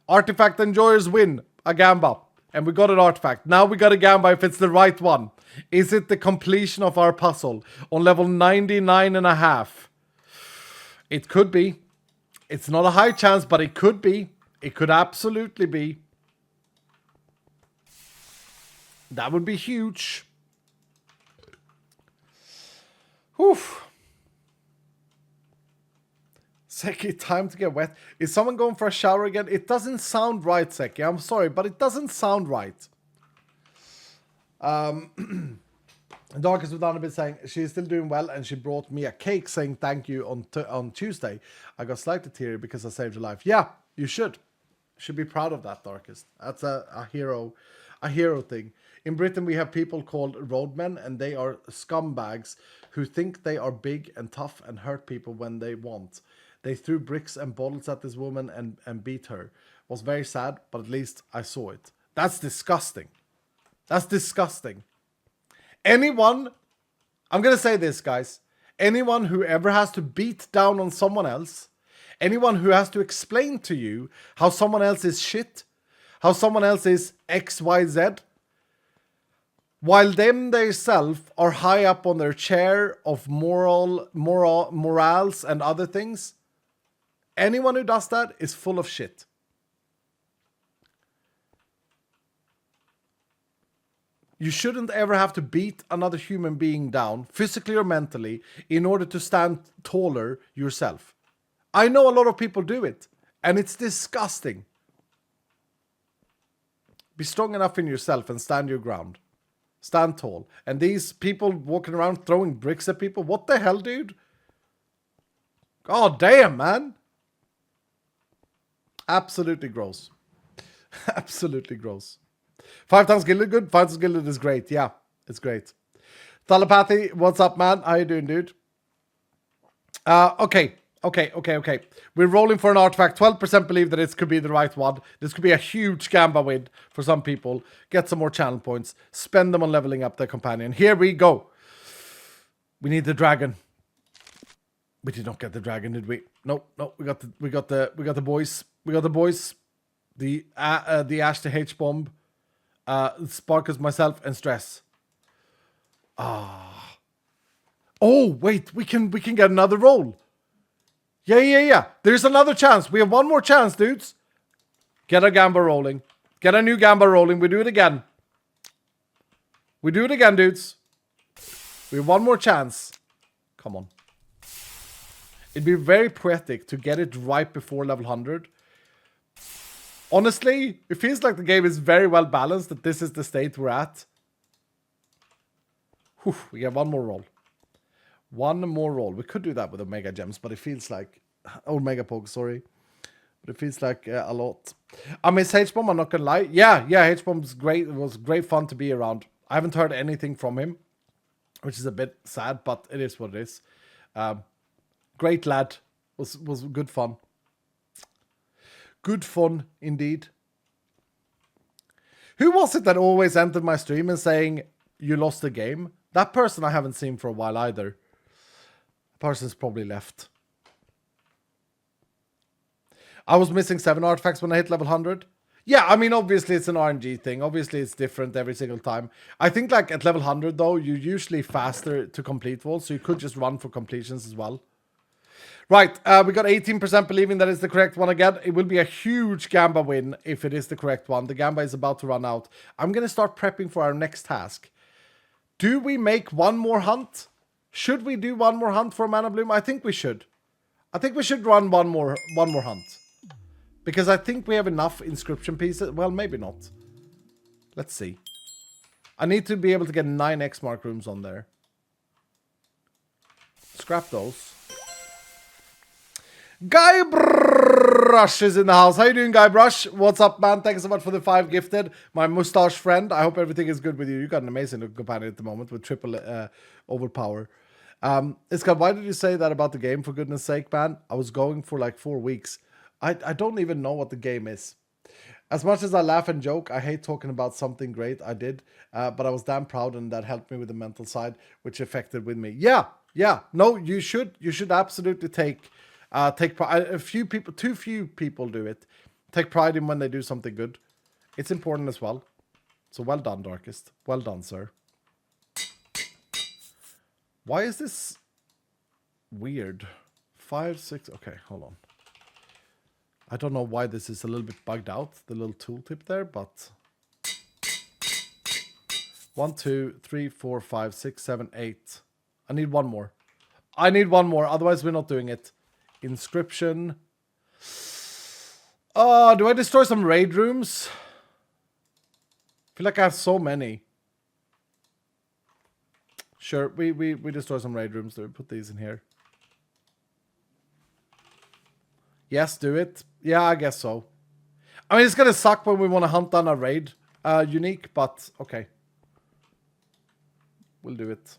Artifact Enjoyers win a Gamba. And we got an artifact. Now we got a Gamba if it's the right one. Is it the completion of our puzzle on level 99.5? It could be. It's not a high chance, but it could be. It could absolutely be. That would be huge. Whew. Seki, time to get wet. Is someone going for a shower again? It doesn't sound right, Seki. I'm sorry, but it doesn't sound right. Darkest without a bit saying she's still doing well, and she brought me a cake saying thank you on Tuesday. I got slightly teary because I saved her life. Yeah, you should. Should be proud of that, Darkest. That's a hero thing. In Britain, we have people called roadmen, and they are scumbags who think they are big and tough and hurt people when they want. They threw bricks and bottles at this woman and beat her. It was very sad, but at least I saw it. That's disgusting. That's disgusting. Anyone, I'm going to say this, guys. Anyone who ever has to beat down on someone else, anyone who has to explain to you how someone else is shit, how someone else is XYZ, while them themselves are high up on their chair of morals and other things, anyone who does that is full of shit. You shouldn't ever have to beat another human being down, physically or mentally, in order to stand taller yourself. I know a lot of people do it, and it's disgusting. Be strong enough in yourself and stand your ground. Stand tall. And these people walking around throwing bricks at people, what the hell, dude? God damn, man. Absolutely gross. Absolutely gross. 5 times gilded good. 5 times gilded is great. Yeah, it's great. Telepathy, what's up, man? How you doing, dude? Okay. We're rolling for an artifact. 12% believe that it could be the right one. This could be a huge gamba win for some people. Get some more channel points. Spend them on leveling up their companion. Here we go. We need the dragon. We did not get the dragon, did we? No. We got the boys. We got the boys. The Ash the H bomb. Sparkles, myself, and Stress. Oh wait, we can get another roll. Yeah. There's another chance. We have one more chance, dudes. Get a gamba rolling. Get a new gamba rolling. We do it again. Dudes. We have one more chance. Come on. It'd be very poetic to get it right before level 100. Honestly, it feels like the game is very well balanced, that this is the state we're at. Whew, we get one more roll. One more roll. We could do that with Omega Gems, but it feels like... Omega Poke, sorry. But it feels like a lot. I miss H-Bomb, I'm not gonna lie. Yeah, H-Bomb's great. It was great fun to be around. I haven't heard anything from him, which is a bit sad, but it is what it is. Great lad. Was good fun. Good fun, indeed. Who was it that always entered my stream and saying, you lost the game? That person I haven't seen for a while either. The person's probably left. I was missing 7 artifacts when I hit level 100. Yeah, I mean, obviously it's an RNG thing. Obviously it's different every single time. I think like at level 100 though, you're usually faster to complete walls, so you could just run for completions as well. Right, we got 18% believing that it's the correct one again. It will be a huge gamba win if it is the correct one. The gamba is about to run out. I'm going to start prepping for our next task. Do we make one more hunt? Should we do one more hunt for Mana Bloom? I think we should. I think we should run one more hunt. Because I think we have enough inscription pieces. Well, maybe not. Let's see. I need to be able to get 9 X mark rooms on there. Scrap those. Guybrush is in the house. How you doing, Guybrush? What's up, man? Thanks so much for the 5 gifted. My mustache friend. I hope everything is good with you. You got an amazing companion at the moment with triple overpower. Iska, why did you say that about the game, for goodness sake, man? I was going for like 4 weeks. I don't even know what the game is. As much as I laugh and joke, I hate talking about something great I did. But I was damn proud, and that helped me with the mental side, which affected with me. Yeah. No, you should absolutely take pride. Too few people do it. Take pride in when they do something good. It's important as well. So well done, Darkest. Well done, sir. Why is this weird? 5, 6. Okay, hold on. I don't know why this is a little bit bugged out, the little tooltip there, but 1, 2, 3, 4, 5, 6, 7, 8. I need one more. Otherwise we're not doing it. Inscription. Oh, do I destroy some raid rooms? I feel like I have so many. Sure, we destroy some raid rooms. Do we put these in here? Yes, do it. Yeah, I guess so. I mean, it's gonna suck when we want to hunt down a raid unique, but okay. We'll do it.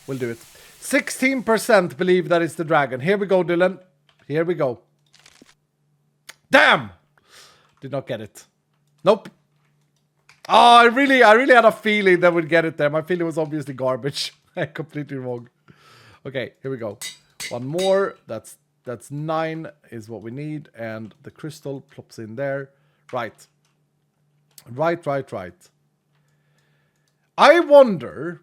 We'll do it. 16% believe that it's the dragon. Here we go, Dylan. Here we go. Damn! Did not get it. Nope. Oh, I really had a feeling that we'd get it there. My feeling was obviously garbage. Completely wrong. Okay, here we go. One more. That's 9 is what we need. And the crystal plops in there. Right. Right. I wonder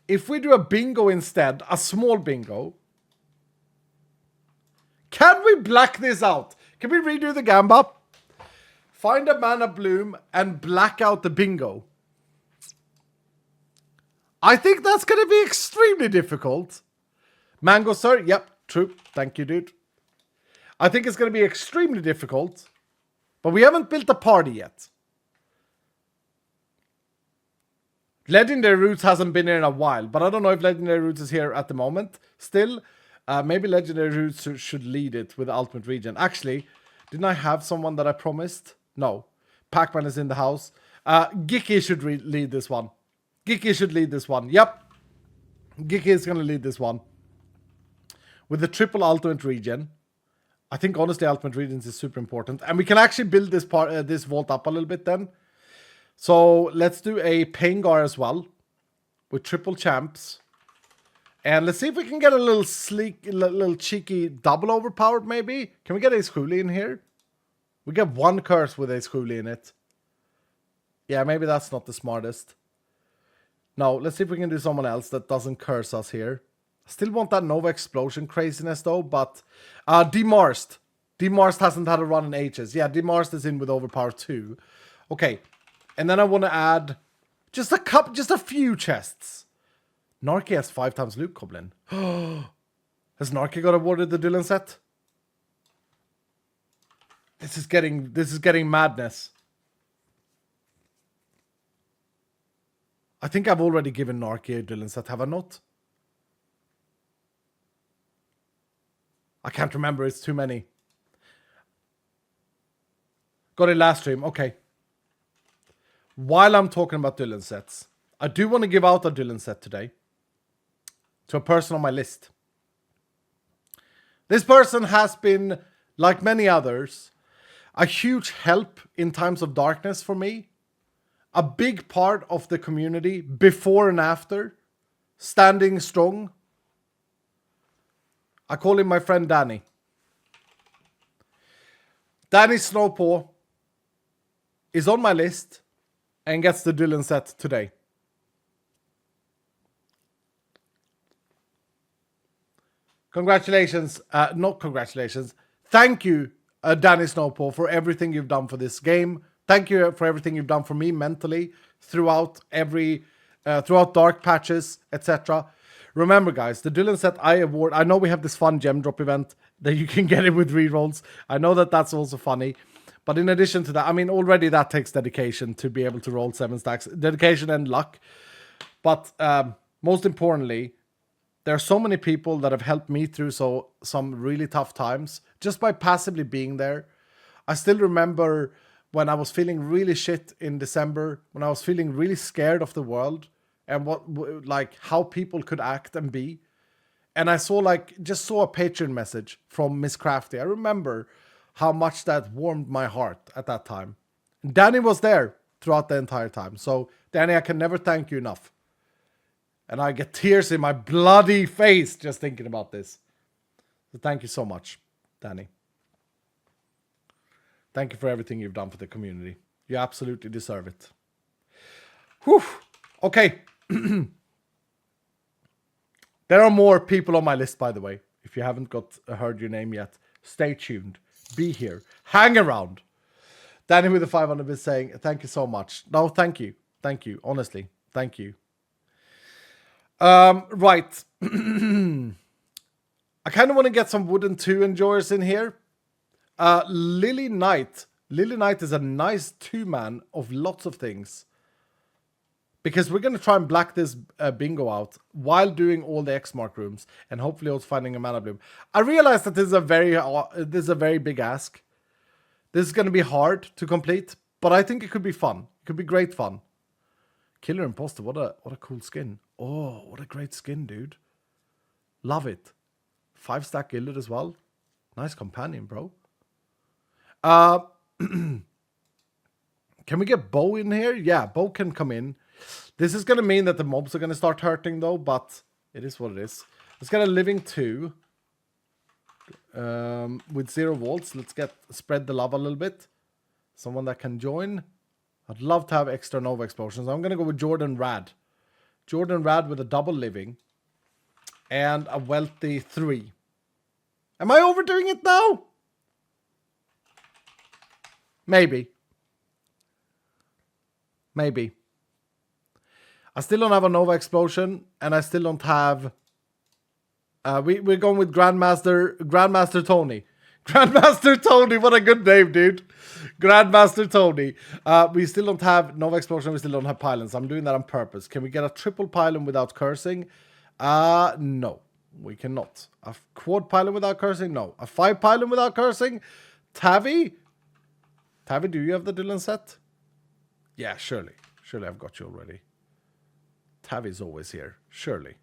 if we do a bingo instead, a small bingo. Can we black this out? Can we redo the gamba? Find a mana bloom and black out the bingo. I think that's going to be extremely difficult. Mango, sir? Yep, true. Thank you, dude. I think it's going to be extremely difficult. But we haven't built a party yet. Legendary Roots hasn't been here in a while. But I don't know if Legendary Roots is here at the moment. Still, maybe Legendary Roots should lead it with the Ultimate Region. Actually, didn't I have someone that I promised? No. Pac-Man is in the house. Giki should lead this one. Giki should lead this one. Yep. Giki is going to lead this one. With the triple Ultimate Region. I think, honestly, Ultimate Regions is super important. And we can actually build this this vault up a little bit then. So, let's do a Pangar as well. With triple champs. And let's see if we can get a little sleek, little cheeky double overpowered maybe. Can we get Ace Cooley in here? We get one curse with Ace Cooley in it. Yeah, maybe that's not the smartest. No, let's see if we can do someone else that doesn't curse us here. Still want that Nova Explosion craziness though, but... Demarst. Demarst hasn't had a run in ages. Yeah, Demarst is in with Overpower 2. Okay. And then I want to add just a few chests. Narky has 5 times Loot Goblin. Has Narky got awarded the Dylan set? This is getting madness. I think I've already given Narky a Dylan set, have I not? I can't remember, it's too many. Got it last stream, okay. While I'm talking about Dylan sets, I do want to give out a Dylan set today. To a person on my list. This person has been, like many others, a huge help in times of darkness for me. A big part of the community before and after. Standing strong. I call him my friend Danny. Danny Snowpaw is on my list and gets the Dylan set today. Congratulations. Not congratulations. Thank you, Danny Snowpaw, for everything you've done for this game. Thank you for everything you've done for me mentally throughout throughout dark patches, etc. Remember, guys, the Dylan set I award. I know we have this fun gem drop event that you can get it with rerolls. I know that that's also funny. But in addition to that, I mean, already that takes dedication to be able to roll 7 stacks. Dedication and luck. But most importantly, there are so many people that have helped me through some really tough times just by passively being there. I still remember when I was feeling really shit in December, when I was feeling really scared of the world and how people could act and be. And I just saw a Patreon message from Miss Crafty. I remember how much that warmed my heart at that time. Danny was there throughout the entire time. So Danny, I can never thank you enough. And I get tears in my bloody face just thinking about this. So thank you so much, Danny. Thank you for everything you've done for the community. You absolutely deserve it. Whew. Okay. There are more people on my list, by the way. If you haven't heard your name yet, stay tuned. Be here. Hang around. Danny with the 500 is saying, thank you so much. No, thank you. Thank you. Honestly, thank you. Right. I kind of want to get some wooden 2 enjoyers in here. Lily Knight. Lily Knight is a nice 2-man of lots of things. Because we're going to try and black this bingo out while doing all the X mark rooms and hopefully also finding a mana bloom. I realize that this is a very big ask. This is going to be hard to complete, but I think it could be fun. It could be great fun. Killer Imposter, what a cool skin. Oh, what a great skin, dude. Love it. 5-stack Gilded as well. Nice companion, bro. Can we get Bo in here? Yeah, Bo can come in. This is going to mean that the mobs are going to start hurting, though, but it is what it is. Let's get a living 2. With 0 volts. Let's spread the love a little bit. Someone that can join. I'd love to have extra Nova explosions. I'm going to go with Jordan Rad. Jordan Rad with a double living. And a wealthy 3. Am I overdoing it now? Maybe. Maybe. I still don't have a Nova explosion, and I still don't have... we're going with Grandmaster Tony. Grandmaster Tony, what a good name, dude. Grandmaster Tony. We still don't have Nova explosion, we still don't have pylons. I'm doing that on purpose. Can we get a triple pylon without cursing? No, we cannot. A quad pylon without cursing? No. A 5 pylon without cursing? Tavi, do you have the Dylan set? Yeah, surely. Surely I've got you already. Tavi's always here. Surely.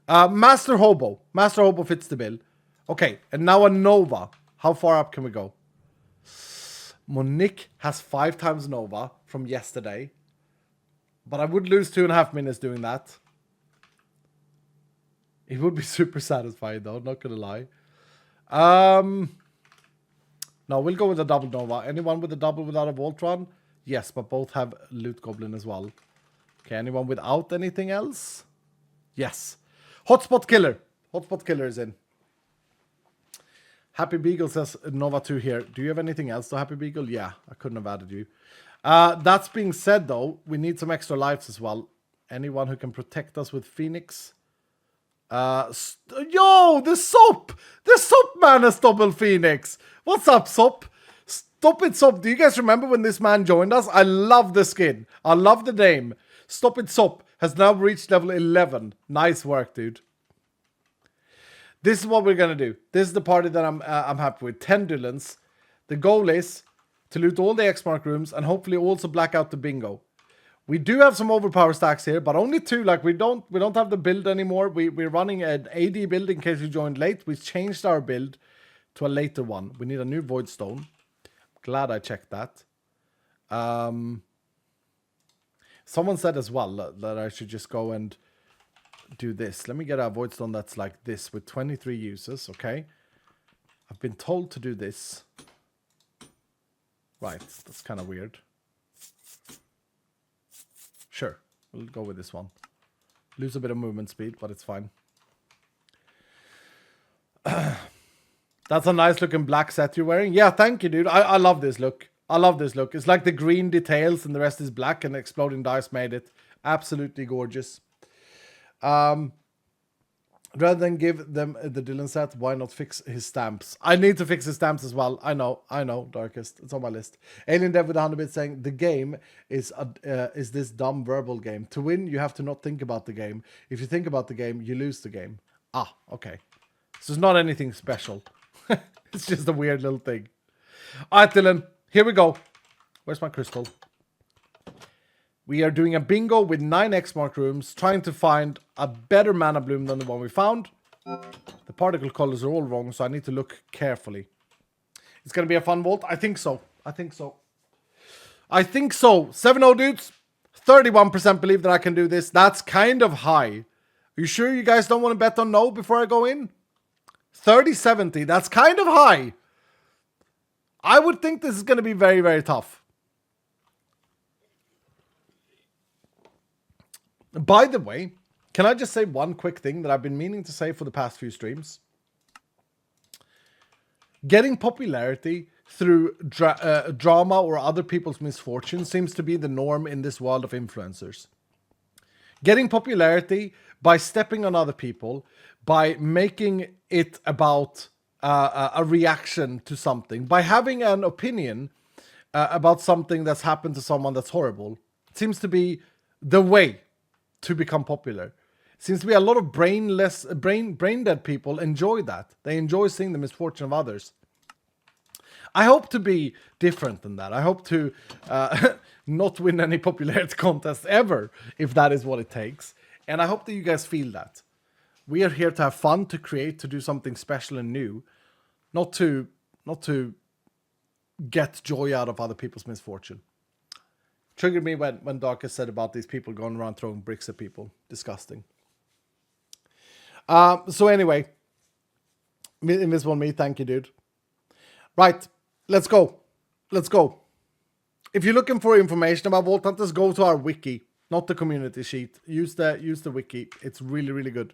Master Hobo. Master Hobo fits the bill. Okay, and now a Nova. How far up can we go? Monique has 5 times Nova from yesterday. But I would lose 2.5 minutes doing that. It would be super satisfying though, not gonna lie. No, we'll go with a double Nova. Anyone with a double without a Voltron? Yes, but both have Loot Goblin as well. Okay, anyone without anything else? Yes. Hotspot Killer. Hotspot Killer is in. Happy Beagle says Nova 2 here. Do you have anything else to Happy Beagle? Yeah, I couldn't have added you. That's being said though, we need some extra lives as well. Anyone who can protect us with Phoenix? Yo, the Sop! The Sop man has double Phoenix. What's up, Sop? Stop it, Sop. Do you guys remember when this man joined us? I love the skin. I love the name. Stop it, Sop has now reached level 11. Nice work, dude. This is what we're gonna do. This is the party that I'm happy with. 10 Dylans. The goal is to loot all the X-Mark rooms and hopefully also black out the bingo. We do have some overpower stacks here, but only 2. Like we don't have the build anymore. We're running an AD build in case you joined late. We changed our build to a later one. We need a new Void Stone. Glad I checked that. Someone said as well that I should just go and do this. Let me get a Void Stone that's like this with 23 uses, okay? I've been told to do this. Right, that's kind of weird. Sure, we'll go with this one. Lose a bit of movement speed, but it's fine. That's a nice looking black set you're wearing. Yeah, thank you, dude. I love this look. I love this look. It's like the green details and the rest is black, and Exploding Dice made it absolutely gorgeous. Rather than give them the Dylan set, why not fix his stamps? I need to fix his stamps as well. I know, Darkest. It's on my list. Alien Dev with 100 bits saying, the game is this dumb verbal game. To win, you have to not think about the game. If you think about the game, you lose the game. Ah, okay. So it's not anything special. It's just a weird little thing. Alright, Dylan. Here we go. Where's my crystal? We are doing a bingo with 9 X-Mark rooms, trying to find a better mana bloom than the one we found. The particle colors are all wrong, so I need to look carefully. It's going to be a fun vault. I think so. 7-0 dudes. 31% believe that I can do this. That's kind of high. Are you sure you guys don't want to bet on no before I go in? 30-70. That's kind of high. I would think this is going to be very, very tough. By the way, can I just say one quick thing that I've been meaning to say for the past few streams? Getting popularity through drama or other people's misfortune seems to be the norm in this world of influencers. Getting popularity by stepping on other people, by making it about a reaction to something, by having an opinion about something that's happened to someone that's horrible, seems to be the way to become popular. Seems to be a lot of brain dead people enjoy that. They enjoy seeing the misfortune of others. I hope to be different than that. I hope to not win any popularity contests ever, if that is what it takes. And I hope that you guys feel that. We are here to have fun, to create, to do something special and new. Not to get joy out of other people's misfortune. Triggered me when Darkus said about these people going around throwing bricks at people. Disgusting. So anyway, Invisible Me, thank you, dude. Right, let's go. Let's go. If you're looking for information about Vault Hunters, go to our wiki, not the community sheet. Use the wiki. It's really, really good.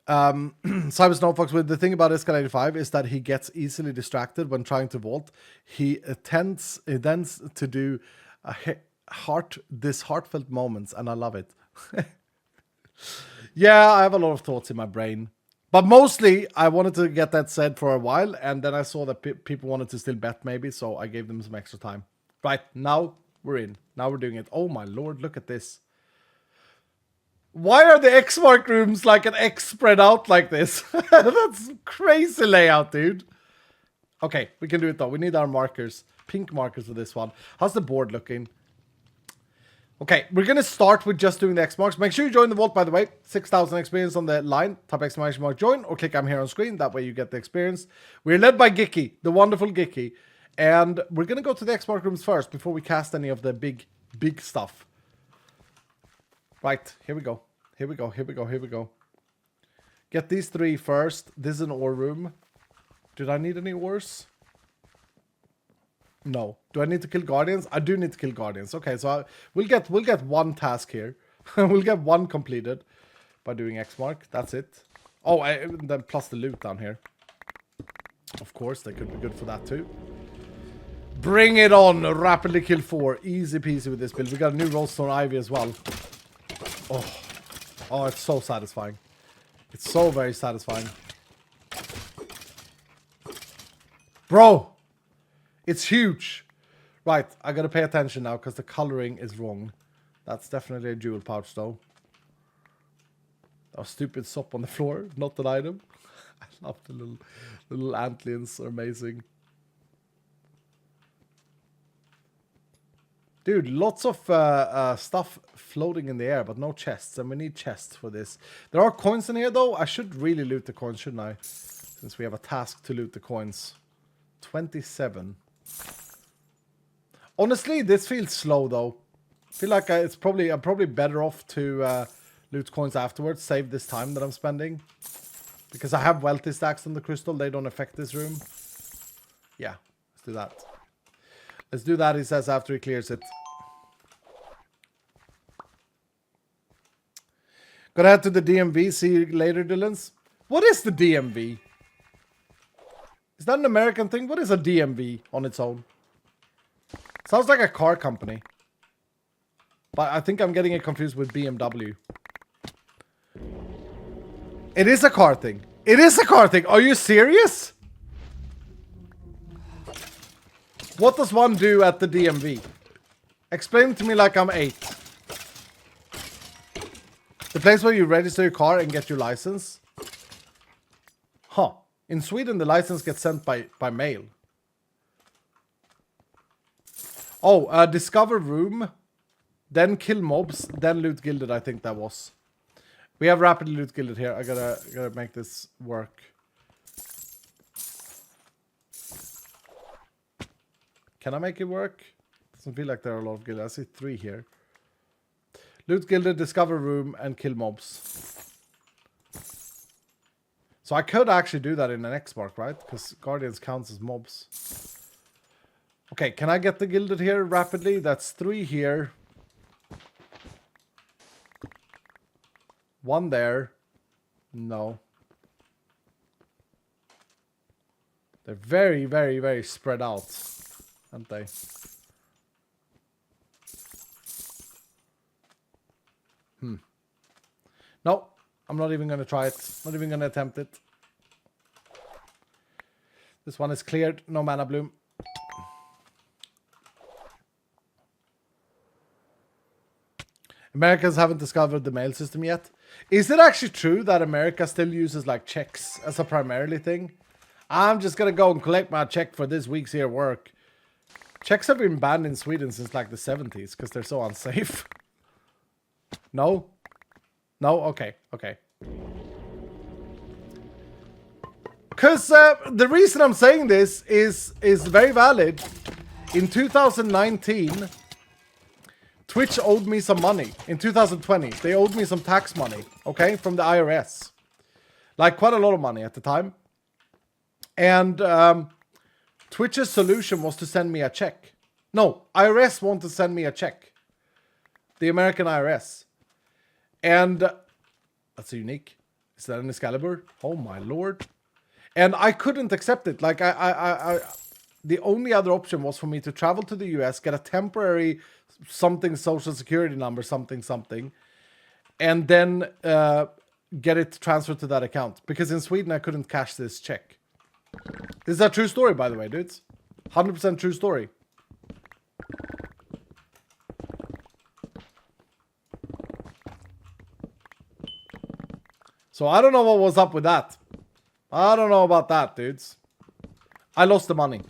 Cyber Snowfox, with the thing about Escalator 5 is that he gets easily distracted when trying to vault. He tends to do heartfelt moments, and I love it. Yeah, I have a lot of thoughts in my brain. But mostly, I wanted to get that said for a while, and then I saw that people wanted to still bet maybe, so I gave them some extra time. Right, now we're in. Now we're doing it. Oh my lord, look at this. Why are the X mark rooms like an X spread out like this? That's crazy layout, dude. Okay, we can do it though. We need our markers. Pink markers for this one. How's the board looking? Okay, we're going to start with just doing the X marks. Make sure you join the vault, by the way. 6,000 experience on the line. Type exclamation mark join or click I'm here on screen. That way you get the experience. We're led by Gicky, the wonderful Gicky. And we're going to go to the X mark rooms first before we cast any of the big stuff. Right, here we go. Here we go, here we go, here we go. Get these 3 first. This is an ore room. Did I need any ores? No. Do I need to kill guardians? I do need to kill guardians. Okay, so we'll get one task here. We'll get one completed by doing X mark. That's it. Oh, then plus the loot down here. Of course, they could be good for that too. Bring it on. Rapidly kill 4. Easy peasy with this build. We got a new Rollstone Ivy as well. Oh, it's so satisfying. It's so very satisfying. Bro! It's huge. Right, I gotta pay attention now because the coloring is wrong. That's definitely a jewel pouch though. A stupid sop on the floor, not an item. I love the little antlions, are amazing. Dude, lots of stuff floating in the air, but no chests, and we need chests for this. There are coins in here though. I should really loot the coins, shouldn't I? Since we have a task to loot the coins. 27. Honestly, this feels slow though. I feel like I'm probably better off to loot coins afterwards, save this time that I'm spending. Because I have wealthy stacks on the crystal, they don't affect this room. Yeah, let's do that. Let's do that, he says, after he clears it. Gonna head to the DMV, see you later, Dylans. What is the DMV? Is that an American thing? What is a DMV on its own? Sounds like a car company. But I think I'm getting it confused with BMW. It is a car thing. It is a car thing. Are you serious? What does one do at the DMV? Explain to me like I'm 8. The place where you register your car and get your license? Huh. In Sweden, the license gets sent by mail. Oh, discover room, then kill mobs, then loot gilded, I think that was. We have rapidly loot gilded here. I gotta make this work. Can I make it work? Doesn't feel like there are a lot of gilded. I see 3 here. Loot gilded, discover room, and kill mobs. So I could actually do that in an X mark, right? Because guardians counts as mobs. Okay, can I get the gilded here rapidly? That's 3 here. 1 there. No. They're very, very, very spread out, aren't they? No, I'm not even going to try it. Not even going to attempt it. This one is cleared. No mana bloom. Americans haven't discovered the mail system yet. Is it actually true that America still uses like checks as a primarily thing? I'm just gonna go and collect my check for this week's here work. Checks have been banned in Sweden since like the 70s because they're so unsafe. No? No? Okay. Okay. Because the reason I'm saying this is very valid. In 2019, Twitch owed me some money. In 2020, they owed me some tax money, okay, from the IRS. Like quite a lot of money at the time. And Twitch's solution was to send me a check. No, IRS wanted to send me a check. The American IRS. And that's unique. Is that an Excalibur? Oh my lord. And I couldn't accept it. Like the only other option was for me to travel to the US, get a temporary something social security number, something, and then get it transferred to that account. Because in Sweden, I couldn't cash this check. This is a true story, by the way, dudes. 100% true story. So I don't know what was up with that. I don't know about that, dudes. I lost the money.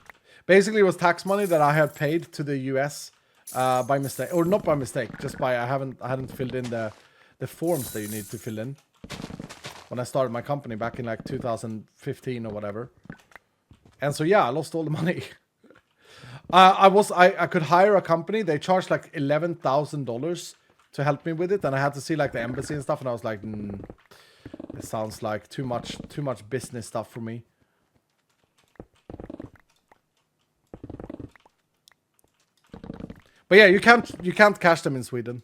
Basically, it was tax money that I had paid to the US by mistake, or not by mistake, just by I hadn't filled in the forms that you need to fill in when I started my company back in like 2015 or whatever. And so yeah, I lost all the money. I could hire a company. They charged like $11,000 to help me with it, and I had to see like the embassy and stuff. And I was like, it sounds like too much business stuff for me. But yeah, you can't cash them in Sweden.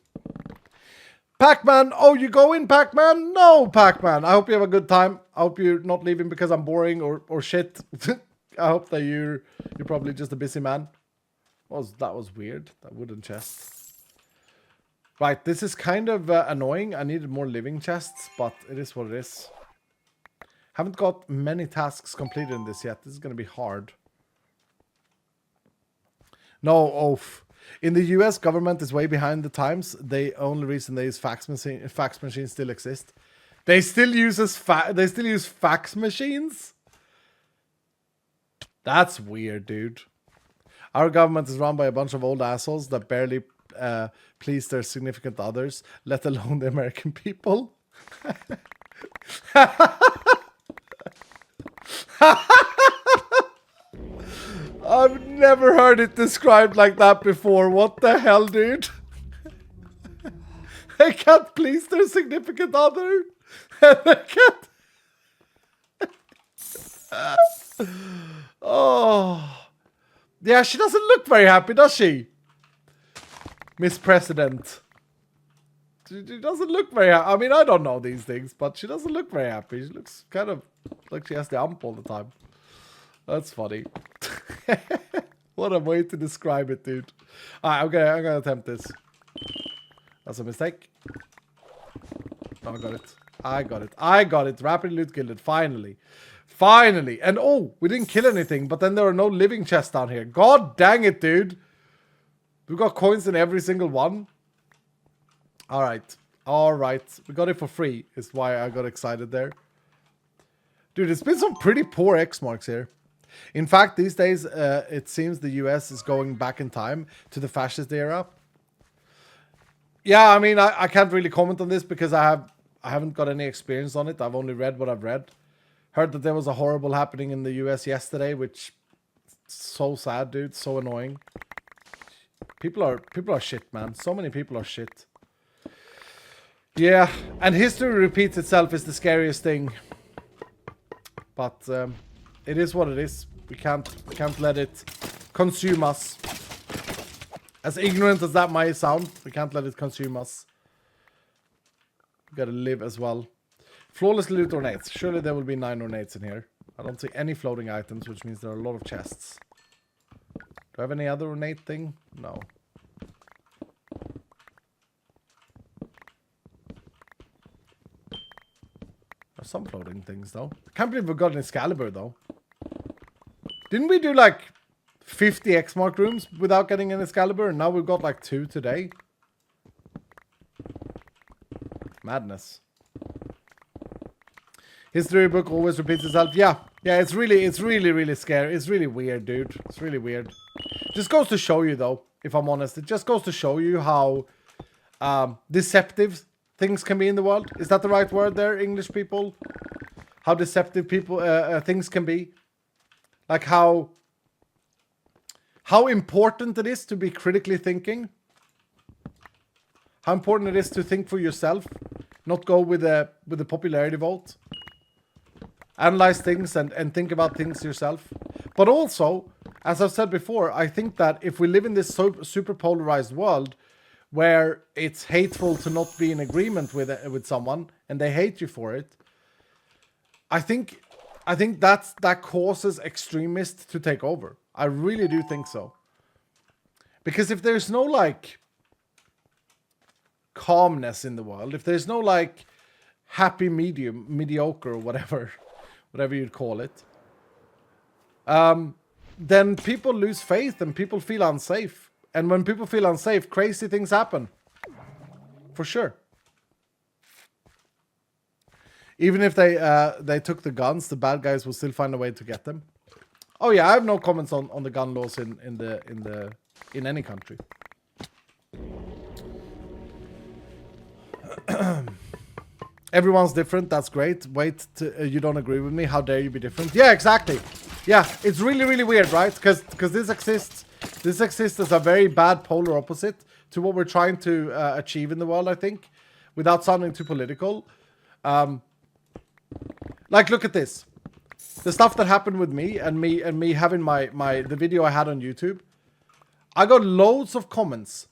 Pac-Man, oh, you go in, Pac-Man? No, Pac-Man. I hope you have a good time. I hope you're not leaving because I'm boring or shit. I hope that you're probably just a busy man. That was weird. That wooden chest. Right, this is kind of annoying. I needed more living chests, but it is what it is. Haven't got many tasks completed in this yet. This is going to be hard. No, oaf. In the US, government is way behind the times. The only reason they use fax machines still exist. They still use fax machines? That's weird, dude. Our government is run by a bunch of old assholes that barely please their significant others, let alone the American people. I've never heard it described like that before. What the hell, dude? They can't please their significant other. They can't. Oh. Yeah, she doesn't look very happy, does she? Miss President. She doesn't look very happy. I mean, I don't know these things, but she doesn't look very happy. She looks kind of like she has the ump all the time. That's funny. What a way to describe it, dude. Alright, okay, I'm gonna attempt this. That's a mistake. Oh, I got it. Rapidly loot killed it. Finally. And oh, we didn't kill anything, but then there are no living chests down here. God dang it, dude. We got coins in every single one. Alright. We got it for free, is why I got excited there. Dude, it's been some pretty poor X marks here. In fact, these days, it seems the US is going back in time to the fascist era. Yeah, I mean, I can't really comment on this because I haven't got any experience on it. I've only read what I've read. Heard that there was a horrible happening in the US yesterday, which so sad, dude. So annoying. People are shit, man. So many people are shit. Yeah, and history repeats itself is the scariest thing. But it is what it is. We can't let it consume us. As ignorant as that might sound, we can't let it consume us. We gotta live as well. Flawless loot ornates. Surely there will be 9 ornates in here. I don't see any floating items, which means there are a lot of chests. Do I have any other ornate thing? No. There's some floating things, though. I can't believe we got an Excalibur, though. Didn't we do, like, 50 X-Mark rooms without getting an Excalibur? And now we've got, like, 2 today. Madness. History book always repeats itself. Yeah, it's really scary. It's really weird, dude. It's really weird. Just goes to show you, though, if I'm honest, it just goes to show you how deceptive things can be in the world. Is that the right word there, English people? How deceptive things can be. Like how important it is to be critically thinking. How important it is to think for yourself, not go with the popularity vote. Analyze things and think about things yourself. But also, as I've said before, I think that if we live in this super polarized world where it's hateful to not be in agreement with someone and they hate you for it, I think that causes extremists to take over. I really do think so. Because if there's no like calmness in the world, if there's no like happy medium, mediocre, or whatever you'd call it, then people lose faith and people feel unsafe. And when people feel unsafe, crazy things happen. For sure. Even if they took the guns, the bad guys will still find a way to get them. Oh yeah, I have no comments on the gun laws in any country. Everyone's different. That's great. Wait, you don't agree with me? How dare you be different? Yeah, exactly. Yeah, it's really weird, right? Because this exists. This exists as a very bad polar opposite to what we're trying to achieve in the world. I think, without sounding too political. Like, look at this. The stuff that happened with me and me having the video I had on YouTube. I got loads of comments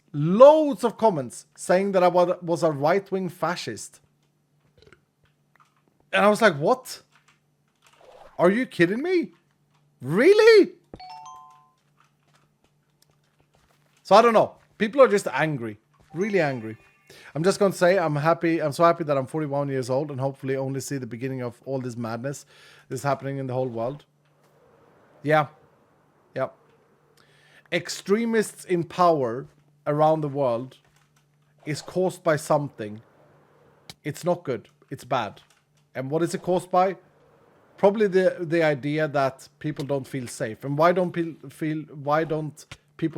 saying that I was a right-wing fascist. And I was like, what? Are you kidding me? Really? So I don't know. People are just angry. Really angry. I'm just going to say I'm happy. I'm so happy that I'm 41 years old and hopefully only see the beginning of all this madness that's happening in the whole world. Yeah. Yeah. Extremists in power around the world is caused by something. It's not good. It's bad. And what is it caused by? Probably the idea that people don't feel safe. And why don't people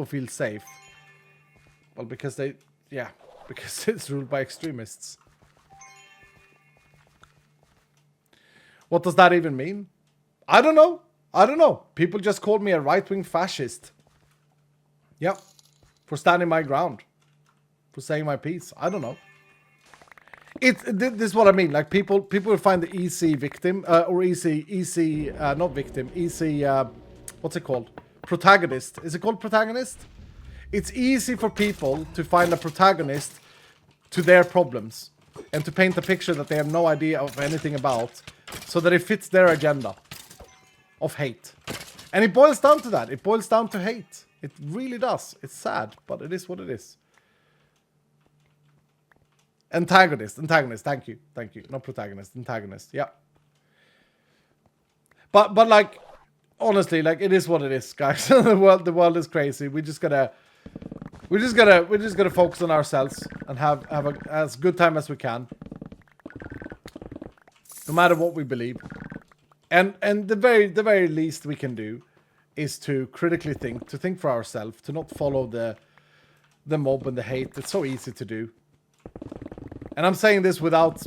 feel safe? Well, because because it's ruled by extremists. What does that even mean? I don't know. People just called me a right-wing fascist. Yeah. For standing my ground. For saying my piece. I don't know. This is what I mean. Like people find the easy victim or easy not victim, easy what's it called? Protagonist. Is it called protagonist? It's easy for people to find a protagonist to their problems and to paint a picture that they have no idea of anything about so that it fits their agenda of hate. And it boils down to that. It boils down to hate. It really does. It's sad, but it is what it is. Antagonist, thank you. Not protagonist, antagonist, yeah. But like, honestly, like, it is what it is, guys. the world is crazy. We just gotta focus on ourselves and have as good time as we can. No matter what we believe. And the very least we can do is to critically think, to think for ourselves, to not follow the mob and the hate. It's so easy to do. And I'm saying this without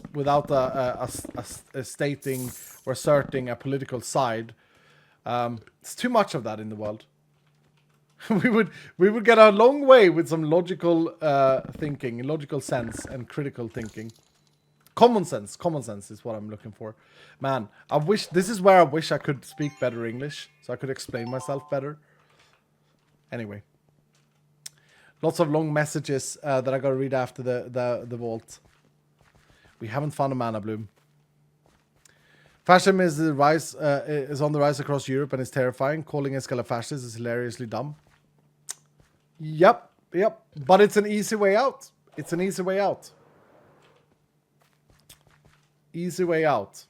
stating or asserting a political side. It's too much of that in the world. we would get a long way with some logical thinking, logical sense, and critical thinking. Common sense is what I'm looking for. Man, this is where I wish I could speak better English, so I could explain myself better. Anyway. Lots of long messages that I gotta read after the vault. We haven't found a mana bloom. Fascism is on the rise across Europe and is terrifying. Calling Escala fascist is hilariously dumb. Yep. But it's an easy way out. Easy way out.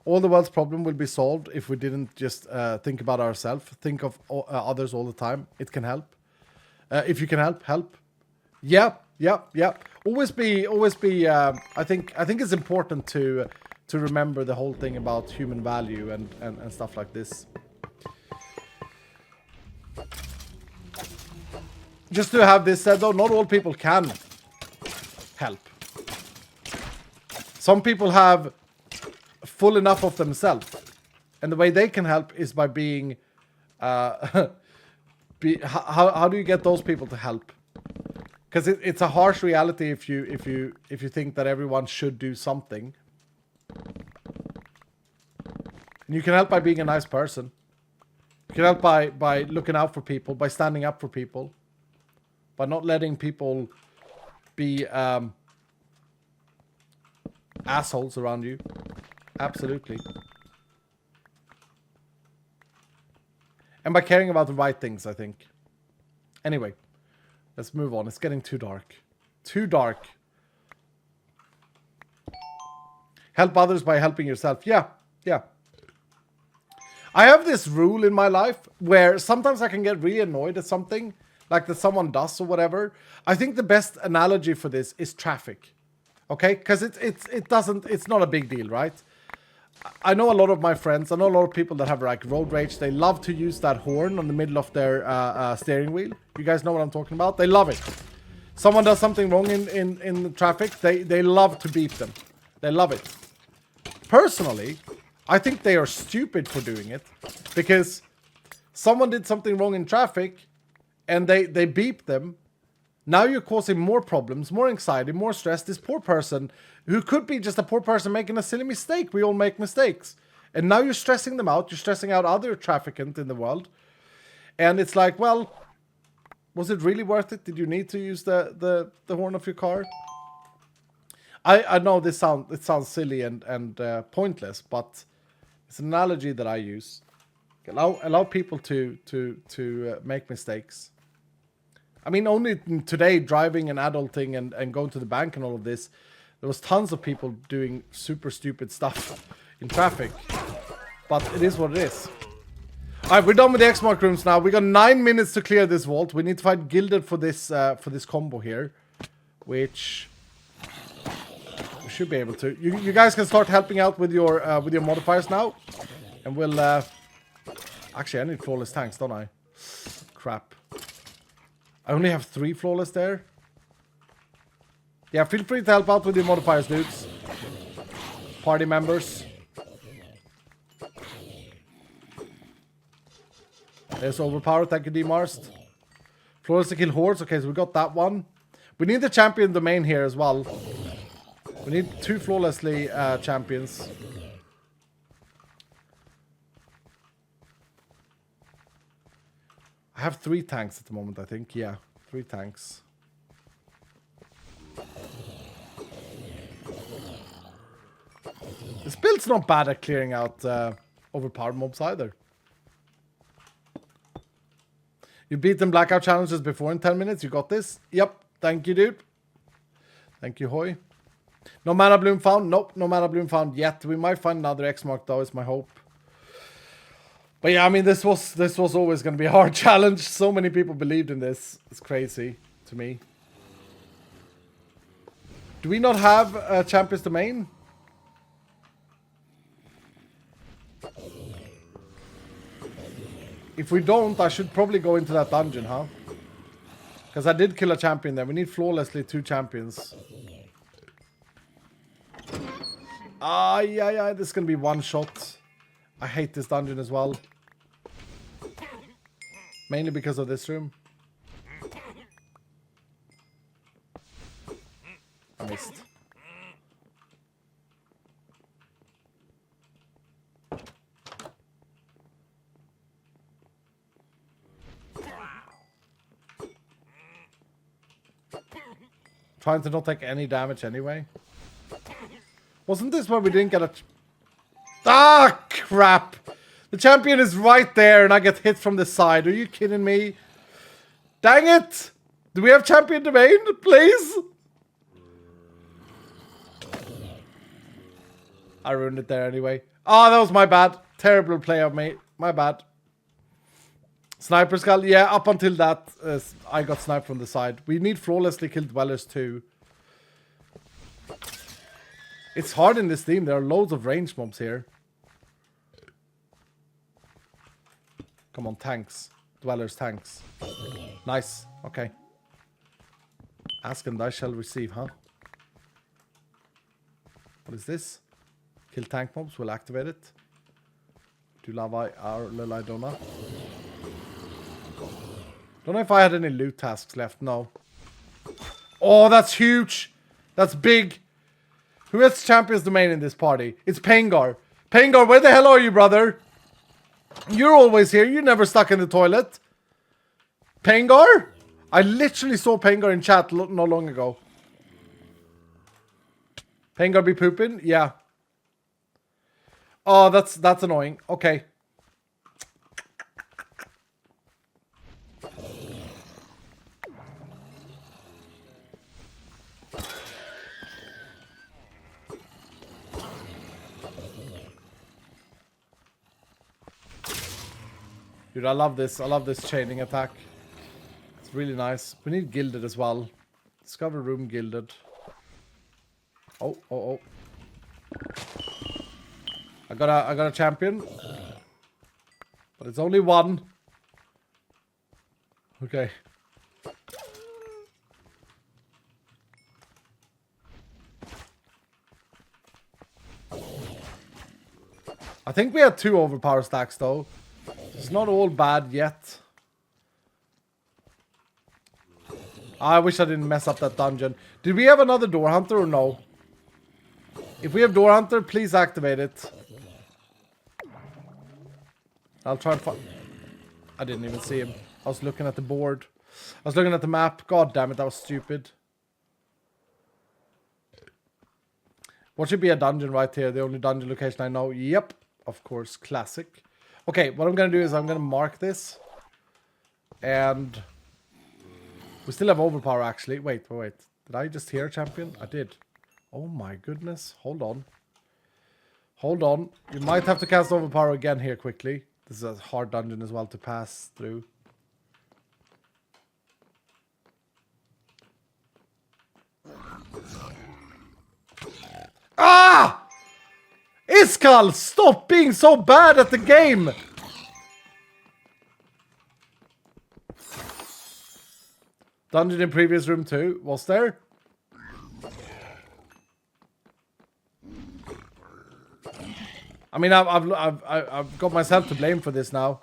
All the world's problem will be solved if we didn't just think about ourselves. Think of others all the time. It can help. If you can help. Yeah. Yep. Always be. I think it's important to remember the whole thing about human value and stuff like this. Just to have this said, though, not all people can help. Some people have full enough of themselves, and the way they can help is by being. How do you get those people to help? Because it's a harsh reality if you think that everyone should do something. And you can help by being a nice person. You can help by looking out for people, by standing up for people, by not letting people be assholes around you. Absolutely. And by caring about the right things, I think. Anyway, let's move on. It's getting too dark. Too dark. Help others by helping yourself. Yeah. I have this rule in my life where sometimes I can get really annoyed at something, like that someone does or whatever. I think the best analogy for this is traffic. Okay? Because it's not a big deal, right? I know a lot of my friends, I know a lot of people that have like road rage. They love to use that horn on the middle of their steering wheel. You guys know what I'm talking about? They love it. Someone does something wrong in the traffic, they love to beep them. They love it. Personally, I think they are stupid for doing it, because someone did something wrong in traffic and they beep them. Now you're causing more problems, more anxiety, more stress. This poor person, who could be just a poor person making a silly mistake. We all make mistakes. And now you're stressing them out. You're stressing out other traffickants in the world. And it's like, well, was it really worth it? Did you need to use the horn of your car? I know it sounds silly and pointless, but it's an analogy that I use. Allow people to make mistakes. I mean, only today, driving and adulting and going to the bank and all of this, there was tons of people doing super stupid stuff in traffic. But it is what it is. Alright, we're done with the X-Mark rooms now. We got 9 minutes to clear this vault. We need to find Gilded for this combo here. Which we should be able to. You guys can start helping out with your modifiers now. And we'll... Actually, I need flawless tanks, don't I? Crap. I only have 3 flawless there. Yeah, feel free to help out with your modifiers, dudes. Party members. There's overpowered. Thank you, D-Marst. Flawless to kill hordes. Okay, so we got that one. We need the champion domain here as well. We need 2 flawlessly champions. I have 3 tanks at the moment, I think. Yeah, 3 tanks. This build's not bad at clearing out overpowered mobs either. You beat them blackout challenges before in 10 minutes. You got this? Yep. Thank you, dude. Thank you, Hoy. No mana bloom found? Nope, no mana bloom found yet. We might find another X-Mark though, is my hope. But yeah, I mean, this was always going to be a hard challenge. So many people believed in this. It's crazy to me. Do we not have a Champions Domain? If we don't, I should probably go into that dungeon, huh? Because I did kill a champion there. We need flawlessly 2 champions. Yeah, this is going to be one shot. I hate this dungeon as well. Mainly because of this room. I missed. Trying to not take any damage anyway. Wasn't this where we didn't get a... Ah, crap! The champion is right there and I get hit from the side. Are you kidding me? Dang it! Do we have champion domain, please? I ruined it there anyway. Oh, that was my bad. Terrible play of me. My bad. Sniper skull. Yeah, up until that, I got sniped from the side. We need flawlessly killed dwellers too. It's hard in this team. There are loads of range mobs here. Come on, tanks. Dwellers, tanks. Nice. Okay. Ask and I shall receive, huh? What is this? Kill tank mobs. We'll activate it. Do love our little Idona. Don't know if I had any loot tasks left. No. Oh, that's huge. That's big. Who has Champions Domain in this party? It's Pengar. Pengar, where the hell are you, brother? You're always here. You're never stuck in the toilet. Pengar? I literally saw Pengar in chat not long ago. Pengar be pooping? Yeah. Oh, that's annoying. Okay. Dude, I love this. I love this chaining attack. It's really nice. We need gilded as well. Discover room gilded. Oh. I got a champion. But it's only one. Okay. I think we had 2 overpower stacks though. It's not all bad yet. I wish I didn't mess up that dungeon. Did we have another door hunter or no? If we have door hunter, please activate it. I'll try and find... I didn't even see him. I was looking at the board. I was looking at the map. God damn it, that was stupid. What should be a dungeon right here? The only dungeon location I know. Yep, of course, classic. Okay, what I'm gonna do is I'm gonna mark this. And... we still have overpower actually. Wait. Did I just hear champion? I did. Oh my goodness. Hold on. You might have to cast overpower again here quickly. This is a hard dungeon as well to pass through. Ah! Iskal, stop being so bad at the game! Dungeon in previous room too. Was there? I mean, I've got myself to blame for this now.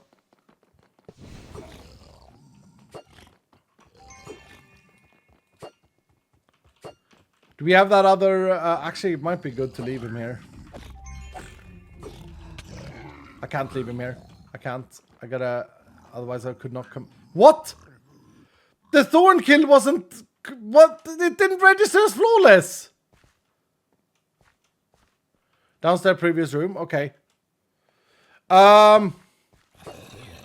Do we have that other... actually, it might be good to leave him here. I can't leave him here. I can't. I gotta... otherwise I could not come... What? The thorn kill wasn't... what? It didn't register as flawless. Downstairs previous room. Okay. Yeah,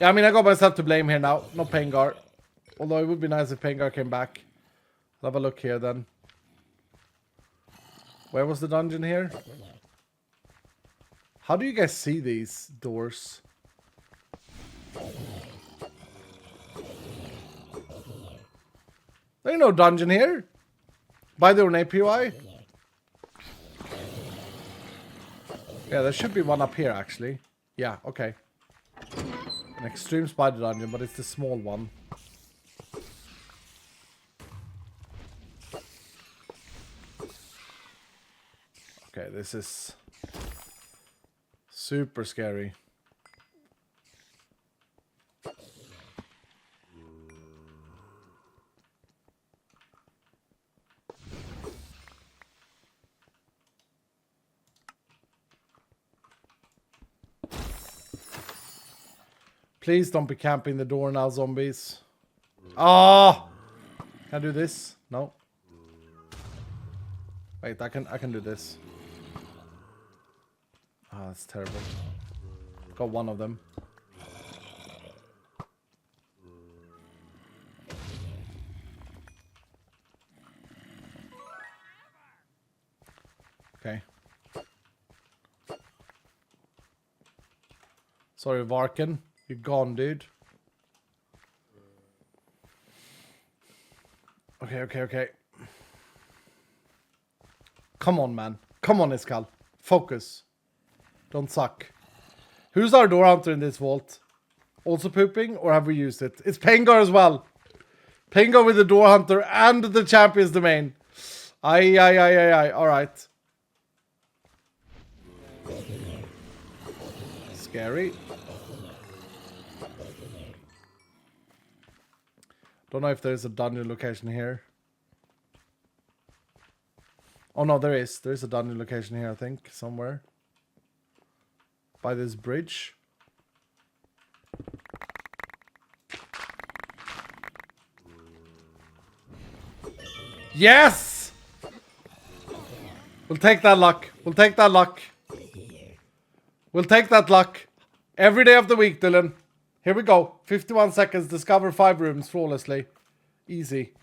I mean, I got myself to blame here now. Not Pengar. Although it would be nice if Pengar came back. I'll have a look here then. Where was the dungeon here? How do you guys see these doors? There ain't no dungeon here. By the own API. Yeah, there should be one up here actually. Yeah, okay. An extreme spider dungeon, but it's the small one. Okay, this is super scary. Please don't be camping the door now, zombies. Ah! Oh! Can I do this? No. Wait, I can do this. Ah, that's terrible. Got one of them. Okay. Sorry, Varken. You're gone, dude. Okay. Come on, man. Come on, Iskal. Focus. Don't suck. Who's our door hunter in this vault? Also pooping, or have we used it? It's Pengar as well. Pengar with the door hunter and the champion's domain. Aye. Alright. Scary. Don't know if there's a dungeon location here. Oh no, there is. There is a dungeon location here, I think. Somewhere. By this bridge. Yes! We'll take that luck. We'll take that luck. We'll take that luck. Every day of the week, Dylan. Here we go. 51 seconds. Discover 5 rooms flawlessly. Easy.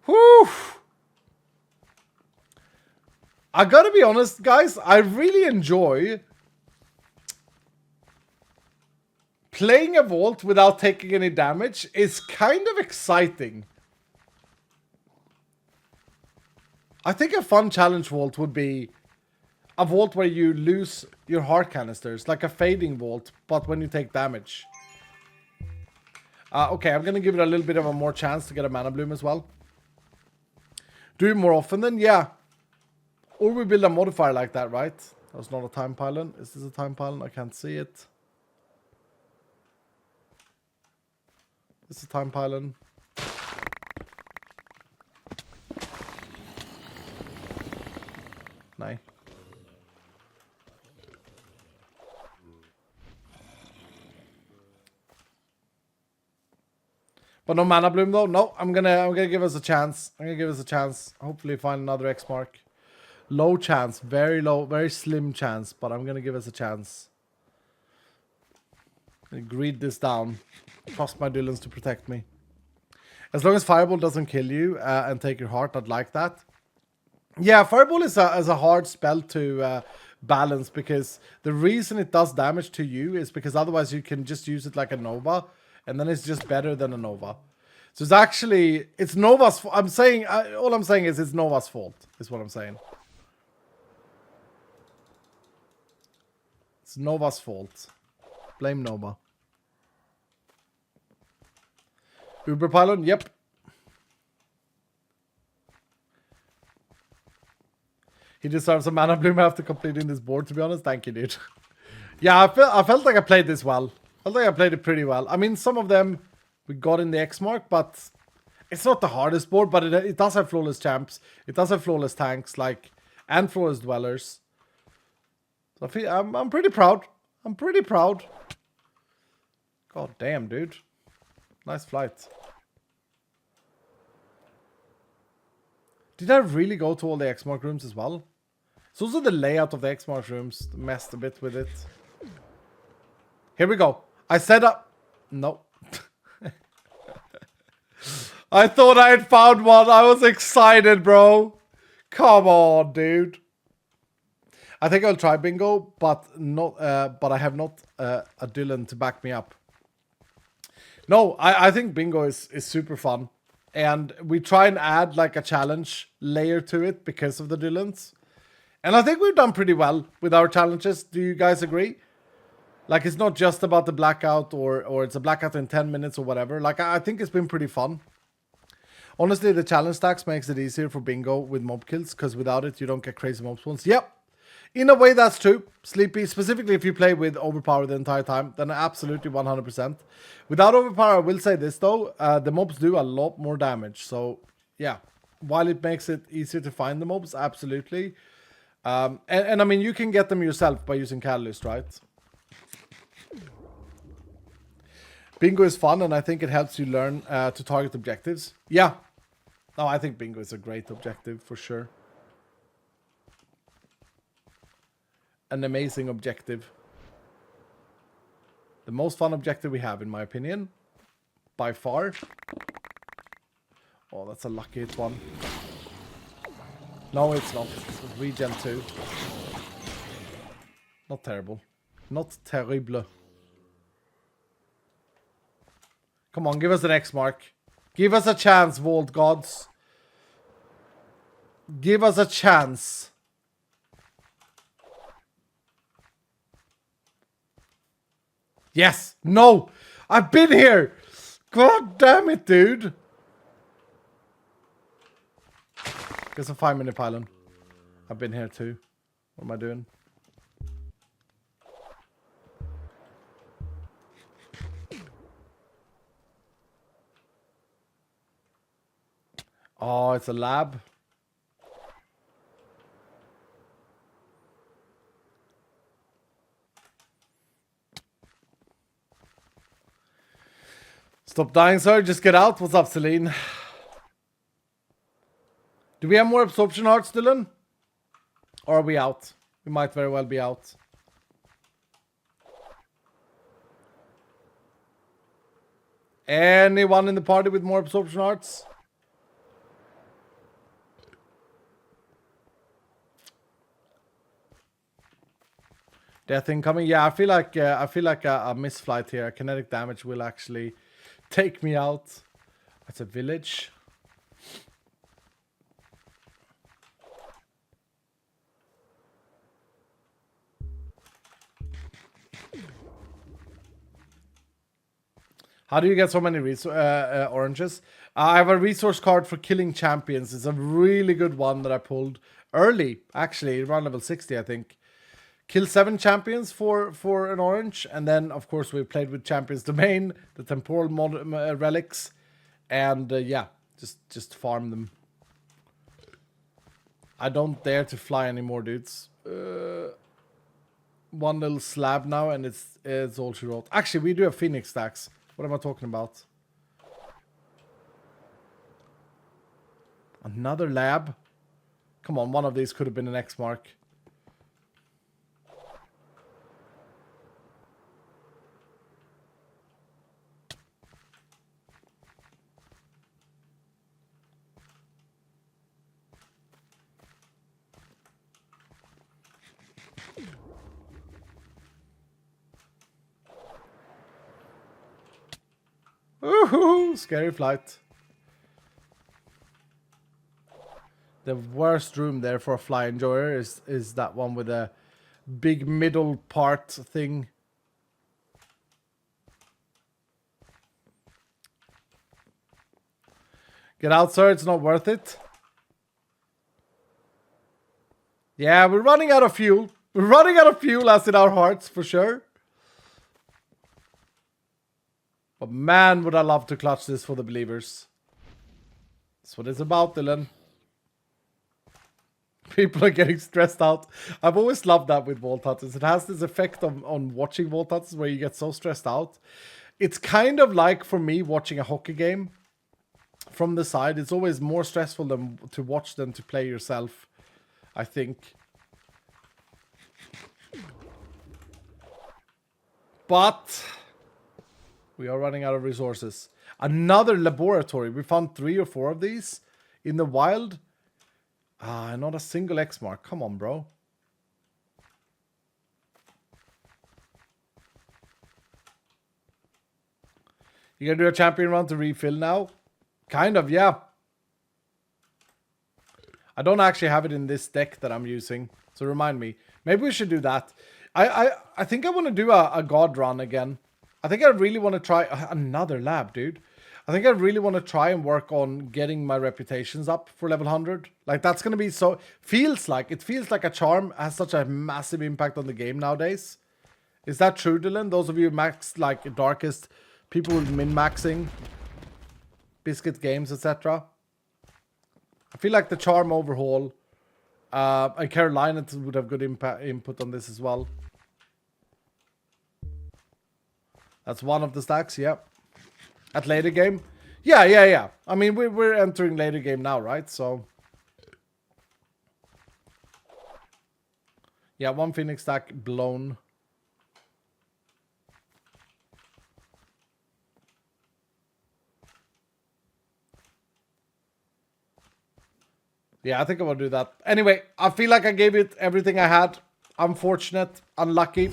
Whew. I gotta be honest, guys. I really enjoy playing a vault without taking any damage. Is kind of exciting. I think a fun challenge vault would be a vault where you lose your heart canisters, like a fading vault, but when you take damage. Okay, I'm gonna give it a little bit of a more chance to get a mana bloom as well. Do it more often then? Yeah. Or we build a modifier like that, right? That's not a time pylon. Is this a time pylon? I can't see it. This is a time pylon. No. But no mana bloom though. No, I'm gonna give us a chance. Hopefully find another X mark. Low chance, very low, very slim chance, but I'm gonna give us a chance. Greed this down. Trust my Dylans to protect me. As long as Fireball doesn't kill you and take your heart, I'd like that. Yeah, Fireball is a hard spell to balance, because the reason it does damage to you is because otherwise you can just use it like a Nova, and then it's just better than a Nova. So it's Nova's fault. All I'm saying is it's Nova's fault, is what I'm saying. It's Nova's fault. Blame Nova. Uber Pylon, yep. He deserves a mana bloom after completing this board, to be honest. Thank you, dude. Yeah, I felt like I played this well. I felt like I played it pretty well. I mean, some of them we got in the X mark, but it's not the hardest board, but it does have flawless champs. It does have flawless tanks, and flawless dwellers. So I'm pretty proud. I'm pretty proud. God damn, dude. Nice flight. Did I really go to all the X mark rooms as well? It's also the layout of the X mark rooms messed a bit with it. Here we go. I set up. No. I thought I had found one. I was excited, bro. Come on, dude. I think I'll try bingo, but I have not a Dylan to back me up. No, I think bingo is super fun. And we try and add like a challenge layer to it because of the Dylans. And I think we've done pretty well with our challenges. Do you guys agree? Like, it's not just about the blackout or it's a blackout in 10 minutes or whatever. Like, I think it's been pretty fun. Honestly, the challenge stacks makes it easier for bingo with mob kills, because without it, you don't get crazy mob spawns. Yep. In a way, that's true. Sleepy, specifically if you play with overpower the entire time, then absolutely 100%. Without overpower, I will say this though, the mobs do a lot more damage. So, yeah. While it makes it easier to find the mobs, absolutely. And I mean, you can get them yourself by using Catalyst, right? Bingo is fun, and I think it helps you learn to target objectives. Yeah. No, I think bingo is a great objective for sure. An amazing objective. The most fun objective we have, in my opinion. By far. Oh, that's a lucky hit one. No, it's not. It's regen 2. Not terrible. Not terrible. Come on, give us an X mark. Give us a chance, Vault Gods. Give us a chance. Yes! No! I've been here! God damn it, dude! There's a 5-minute pylon. I've been here too. What am I doing? Oh, it's a lab. Stop dying, sir. Just get out. What's up, Celine? Do we have more absorption hearts, Dylan? Or are we out? We might very well be out. Anyone in the party with more absorption hearts? Death incoming. Yeah, I feel like a misflight here. Kinetic damage will actually take me out. That's a village. How do you get so many oranges? I have a resource card for killing champions. It's a really good one that I pulled early, actually, around level 60, I think. Kill 7 champions for an orange, and then, of course, we played with Champions Domain, the temporal relics, and yeah, just farm them. I don't dare to fly anymore, dudes. One little slab now, and it's all she wrote. Actually, we do have Phoenix stacks. What am I talking about? Another lab? Come on, one of these could have been an X mark. Woohoo! Scary flight. The worst room there for a fly enjoyer is that one with a big middle part thing. Get out, sir. It's not worth it. Yeah, we're running out of fuel. We're running out of fuel, as in our hearts, for sure. But man, would I love to clutch this for the believers. That's what it's about, Dylan. People are getting stressed out. I've always loved that with Vault Hunters. It has this effect on watching Vault Hunters where you get so stressed out. It's kind of like, for me, watching a hockey game from the side. It's always more stressful than to watch than to play yourself, I think. But we are running out of resources. Another laboratory. We found 3 or 4 of these in the wild. Ah, not a single X mark. Come on, bro. You gonna do a champion run to refill now? Kind of, yeah. I don't actually have it in this deck that I'm using. So remind me. Maybe we should do that. I think I want to do a god run again. I think I really want to try another lab, dude. I think I really want to try and work on getting my reputations up for level 100. Like, that's going to be so... It feels like a charm has such a massive impact on the game nowadays. Is that true, Dylan? Those of you maxed, like, darkest, people with min-maxing, Biscuit Games, etc. I feel like the charm overhaul, and Carolina would have good input on this as well. That's one of the stacks, yeah. At later game? Yeah. I mean, we're entering later game now, right? So... Yeah, one Phoenix stack blown. Yeah, I think I will do that. Anyway, I feel like I gave it everything I had. Unfortunate, unlucky.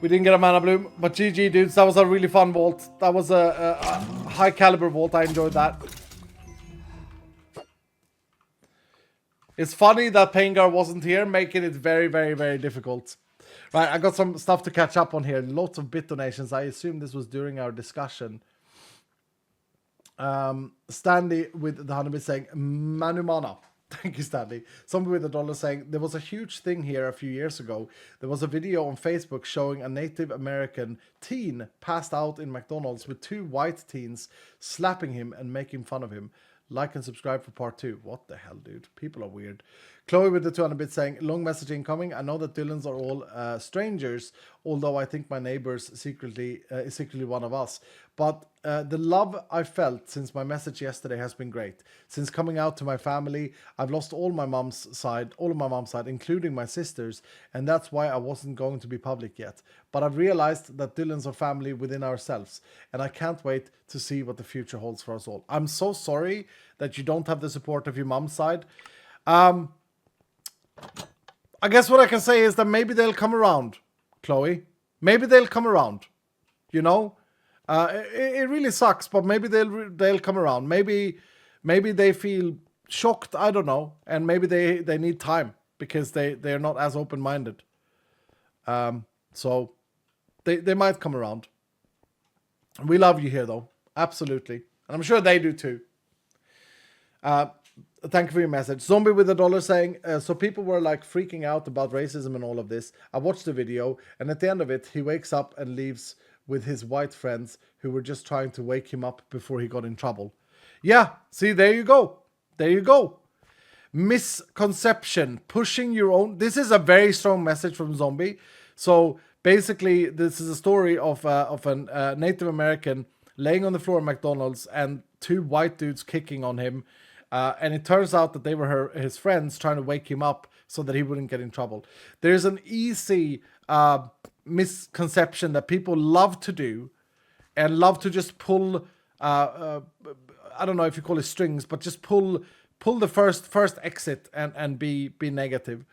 We didn't get a mana bloom, but GG dudes, that was a really fun vault. That was a high caliber vault. I enjoyed that. It's funny that Pengar wasn't here, making it very, very, very difficult. Right, I got some stuff to catch up on here. Lots of bit donations. I assume this was during our discussion. Stanley with the 100 bit saying, Manumana. Thank you, Stanley. Somebody with $1 saying, there was a huge thing here a few years ago. There was a video on Facebook showing a Native American teen passed out in McDonald's with 2 white teens slapping him and making fun of him. Like and subscribe for part 2. What the hell, dude? People are weird. Chloe with the 200 bit saying, long message incoming. I know that Dylans are all strangers, although I think my neighbors secretly is secretly one of us. But the love I felt since my message yesterday has been great. Since coming out to my family, I've lost all of my mom's side, including my sisters, and that's why I wasn't going to be public yet. But I've realized that Dylans are family within ourselves, and I can't wait to see what the future holds for us all. I'm so sorry that you don't have the support of your mom's side. I guess what I can say is that maybe they'll come around, Chloe. Maybe they'll come around, you know? It really sucks, but maybe they'll come around. Maybe they feel shocked, I don't know, and maybe they need time because they're not as open-minded. So they might come around. We love you here, though. Absolutely. And I'm sure they do, too. Thank you for your message. Zombie with $1 saying, so people were like freaking out about racism and all of this. I watched the video, and at the end of it, he wakes up and leaves with his white friends who were just trying to wake him up before he got in trouble. Yeah, see, there you go. There you go. Misconception, pushing your own. This is a very strong message from Zombie. So basically, this is a story of a Native American laying on the floor at McDonald's and 2 white dudes kicking on him. And it turns out that they were his friends trying to wake him up so that he wouldn't get in trouble. There's an easy misconception that people love to do and love to just pull, I don't know if you call it strings, but just pull the first exit and be negative.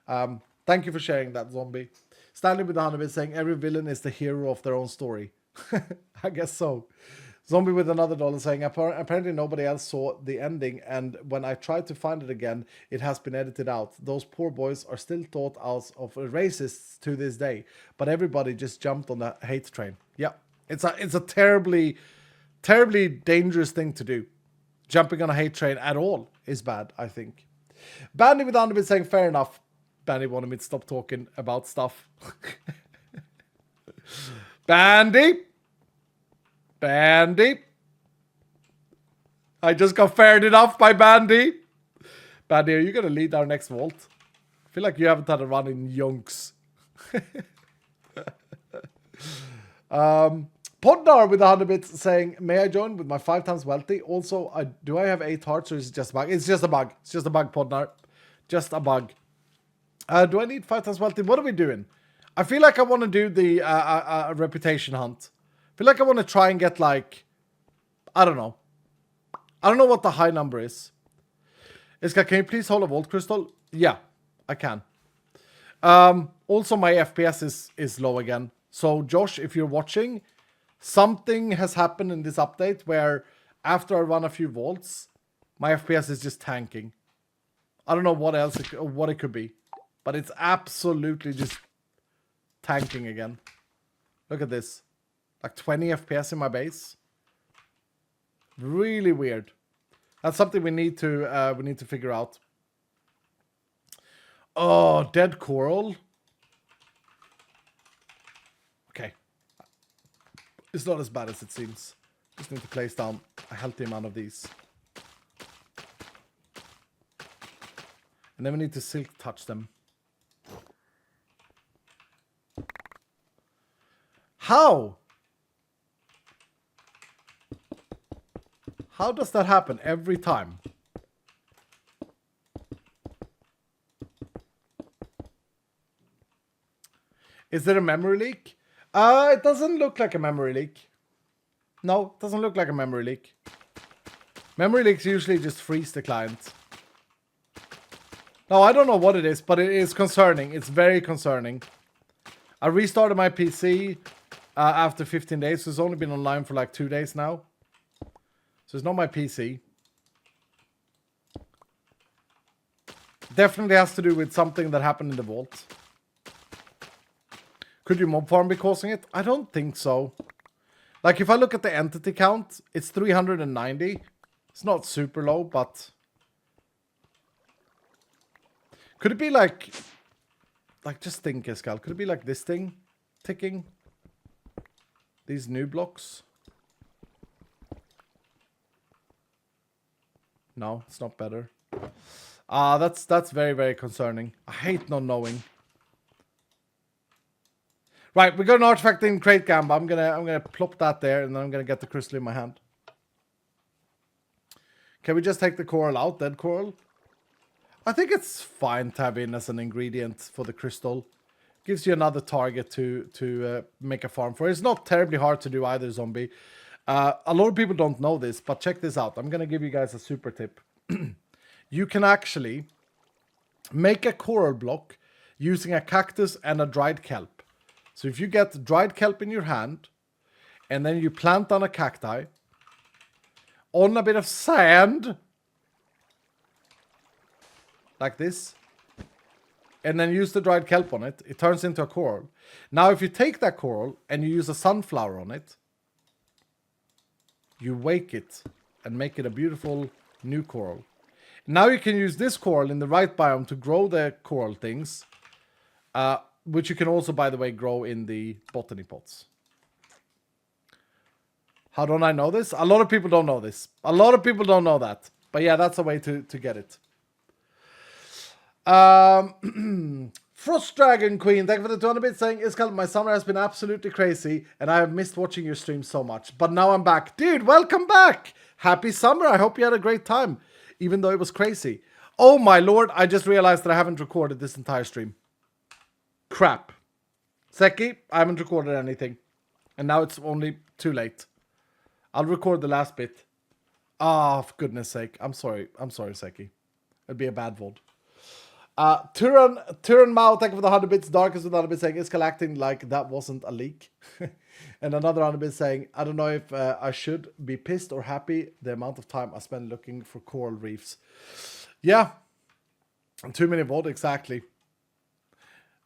Thank you for sharing that, Zombie. Stanley with the 100 bit saying every villain is the hero of their own story. I guess so. Zombie with another $1 saying, apparently nobody else saw the ending, and when I tried to find it again, it has been edited out. Those poor boys are still thought of racists to this day, but everybody just jumped on the hate train. Yeah, it's a terribly, terribly dangerous thing to do. Jumping on a hate train at all is bad, I think. Bandy with 100 saying, fair enough. Bandy wanted me to stop talking about stuff. Bandy! I just got faired enough by Bandy. Bandy, are you going to lead our next vault? I feel like you haven't had a run in yonks. Podnar with 100 bits saying, may I join with my 5 times wealthy? Also, do I have 8 hearts or is it just a bug? It's just a bug. It's just a bug, Podnar. Just a bug. Do I need 5 times wealthy? What are we doing? I feel like I want to do the reputation hunt. I feel like I want to try and get like, I don't know. I don't know what the high number is. Iska, can you please hold a vault crystal? Yeah, I can. Also, my FPS is low again. So, Josh, if you're watching, something has happened in this update where after I run a few vaults, my FPS is just tanking. I don't know what it could be, but it's absolutely just tanking again. Look at this. Like 20 FPS in my base. Really weird. That's something we need to figure out. Oh, dead coral. Okay. It's not as bad as it seems. Just need to place down a healthy amount of these. And then we need to silk touch them. How? How does that happen every time? Is there a memory leak? It doesn't look like a memory leak. No, it doesn't look like a memory leak. Memory leaks usually just freeze the client. No, I don't know what it is, but it is concerning. It's very concerning. I restarted my PC after 15 days. So it's only been online for like 2 days now. So it's not my PC. Definitely has to do with something that happened in the vault. Could your mob farm be causing it? I don't think so. Like if I look at the entity count, it's 390. It's not super low, but... Could it be like just think, Escal. Could it be like this thing ticking? These new blocks? No, it's not better. That's very, very concerning. I hate not knowing. Right, we got an artifact in Crate Gamba. I'm gonna plop that there, and then I'm gonna get the crystal in my hand. Can we just take the coral out, dead coral? I think it's fine to have in as an ingredient for the crystal. Gives you another target to make a farm for. It's not terribly hard to do either, zombie. A lot of people don't know this, but check this out. I'm gonna give you guys a super tip. You can actually make a coral block using a cactus and a dried kelp. So if you get dried kelp in your hand, and then you plant on a cacti, on a bit of sand, like this, and then use the dried kelp on it, it turns into a coral. Now if you take that coral and you use a sunflower on it, you wake it and make it a beautiful new coral. Now you can use this coral in the right biome to grow the coral things, which you can also, by the way, grow in the botany pots. How don't I know this? A lot of people don't know this. A lot of people don't know that. But yeah, that's a way to get it. Frost Dragon Queen, thank you for the 200 bits saying, Iskal, my summer has been absolutely crazy and I have missed watching your stream so much. But now I'm back. Dude, welcome back. Happy summer. I hope you had a great time, even though it was crazy. Oh my lord, I just realized that I haven't recorded this entire stream. Crap. Seki, I haven't recorded anything. And now it's only too late. I'll record the last bit. Ah, for goodness sake. I'm sorry. I'm sorry, Seki. It'd be a bad VOD. Turan Mao, thank you for the 100 bits. Darkest with 100 bits saying, is collecting like that wasn't a leak. And another 100 bits saying, I don't know if I should be pissed or happy the amount of time I spend looking for coral reefs. Yeah. Too many VOD, exactly.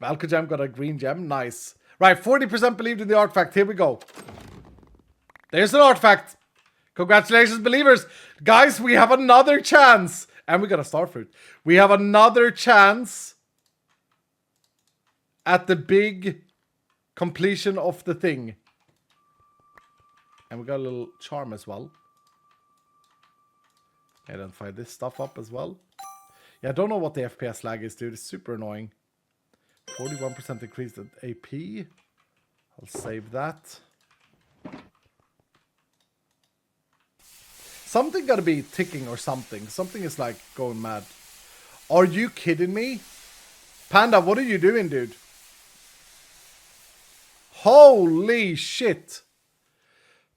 Malkajam got a green gem. Nice. Right, 40% believed in the artifact. Here we go. There's an artifact. Congratulations, believers. Guys, we have another chance. And we got a starfruit. We have another chance at the big completion of the thing. And we got a little charm as well. Identify this stuff up as well. Yeah, I don't know what the FPS lag is, dude. It's super annoying. 41% increased at AP. I'll save that. Something gotta be ticking or something. Something is like going mad. Are you kidding me? Panda, what are you doing, dude? Holy shit.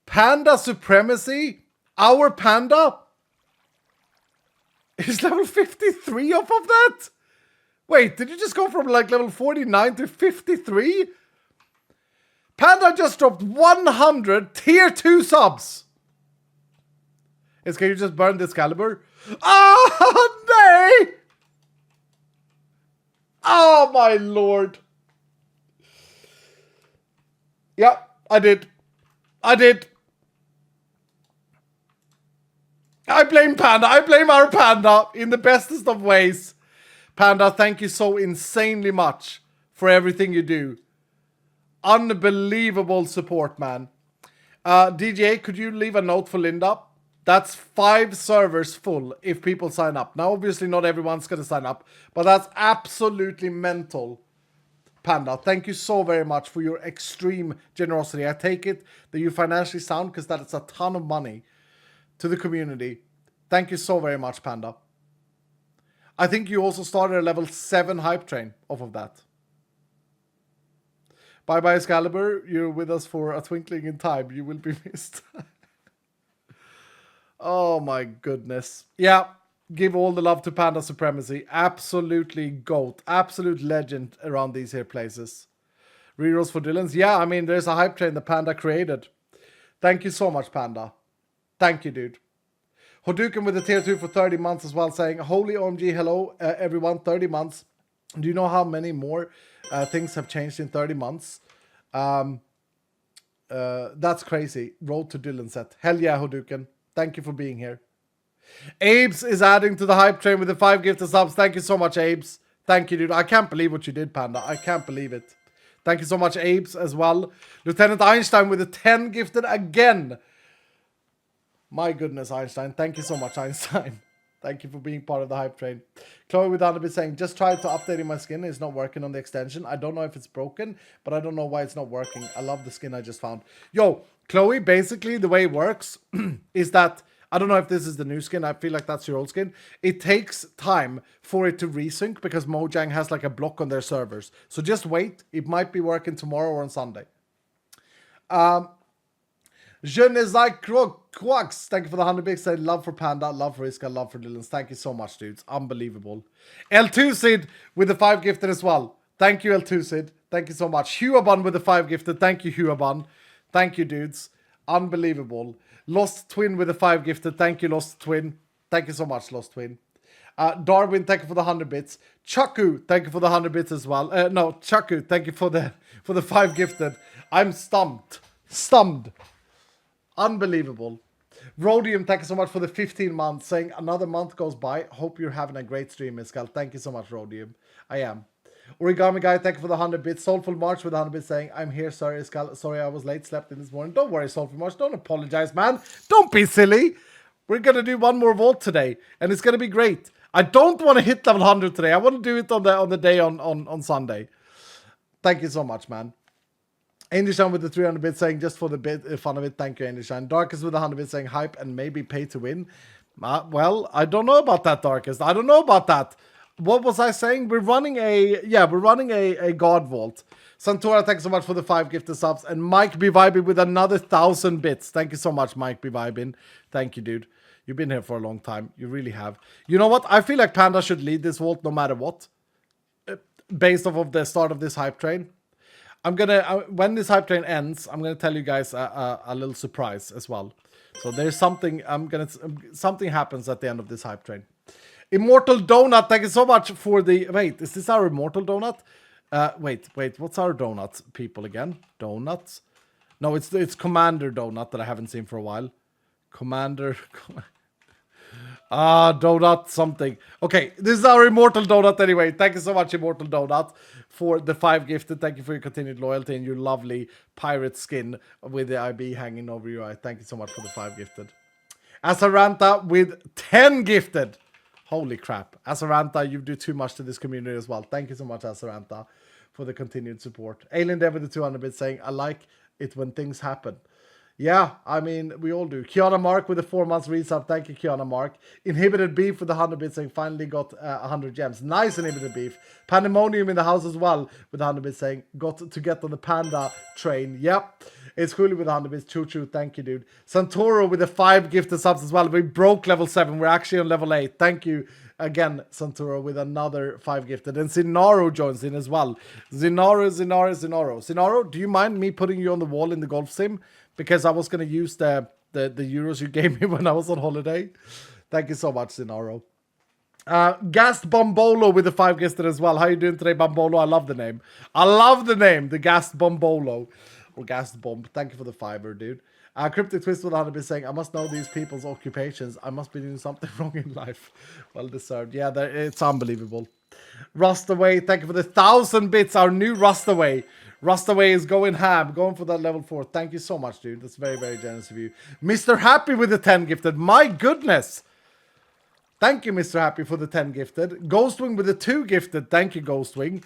Panda supremacy? Our panda? Is level 53 off of that? Wait, did you just go from like level 49 to 53? Panda just dropped 100 tier 2 subs. Can you just burn this caliber? Oh, no! Oh, my lord. Yeah, I did. I did. I blame Panda. I blame our Panda in the bestest of ways. Panda, thank you so insanely much for everything you do. Unbelievable support, man. DJ, could you leave a note for Linda? That's 5 servers full if people sign up. Now, obviously, not everyone's going to sign up, but that's absolutely mental. Panda, thank you so very much for your extreme generosity. I take it that you financially sound because that is a ton of money to the community. Thank you so very much, Panda. I think you also started a level 7 hype train off of that. Bye-bye, Excalibur. You're with us for a twinkling in time. You will be missed. Oh my goodness. Yeah, give all the love to Panda Supremacy. Absolutely GOAT. Absolute legend around these here places. Rerolls for Dylan's. Yeah, I mean, there's a hype train that Panda created. Thank you so much, Panda. Thank you, dude. Hadouken with the tier 2 for 30 months as well, saying, holy OMG, hello, everyone, 30 months. Do you know how many more things have changed in 30 months? That's crazy. Road to Dylan set. Hell yeah, Hadouken. Thank you for being here. Abes is adding to the hype train with the 5 gifted subs. Thank you so much, Abes. Thank you, dude. I can't believe what you did, Panda. I can't believe it. Thank you so much, Abes, as well. Lieutenant Einstein with the 10 gifted again. My goodness, Einstein. Thank you so much, Einstein. Thank you for being part of the hype train. Chloe with Underbit saying, just tried to updating my skin. It's not working on the extension. I don't know if it's broken, but I don't know why it's not working. I love the skin I just found. Yo, Chloe, basically the way it works is that, I don't know if this is the new skin. I feel like that's your old skin. It takes time for it to resync because Mojang has like a block on their servers. So just wait. It might be working tomorrow or on Sunday. Je ne sais quoi. Thank you for the 100 bits. Love for Panda, love for Iska, love for Dylan. Thank you so much, dudes. Unbelievable. L2 Sid with the 5 gifted as well. Thank you, L2 Sid. Thank you so much. Huaban with the 5 gifted. Thank you, Huaban. Thank you, dudes. Unbelievable. Lost Twin with the 5 gifted. Thank you, Lost Twin. Thank you so much, Lost Twin. Darwin, thank you for the 100 bits. Chaku, thank you for the 100 bits as well. No, Chaku, thank you for the 5 gifted. I'm stumped. Stumped. Unbelievable. Rhodium, thank you so much for the 15 months. Saying another month goes by. Hope you're having a great stream, Iskal. Thank you so much, Rhodium. I am. Origami Guy, thank you for the 100 bits. Soulful March with the 100 bits saying, I'm here, sorry, Iskal. Sorry I was late, slept in this morning. Don't worry, Soulful March. Don't apologize, man. Don't be silly. We're going to do one more vault today, and it's going to be great. I don't want to hit level 100 today. I want to do it on the day on Sunday. Thank you so much, man. Angelshan with the 300 bits saying, just for the fun of it, thank you, Angelshan. Darkest with the 100 bits saying, hype and maybe pay to win. Well, I don't know about that, Darkest. I don't know about that. What was I saying? We're running a God Vault. Santora, thanks so much for the 5 gifted subs. And Mike be vibing with another 1,000 bits. Thank you so much, Mike be vibing. Thank you, dude. You've been here for a long time. You really have. You know what? I feel like Panda should lead this vault no matter what. Based off of the start of this hype train. I'm gonna, when this hype train ends, I'm gonna tell you guys a little surprise as well. So there's something, something happens at the end of this hype train. Immortal Donut, thank you so much for the, wait, is this our Immortal Donut? Wait, what's our donut, people, again? Donuts? No, it's Commander Donut that I haven't seen for a while. Commander, Donut something. Okay, this is our Immortal Donut anyway. Thank you so much, Immortal Donut, for the 5 gifted. Thank you for your continued loyalty and your lovely pirate skin with the IB hanging over your eye. Thank you so much for the 5 gifted. Azaranta with 10 gifted. Holy crap. Azaranta, you do too much to this community as well. Thank you so much, Azaranta, for the continued support. Alien Dev with the 200 bits saying, I like it when things happen. Yeah, I mean, we all do. Kiana Mark with the 4 months resub. Thank you, Kiana Mark. Inhibited Beef with the 100 bits saying, finally got 100 gems. Nice, Inhibited Beef. Pandemonium in the house as well with the 100 bits saying, got to get on the Panda train. Yep. It's Cooley with the 100 bits. Choo-choo. Thank you, dude. Santoro with the 5 gifted subs as well. We broke level 7. We're actually on level 8. Thank you again, Santoro, with another 5 gifted. And Zinaro joins in as well. Zinaro, do you mind me putting you on the wall in the golf sim? Because I was going to use the euros you gave me when I was on holiday. Thank you so much, Zinaro. Gassed Bombolo with the 5 gifted as well. How you doing today, Bombolo? I love the name. I love the name, the Gassed Bombolo. Or Gassed Bomb. Thank you for the 5, dude. Cryptic Twist with 100 saying, I must know these people's occupations. I must be doing something wrong in life. Well deserved. Yeah, it's unbelievable. Rustaway, thank you for the 1,000 bits. Our new Rustaway. Rustaway is going ham, going for that level 4. Thank you so much, dude. That's very, very generous of you. Mr. Happy with the 10 gifted. My goodness. Thank you, Mr. Happy, for the 10 gifted. Ghostwing with the 2 gifted. Thank you, Ghostwing.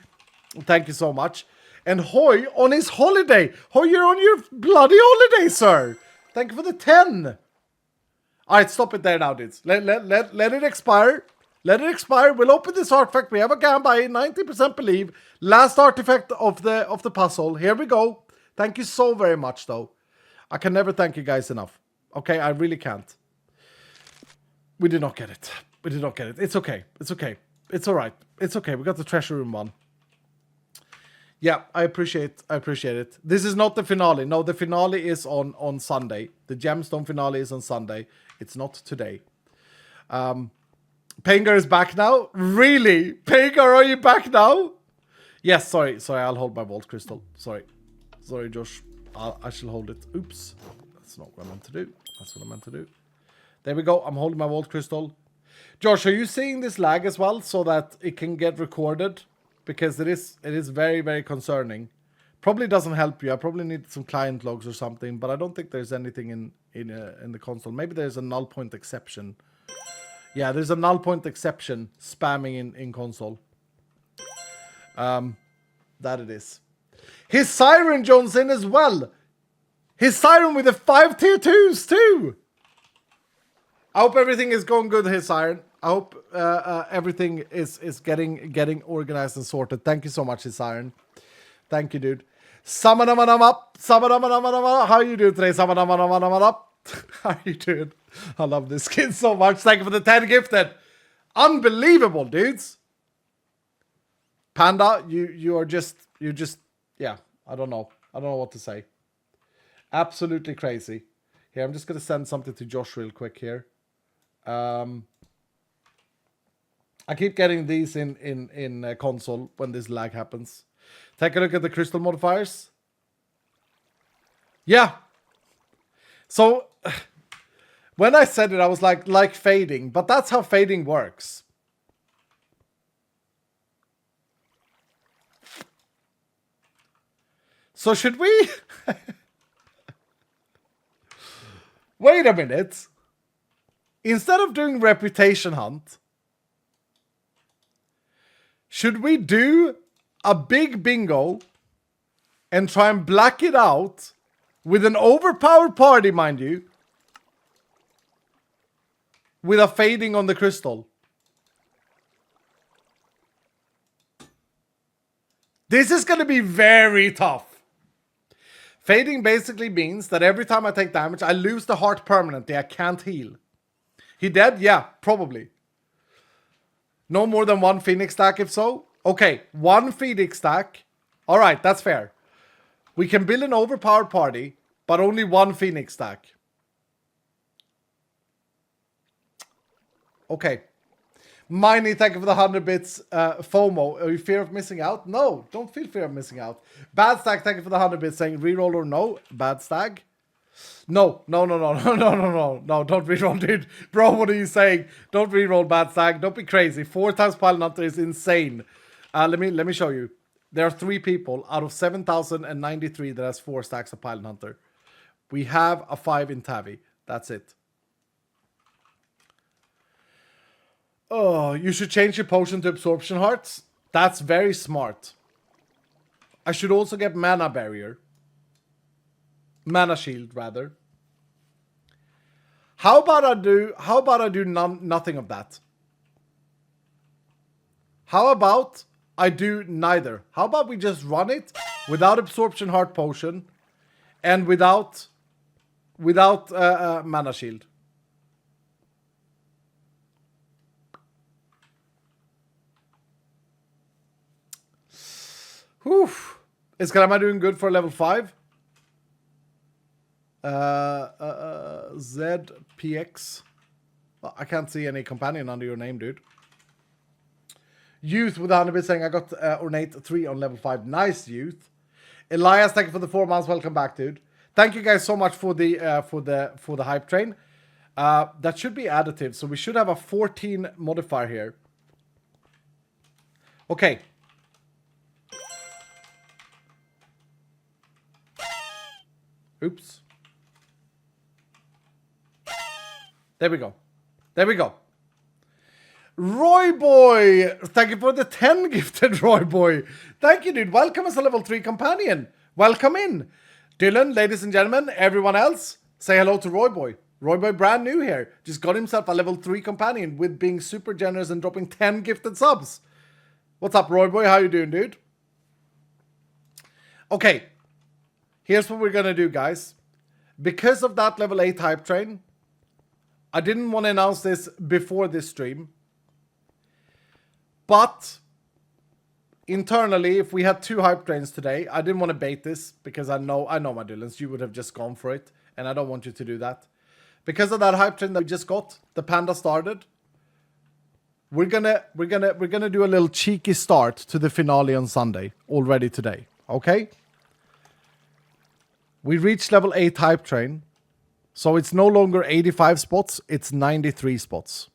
Thank you so much. And Hoy on his holiday. Hoy, you're on your bloody holiday, sir. Thank you for the 10. All right, stop it there now, dudes. Let it expire. Let it expire. We'll open this artifact. We have a Gamba, 90% believe. Last artifact of the puzzle. Here we go. Thank you so very much, though. I can never thank you guys enough. Okay, I really can't. We did not get it. We did not get it. It's okay. It's okay. It's all right. It's okay. We got the treasure room one. Yeah, I appreciate it. This is not the finale. No, the finale is on Sunday. The gemstone finale is on Sunday. It's not today. Pengar is back now? Really? Pengar, are you back now? Yes, sorry, I'll hold my vault crystal. Sorry, Josh. I shall hold it. Oops. That's not what I meant to do. That's what I meant to do. There we go. I'm holding my vault crystal. Josh, are you seeing this lag as well so that it can get recorded? Because it is very, very concerning. Probably doesn't help you. I probably need some client logs or something, but I don't think there's anything in the console. Maybe there's a null point exception. Yeah, there's a null point exception spamming in console. That it is. His Siren joins in as well. His Siren with the 5 tier 2s too. I hope everything is going good, his Siren. I hope everything is getting organized and sorted. Thank you so much, his Siren. Thank you, dude. Samanamanamap. How are you doing today? Samanamanamap. How are you doing? I love this skin so much. Thank you for the 10 gifted. Unbelievable, dudes. Panda, you're just yeah, I don't know what to say. Absolutely crazy. Here, I'm just gonna send something to Josh real quick here. I keep getting these in console when this lag happens. Take a look at the crystal modifiers. Yeah. So when I said it, I was like fading, but that's how fading works. So should we? Wait a minute. Instead of doing reputation hunt, should we do a big bingo and try and black it out with an overpowered party, mind you, with a fading on the crystal? This is going to be very tough. Fading basically means that every time I take damage, I lose the heart permanently. I can't heal. He dead? Yeah, probably. No more than one Phoenix stack if so. Okay, one Phoenix stack. All right, that's fair. We can build an overpowered party, but only one Phoenix stack. Okay. Miney, thank you for the 100 bits. FOMO, are you fear of missing out? No, don't feel fear of missing out. Bad Stag, thank you for the 100 bits saying reroll or no. Bad Stag. No, don't reroll, dude. Bro, what are you saying? Don't reroll, Bad Stag. Don't be crazy. 4 times Pilot Hunter is insane. Let me show you. There are 3 people out of 7,093 that has 4 stacks of Pilot Hunter. We have a 5 in Tavi. That's it. Oh, you should change your potion to absorption hearts. That's very smart. I should also get mana barrier. Mana shield, rather. How about I do nothing of that? How about I do neither? How about we just run it without absorption heart potion and without mana shield? Whew. Is Karama doing good for level 5? ZPX. Well, I can't see any companion under your name, dude. Youth with 100 bits saying I got Ornate 3 on level 5. Nice, Youth. Elias, thank you for the 4 months. Welcome back, dude. Thank you guys so much for the hype train. That should be additive, so we should have a 14 modifier here. Okay. Oops. There we go. There we go. Roy Boy! Thank you for the 10 gifted, Roy Boy. Thank you, dude. Welcome as a level 3 companion. Welcome in. Dylan, ladies and gentlemen, everyone else, say hello to Roy Boy. Roy Boy, brand new here. Just got himself a level 3 companion with being super generous and dropping 10 gifted subs. What's up, Roy Boy? How you doing, dude? Okay. Here's what we're going to do, guys. Because of that level 8 hype train, I didn't want to announce this before this stream. But internally, if we had 2 hype trains today, I didn't want to bait this because I know my Dylans, you would have just gone for it, and I don't want you to do that. Because of that hype train that we just got, the Panda started. We're gonna do a little cheeky start to the finale on Sunday already today. Okay? We reached level 8 hype train. So it's no longer 85 spots, it's 93 spots.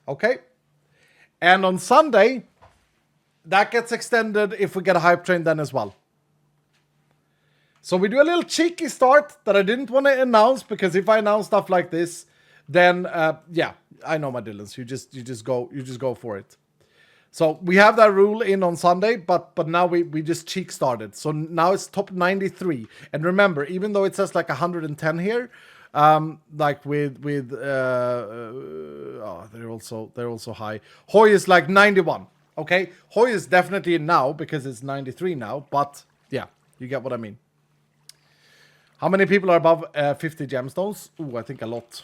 Okay? And on Sunday, that gets extended if we get a hype train then as well. So we do a little cheeky start that I didn't want to announce, because if I announce stuff like this, then yeah, I know my Dylans. You just go for it. So we have that rule in on Sunday, but now we just cheek started. So now it's top 93. And remember, even though it says like 110 here, like they're also high. Hoy is like 91. Okay, Hoy is definitely in now because it's 93 now. But yeah, you get what I mean. How many people are above 50 gemstones? Ooh, I think a lot.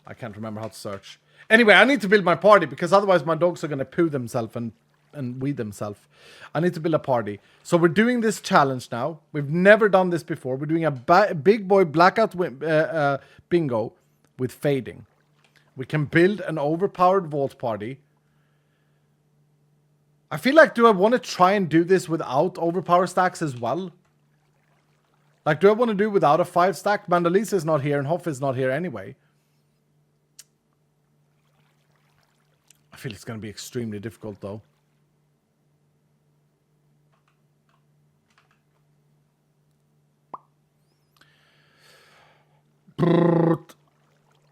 I can't remember how to search. Anyway, I need to build my party because otherwise my dogs are going to poo themselves and wee themselves. I need to build a party. So we're doing this challenge now. We've never done this before. We're doing a big boy blackout bingo with fading. We can build an overpowered vault party. I feel like, do I want to try and do this without overpower stacks as well? Like, do I want to do without a 5 stack? Mandalisa is not here and Hoff is not here anyway. I feel it's going to be extremely difficult, though.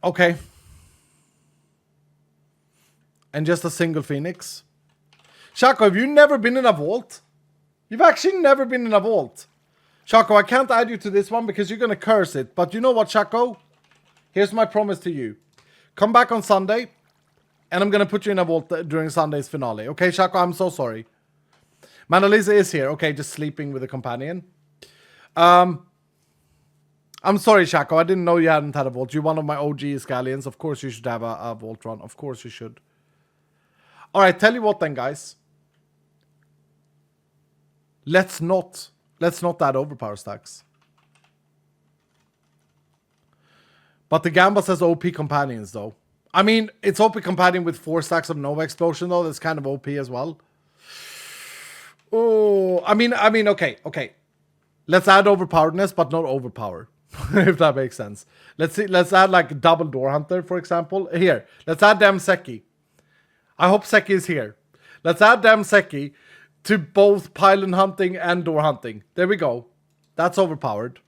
Okay. And just a single Phoenix. Shaco, have you never been in a vault? You've actually never been in a vault. Shaco, I can't add you to this one because you're going to curse it. But you know what, Shaco? Here's my promise to you. Come back on Sunday. And I'm going to put you in a vault during Sunday's finale. Okay, Shaco, I'm so sorry. Manalisa is here. Okay, just sleeping with a companion. I'm sorry, Shaco. I didn't know you hadn't had a vault. You're one of my OG Scallions. Of course you should have a vault run. Of course you should. Alright, tell you what then, guys. Let's not add overpower stacks. But the Gamba says OP companions, though. I mean, it's OP companion with 4 stacks of Nova Explosion, though. That's kind of OP as well. Oh, I mean, okay. Let's add overpoweredness, but not overpower. If that makes sense. Let's add like double Door Hunter, for example. Here, let's add Seki. I hope Seki is here. Let's add Seki to both pylon hunting and door hunting. There we go. That's overpowered.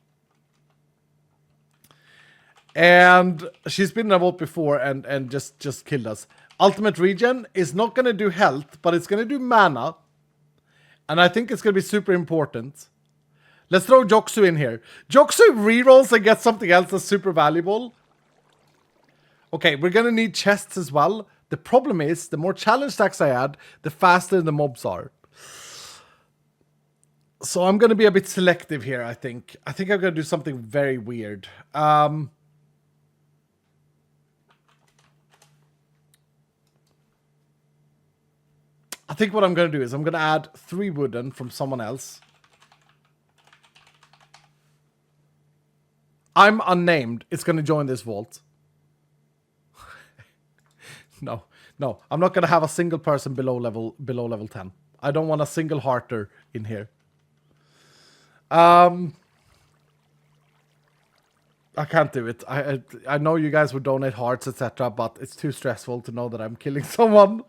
And she's been in a vault before and just killed us. Ultimate regen is not going to do health, but it's going to do mana. And I think it's going to be super important. Let's throw Joksu in here. Joksu rerolls and gets something else that's super valuable. Okay, we're going to need chests as well. The problem is, the more challenge stacks I add, the faster the mobs are. So I'm going to be a bit selective here, I think. I think I'm going to do something very weird. I think what I'm going to do is I'm going to add 3 wooden from someone else. I'm unnamed. It's going to join this vault. No, I'm not going to have a single person below level 10. I don't want a single hearter in here. I can't do it. I know you guys would donate hearts, etc., but it's too stressful to know that I'm killing someone.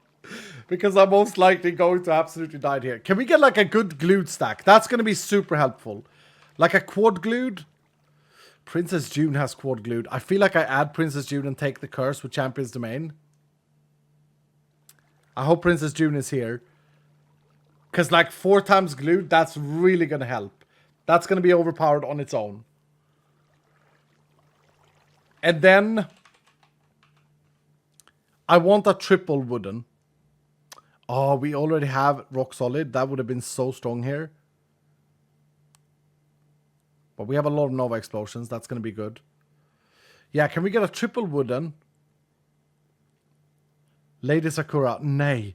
Because I'm most likely going to absolutely die here. Can we get like a good glued stack? That's going to be super helpful. Like a quad glued. Princess June has quad glued. I feel like I add Princess June and take the curse with Champion's Domain. I hope Princess June is here. Because like 4 times glued, that's really going to help. That's going to be overpowered on its own. And then I want a triple wooden. Oh, we already have rock solid. That would have been so strong here. But we have a lot of Nova Explosions. That's going to be good. Yeah, can we get a triple wooden? Lady Sakura. Nay.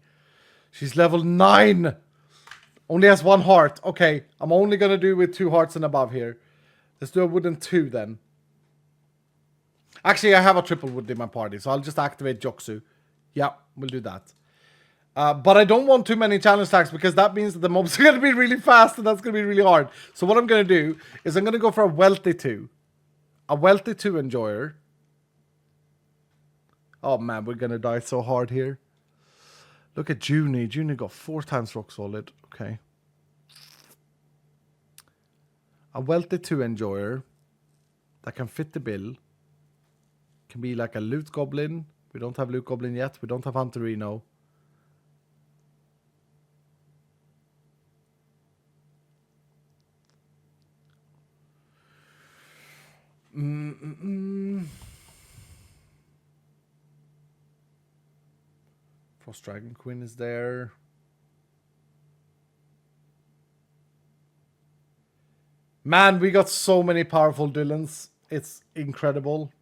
She's level 9. Only has 1 heart. Okay, I'm only gonna do with 2 hearts and above here. Let's do a wooden 2 then. Actually, I have a triple wood in my party, so I'll just activate Joksu. Yeah, we'll do that. But I don't want too many challenge stacks because that means that the mobs are going to be really fast and that's going to be really hard. So what I'm going to do is I'm going to go for a wealthy 2. A wealthy 2 enjoyer. Oh man, we're going to die so hard here. Look at Junie. Junie got 4 times rock solid. Okay. A wealthy 2 enjoyer that can fit the bill. Can be like a loot goblin. We don't have loot goblin yet. We don't have Hunterino. Frost Dragon Queen is there. Man, we got so many powerful Dylans. It's incredible.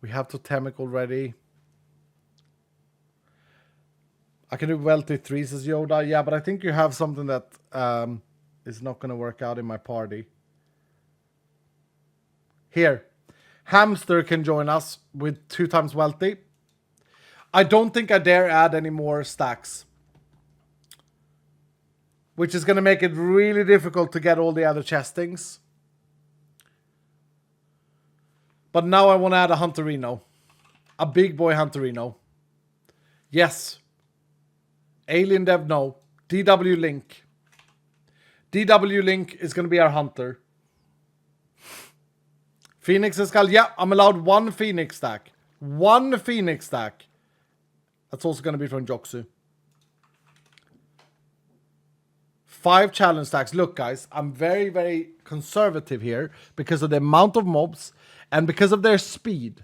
We have Totemic already. I can do wealthy 3, says Yoda. Yeah, but I think you have something that is not going to work out in my party. Here. Hamster can join us with 2 times wealthy. I don't think I dare add any more stacks. Which is going to make it really difficult to get all the other chestings. But now I want to add a Hunterino. A big boy Hunterino. Yes. Alien Dev, no. DW Link. DW Link is going to be our hunter. Phoenix Skull. Yeah, I'm allowed 1 Phoenix stack. 1 Phoenix stack. That's also going to be from Joksu. 5 challenge stacks. Look, guys, I'm very, very conservative here because of the amount of mobs and because of their speed.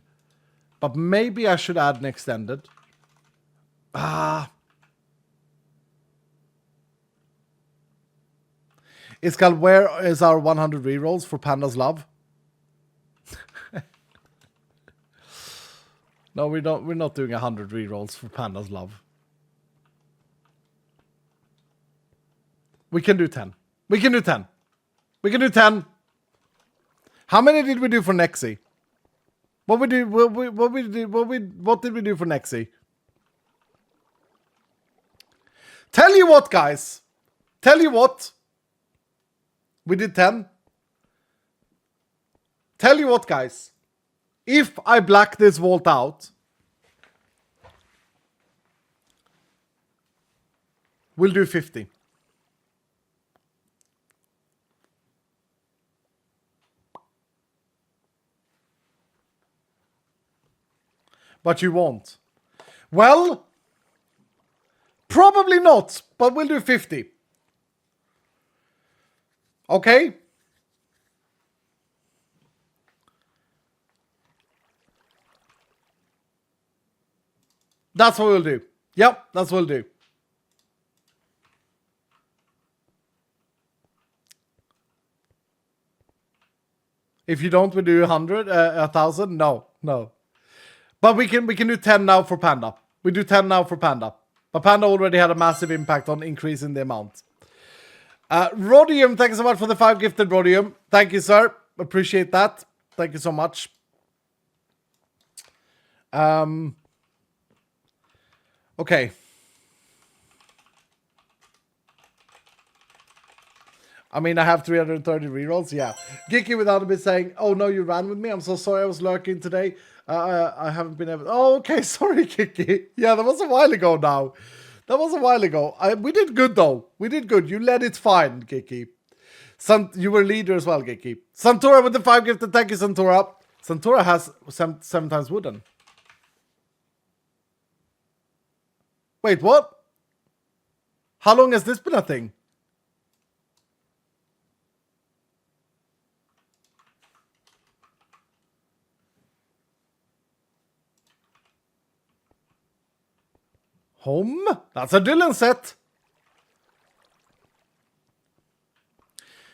But maybe I should add an extended. Iskal, where is our 100 rerolls for Panda's Love? No, we don't. We're not doing 100 rerolls for Panda's Love. We can do 10. We can do 10. We can do 10. How many did we do for Nexi? What did we do for Nexi? Tell you what, guys. Tell you what. We did 10. Tell you what, guys. If I black this vault out, we'll do 50. But you won't. Well, probably not, but we'll do 50. Okay? That's what we'll do. Yep, that's what we'll do. If you don't, we do 100, 1,000. No. But we can do 10 now for Panda. We do 10 now for Panda. But Panda already had a massive impact on increasing the amount. Rhodium, thank you so much for the 5 gifted, Rhodium. Thank you, sir. Appreciate that. Thank you so much. Okay. I mean, I have 330 rerolls. Yeah. Geeky without a bit saying, oh no, you ran with me. I'm so sorry I was lurking today. I haven't been able... Oh, okay. Sorry, Geeky. Yeah, that was a while ago now. That was a while ago. We did good, though. We did good. You led it fine, Geeky. You were leader as well, Geeky. Santora with the 5 gifted. Thank you, Santora. Santora has 7 times wooden. Wait, what? How long has this been a thing? Home? That's a Dylan set.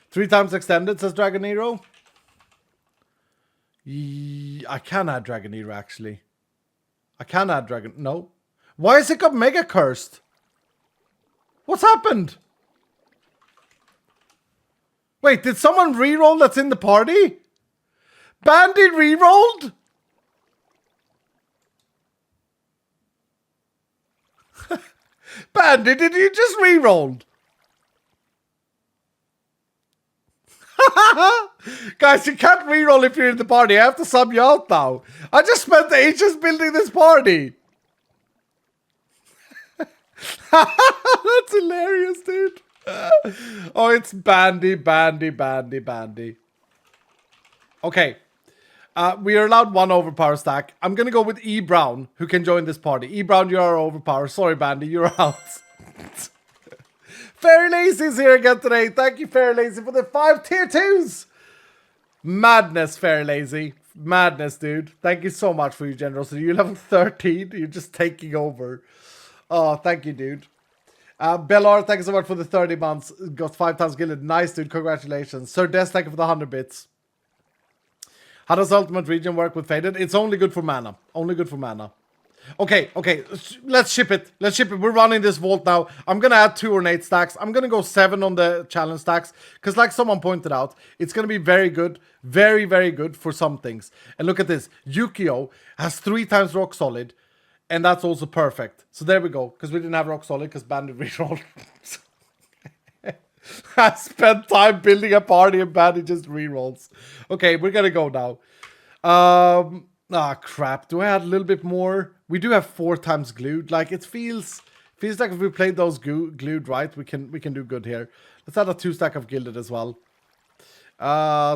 3 times extended, says Dragon Hero. I can add Dragon Hero, actually. I can add Dragon... No. Why is it got mega cursed? What's happened? Wait, did someone reroll that's in the party? Bandy rerolled? Bandy, did you just reroll? Guys, you can't reroll if you're in the party. I have to sub you out now. I just spent ages building this party. That's hilarious, dude. Oh, it's Bandy. Okay. We are allowed one overpower stack. I'm gonna go with E Brown, who can join this party. E Brown, you are overpower. Sorry, Bandy, you're out. Fairy Lazy is here again today. Thank you, Fairy Lazy, for the 5 tier 2s. Madness, Fairy Lazy. Madness, dude. Thank you so much for your generosity. You're level 13. You're just taking over. Oh, thank you, dude. Bellar, thank you so much for the 30 months. Got 5 times gilded. Nice, dude. Congratulations. Sir Des, thank you for the 100 bits. How does Ultimate Region work with Faded? It's only good for mana. Only good for mana. Okay. Let's ship it. We're running this vault now. I'm going to add 2 ornate stacks. I'm going to go 7 on the challenge stacks. Because like someone pointed out, it's going to be very good. Very, very good for some things. And look at this. Yukio has 3 times rock solid. And that's also perfect. So there we go. Because we didn't have rock solid because Bandit rerolled. I spent time building a party and Bandit just rerolls. Okay, we're going to go now. Crap. Do I add a little bit more? We do have 4 times glued. Like, it feels like if we played those glued right, we can do good here. Let's add a 2 stack of gilded as well.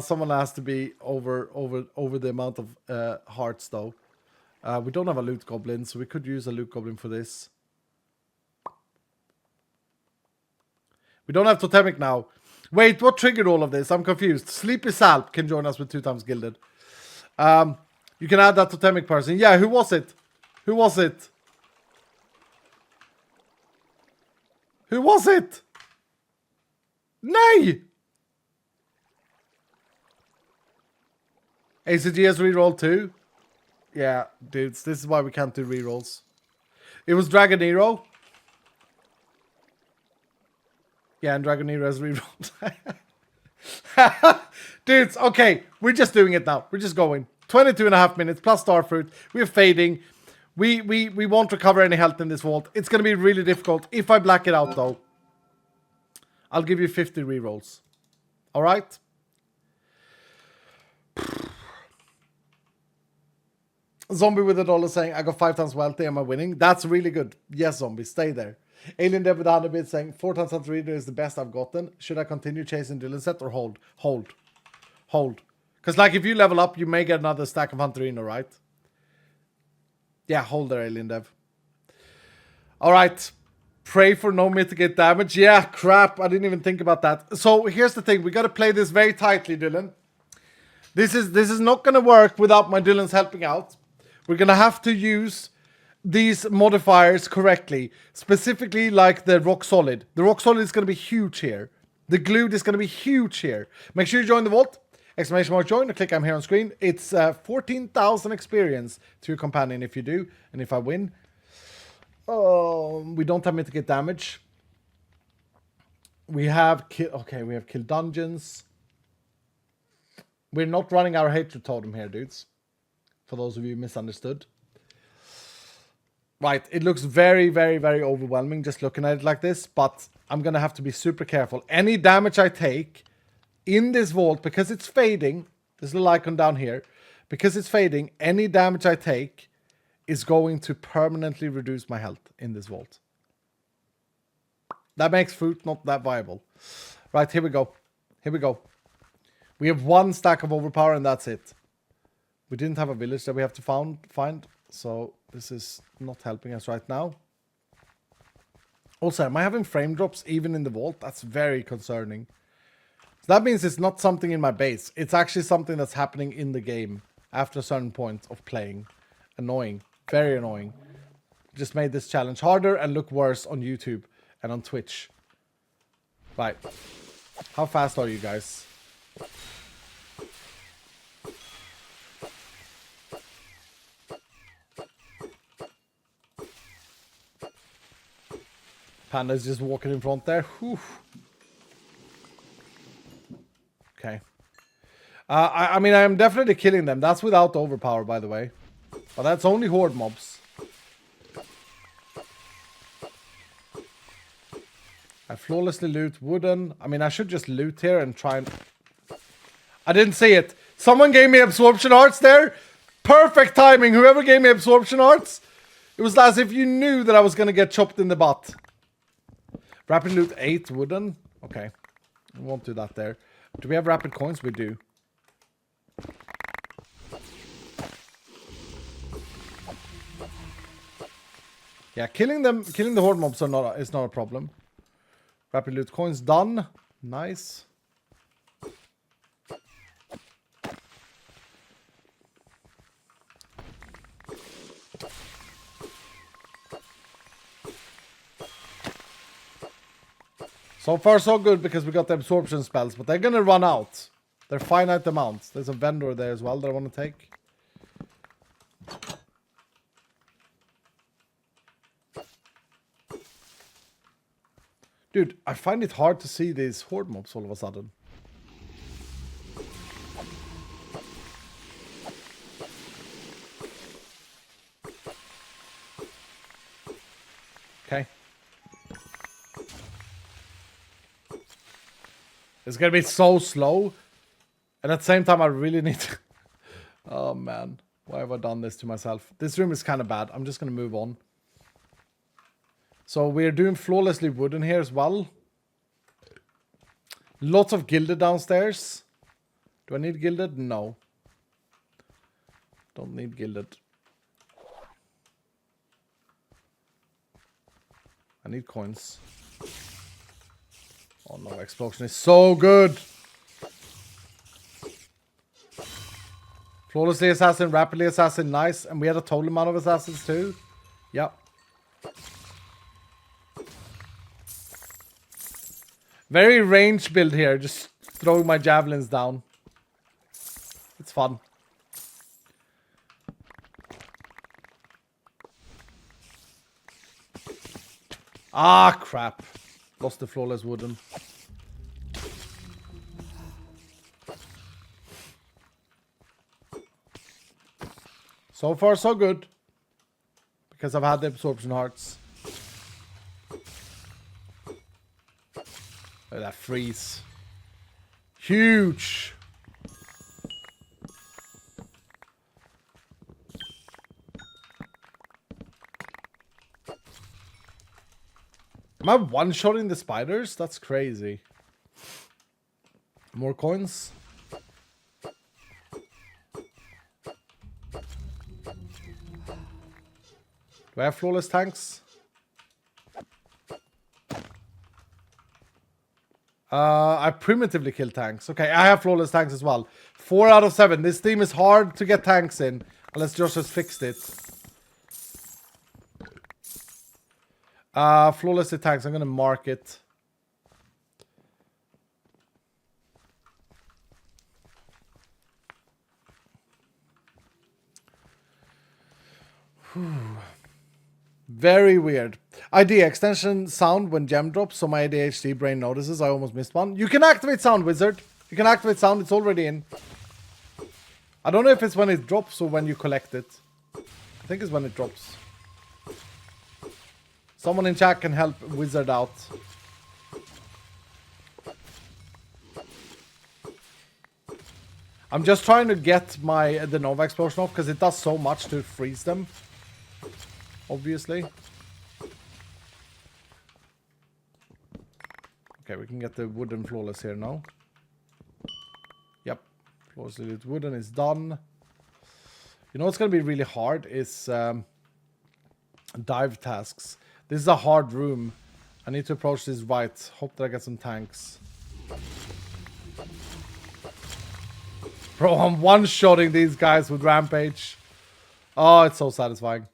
Someone has to be over the amount of hearts though. We don't have a loot goblin, so we could use a loot goblin for this. We don't have totemic now. Wait, what triggered all of this? I'm confused. Sleepy Salp can join us with 2 times gilded. You can add that totemic person. Yeah, who was it? Who was it? Who was it? Nay! ACG has reroll too? Yeah, dudes, this is why we can't do rerolls. It was Dragonero. Yeah, and Dragonero has rerolled. Dudes, okay, we're just doing it now. We're just going. 22.5 minutes plus Starfruit. We're fading. We won't recover any health in this vault. It's going to be really difficult. If I black it out, though, I'll give you 50 rerolls. All right? Zombie with $1 saying, I got 5 times wealthy. Am I winning? That's really good. Yes, Zombie. Stay there. Alien Dev with 100 bits saying, 4 times Hunter Reader is the best I've gotten. Should I continue chasing Dylan set or hold? Hold. Because, like, if you level up, you may get another stack of Hunterino, right? Yeah, hold there, Alien Dev. Alright. Pray for no mitigate damage. Yeah, crap. I didn't even think about that. So, here's the thing. We got to play this very tightly, Dylan. This is not going to work without my Dylan's helping out. We're going to have to use these modifiers correctly. Specifically, like the rock solid. The rock solid is going to be huge here. The glued is going to be huge here. Make sure you join the vault. Exclamation mark join or click I'm here on screen. It's 14,000 experience to your companion if you do. And if I win. We don't have mitigate damage. We have kill dungeons. We're not running our hatred totem here, dudes. For those of you who misunderstood. Right, it looks very, very, very overwhelming just looking at it like this. But I'm going to have to be super careful. Any damage I take in this vault, because it's fading, this little icon down here, because it's fading, any damage I take is going to permanently reduce my health in this vault. That makes fruit not that viable. Right, here we go. We have 1 stack of overpower and that's it. We didn't have a village that we have to find. So this is not helping us right now. Also, am I having frame drops even in the vault? That's very concerning. So that means it's not something in my base. It's actually something that's happening in the game after a certain point of playing. Annoying. Very annoying. Just made this challenge harder and look worse on YouTube and on Twitch. Right. How fast are you guys? Panda's just walking in front there. Whew. Okay. I mean, I'm definitely killing them. That's without overpower, by the way. But that's only horde mobs. I flawlessly loot wooden. I mean, I should just loot here and try and... I didn't see it. Someone gave me absorption arts there. Perfect timing. Whoever gave me absorption arts. It was as if you knew that I was going to get chopped in the butt. Rapid loot 8 wooden. Okay. We won't do that there. Do we have rapid coins? We do. Yeah, killing the horde mobs is not a problem. Rapid loot coins done. Nice. So far so good because we got the absorption spells, but they're gonna run out. They're finite amounts. There's a vendor there as well that I want to take. Dude, I find it hard to see these horde mobs all of a sudden. Okay. It's gonna be so slow. And at the same time, I really need to... Oh, man. Why have I done this to myself? This room is kind of bad. I'm just gonna move on. So we're doing flawlessly wooden here as well. Lots of gilded downstairs. Do I need gilded? No. Don't need gilded. I need coins. Oh no, explosion is so good. Flawlessly assassin, rapidly assassin, nice. And we had a total amount of assassins too. Yep. Very range build here, just throwing my javelins down. It's fun. Ah, crap. Lost the flawless wooden. So far, so good. Because I've had the absorption hearts. Look at that freeze. Huge. Am I one-shotting the spiders? That's crazy. More coins. Do I have flawless tanks? I primitively kill tanks. Okay, I have flawless tanks as well. 4 out of 7. This team is hard to get tanks in. Unless Josh has fixed it. Flawlessly tanks. I'm going to mark it. Very weird. ID extension sound when gem drops, so my ADHD brain notices. I almost missed one. You can activate sound, wizard. You can activate sound. It's already in. I don't know if it's when it drops or when you collect it. I think it's when it drops. Someone in chat can help wizard out. I'm just trying to get the Nova explosion off because it does so much to freeze them. Obviously. Okay, we can get the wooden flawless here now. Yep. Flawlessly wooden is done. You know what's going to be really hard is dive tasks. This is a hard room. I need to approach this right. Hope that I get some tanks. Bro, I'm one-shotting these guys with Rampage. Oh, it's so satisfying.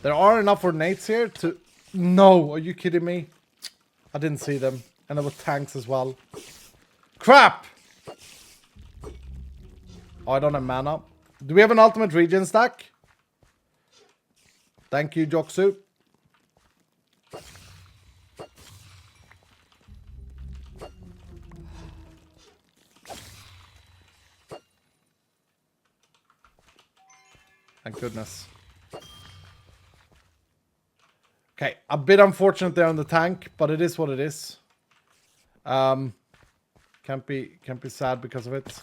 There are enough ornates here to... No, are you kidding me? I didn't see them. And there were tanks as well. Crap! Oh, I don't have mana. Do we have an ultimate regen stack? Thank you, Joksu. Thank goodness. Okay, a bit unfortunate there on the tank, but it is what it is. Can't be sad because of it.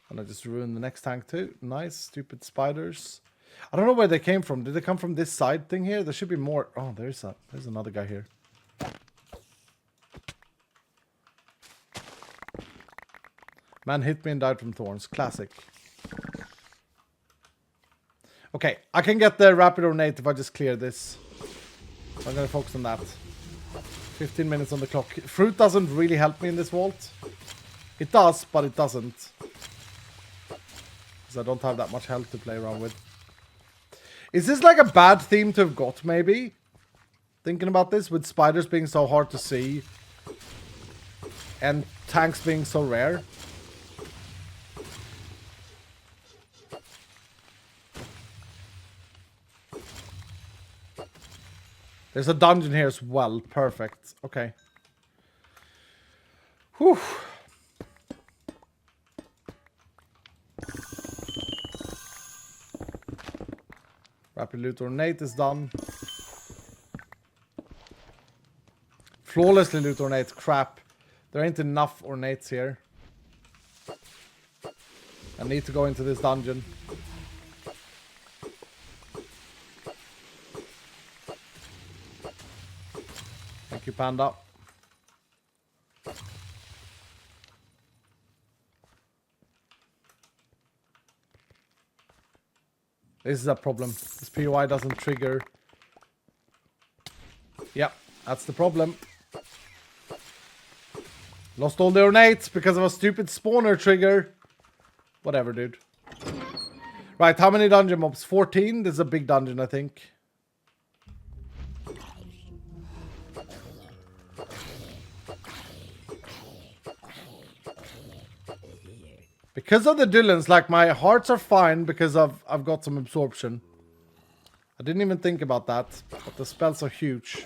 And I just ruined the next tank too. Nice, stupid spiders. I don't know where they came from. Did they come from this side thing here? There should be more. Oh, there's another guy here. Man hit me and died from thorns. Classic. Okay, I can get the rapid ornate if I just clear this. I'm gonna focus on that. 15 minutes on the clock. Fruit doesn't really help me in this vault. It does, but it doesn't. Because I don't have that much health to play around with. Is this like a bad theme to have got, maybe? Thinking about this, with spiders being so hard to see. And tanks being so rare. There's a dungeon here as well. Perfect. Okay. Whew. Rapid loot ornate is done. Flawlessly loot ornate. Crap. There ain't enough ornates here. I need to go into this dungeon. Thank you, Panda. This is a problem. This POI doesn't trigger. Yep, that's the problem. Lost all the ornates because of a stupid spawner trigger. Whatever, dude. Right, how many dungeon mobs? 14? This is a big dungeon, I think. Because of the Dylans, like, my hearts are fine because I've got some absorption. I didn't even think about that, but the spells are huge.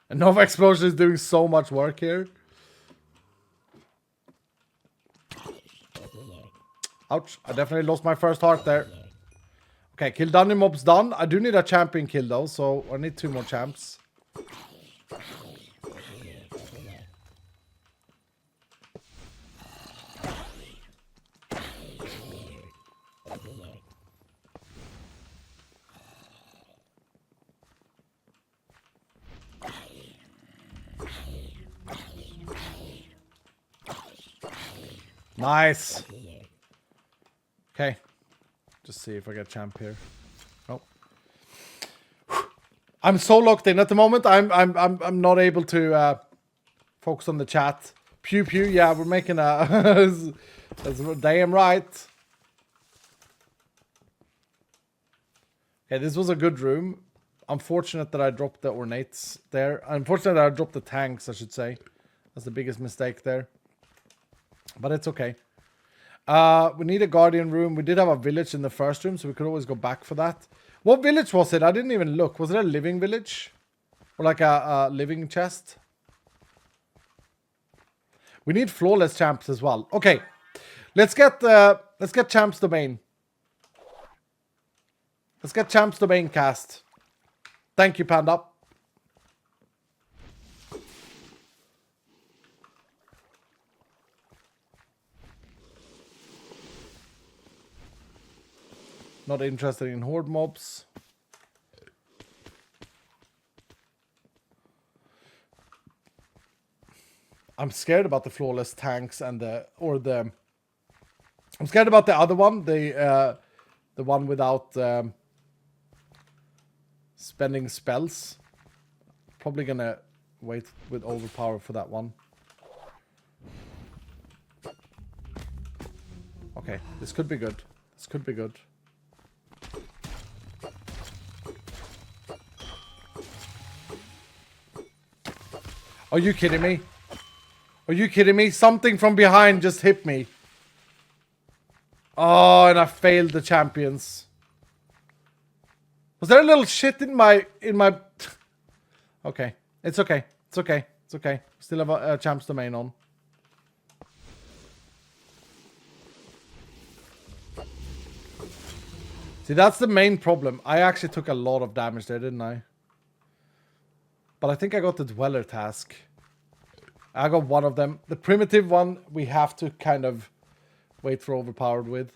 And Nova Explosion is doing so much work here. Ouch, I definitely lost my first heart there. Okay, kill dungeon mobs done. I do need a champion kill though, so I need 2 more champs. Nice. Okay. Just see if I get champ here. Nope. I'm so locked in at the moment. I'm not able to focus on the chat. Pew pew. Yeah, we're making a that's damn right. Okay, this was a good room. Unfortunate that I dropped the ornates there. Unfortunate that I dropped the tanks, I should say. That's the biggest mistake there. But it's okay. We need a guardian room. We did have a village in the first room, so we could always go back for that. What village was it? I didn't even look. Was it a living village? Or like a living chest? We need flawless champs as well. Okay. Let's get champs domain. Let's get champs domain cast. Thank you, Panda. Not interested in horde mobs. I'm scared about the flawless tanks and I'm scared about the other one, the one without spending spells. Probably gonna wait with overpower for that one. Okay, this could be good. This could be good. Are you kidding me? Are you kidding me? Something from behind just hit me. Oh, and I failed the champions. Was there a little shit in my... Okay. It's okay. It's okay. It's okay. Still have a champs domain on. See, that's the main problem. I actually took a lot of damage there, didn't I? But I think I got the Dweller task. I got one of them. The primitive one, we have to kind of wait for overpowered with.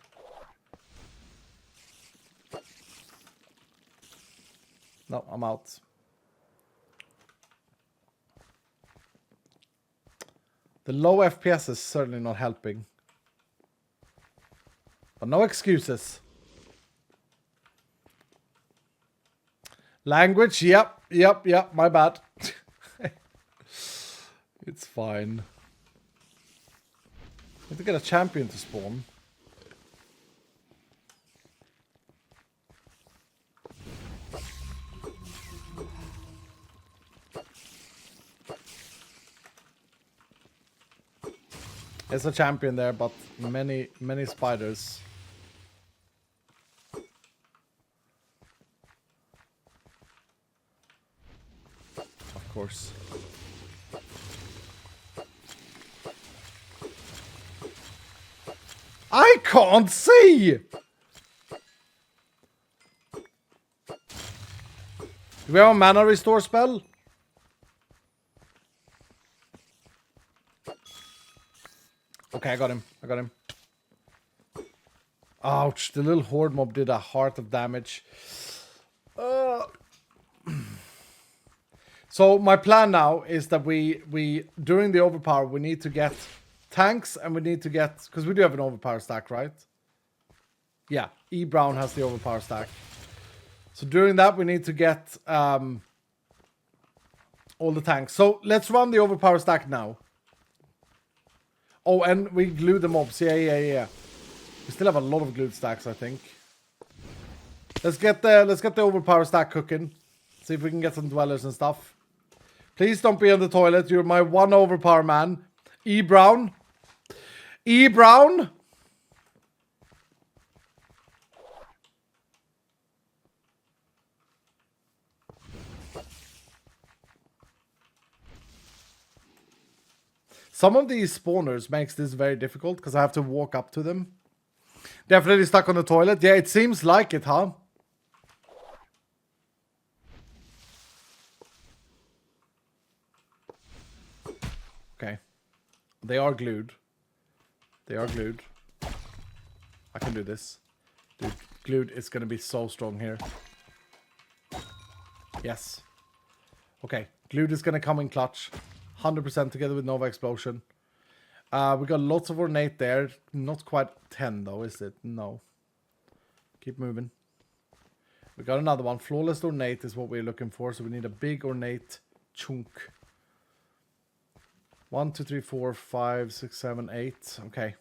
No, I'm out. The low FPS is certainly not helping. But no excuses. Language, yep, my bad. It's fine. I have to get a champion to spawn. There's a champion there, but many spiders. Of course. I can't see! Do we have a mana restore spell? Okay, I got him. Ouch, the little horde mob did a heart of damage. So my plan now is that we during the overpower we need to get tanks and we need to get, because we do have an overpower stack, right? Yeah, E Brown has the overpower stack. So during that we need to get all the tanks. So let's run the overpower stack now. Oh, and we glue the mobs. Yeah. We still have a lot of glued stacks, I think. Let's get the overpower stack cooking. See if we can get some dwellers and stuff. Please don't be on the toilet. You're my one overpower man. E Brown. E Brown. Some of these spawners makes this very difficult because I have to walk up to them. Definitely stuck on the toilet. Yeah, it seems like it, huh? Okay. They are glued. I can do this. Dude, glued is going to be so strong here. Yes. Okay. Glued is going to come in clutch. 100% together with Nova Explosion. We got lots of ornate there. Not quite 10 though, is it? No. Keep moving. We got another one. Flawless ornate is what we're looking for. So we need a big ornate chunk. 1, 2, 3, 4, 5, 6, 7, 8. Okay.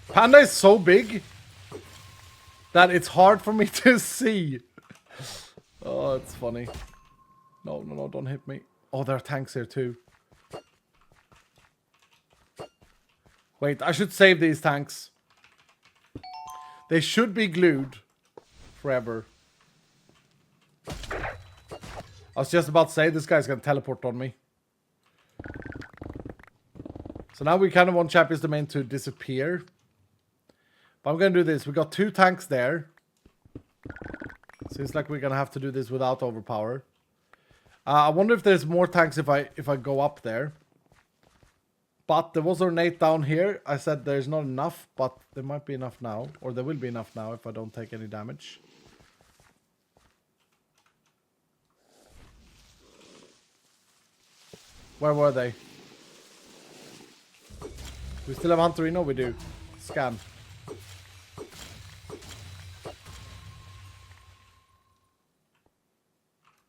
Panda is so big that it's hard for me to see. Oh, it's funny. No, don't hit me. Oh, there are tanks here too. Wait, I should save these tanks. They should be glued forever. I was just about to say, this guy's gonna teleport on me. So now we kind of want Champions Domain to disappear. But I'm gonna do this. We got 2 tanks there. Seems like we're gonna have to do this without overpower. I wonder if there's more tanks if I go up there. But there was ornate down here. I said there's not enough, but there might be enough now. Or there will be enough now if I don't take any damage. Where were they? We still have Hunterino? We do. Scan.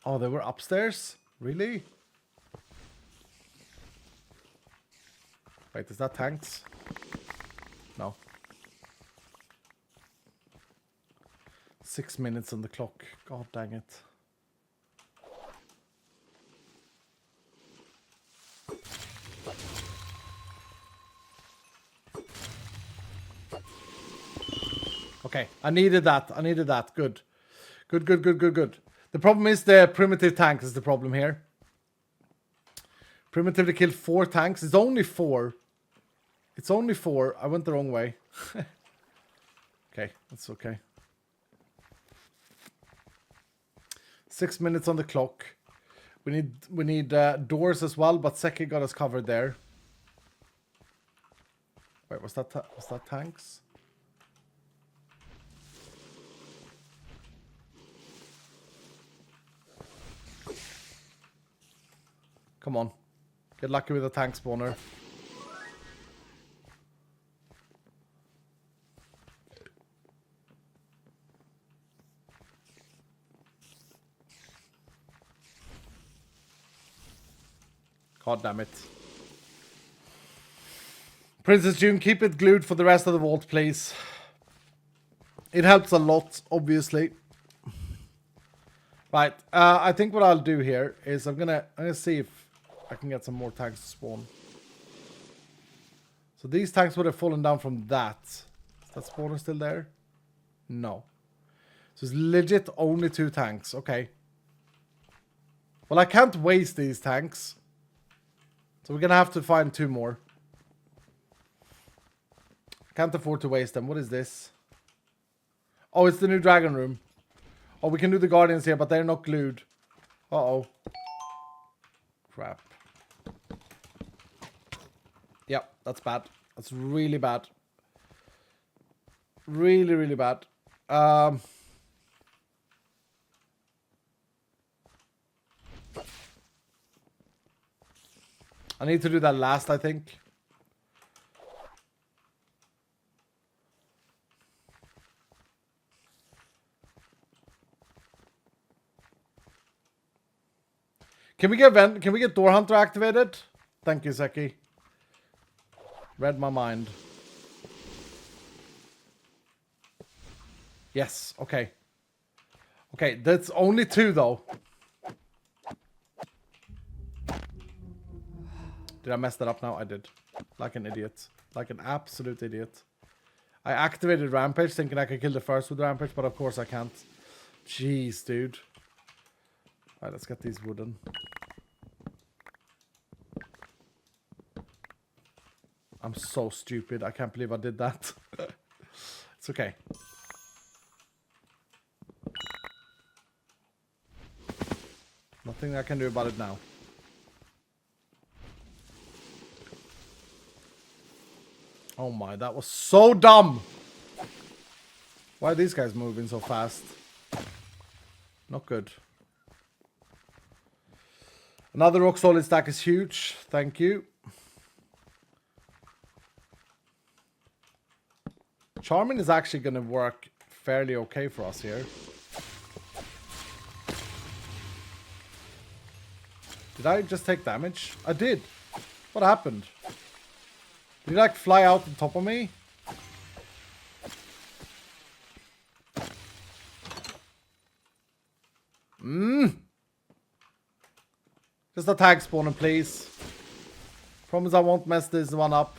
Oh, they were upstairs? Really? Wait, is that tanks? No. 6 minutes on the clock. God dang it. Okay, I needed that. I needed that. Good. Good, good, good, good, good. The problem is the primitive tank is the problem here. Primitively killed 4 tanks. It's only 4. It's only 4. I went the wrong way. Okay, that's okay. 6 minutes on the clock. We need doors as well, but Seki got us covered there. Wait, was that tanks? Come on. Get lucky with a tank spawner. God damn it. Princess June, keep it glued for the rest of the vault, please. It helps a lot, obviously. Right, I think what I'll do here is I'm gonna see if I can get some more tanks to spawn. So these tanks would have fallen down from that. Is that spawner still there? No. So it's legit only 2 tanks. Okay. Well, I can't waste these tanks. So we're gonna have to find 2 more. Can't afford to waste them. What is this? Oh, it's the new dragon room. Oh, we can do the guardians here, but they're not glued. Uh-oh. Crap. Yep, that's bad. That's really bad. Really, really bad. I need to do that last, I think. Can we get Door Hunter activated? Thank you, Seki. Read my mind. Yes, okay. Okay, that's only 2 though. Did I mess that up now? I did. Like an idiot. Like an absolute idiot. I activated Rampage thinking I could kill the first with Rampage, but of course I can't. Jeez, dude. Alright, let's get these wooden. I'm so stupid. I can't believe I did that. It's okay. Nothing I can do about it now. Oh my, that was so dumb! Why are these guys moving so fast? Not good. Another rock solid stack is huge. Thank you. Charming is actually going to work fairly okay for us here. Did I just take damage? I did. What happened? Did he like fly out on top of me? Just a tag spawner, please. Promise I won't mess this one up.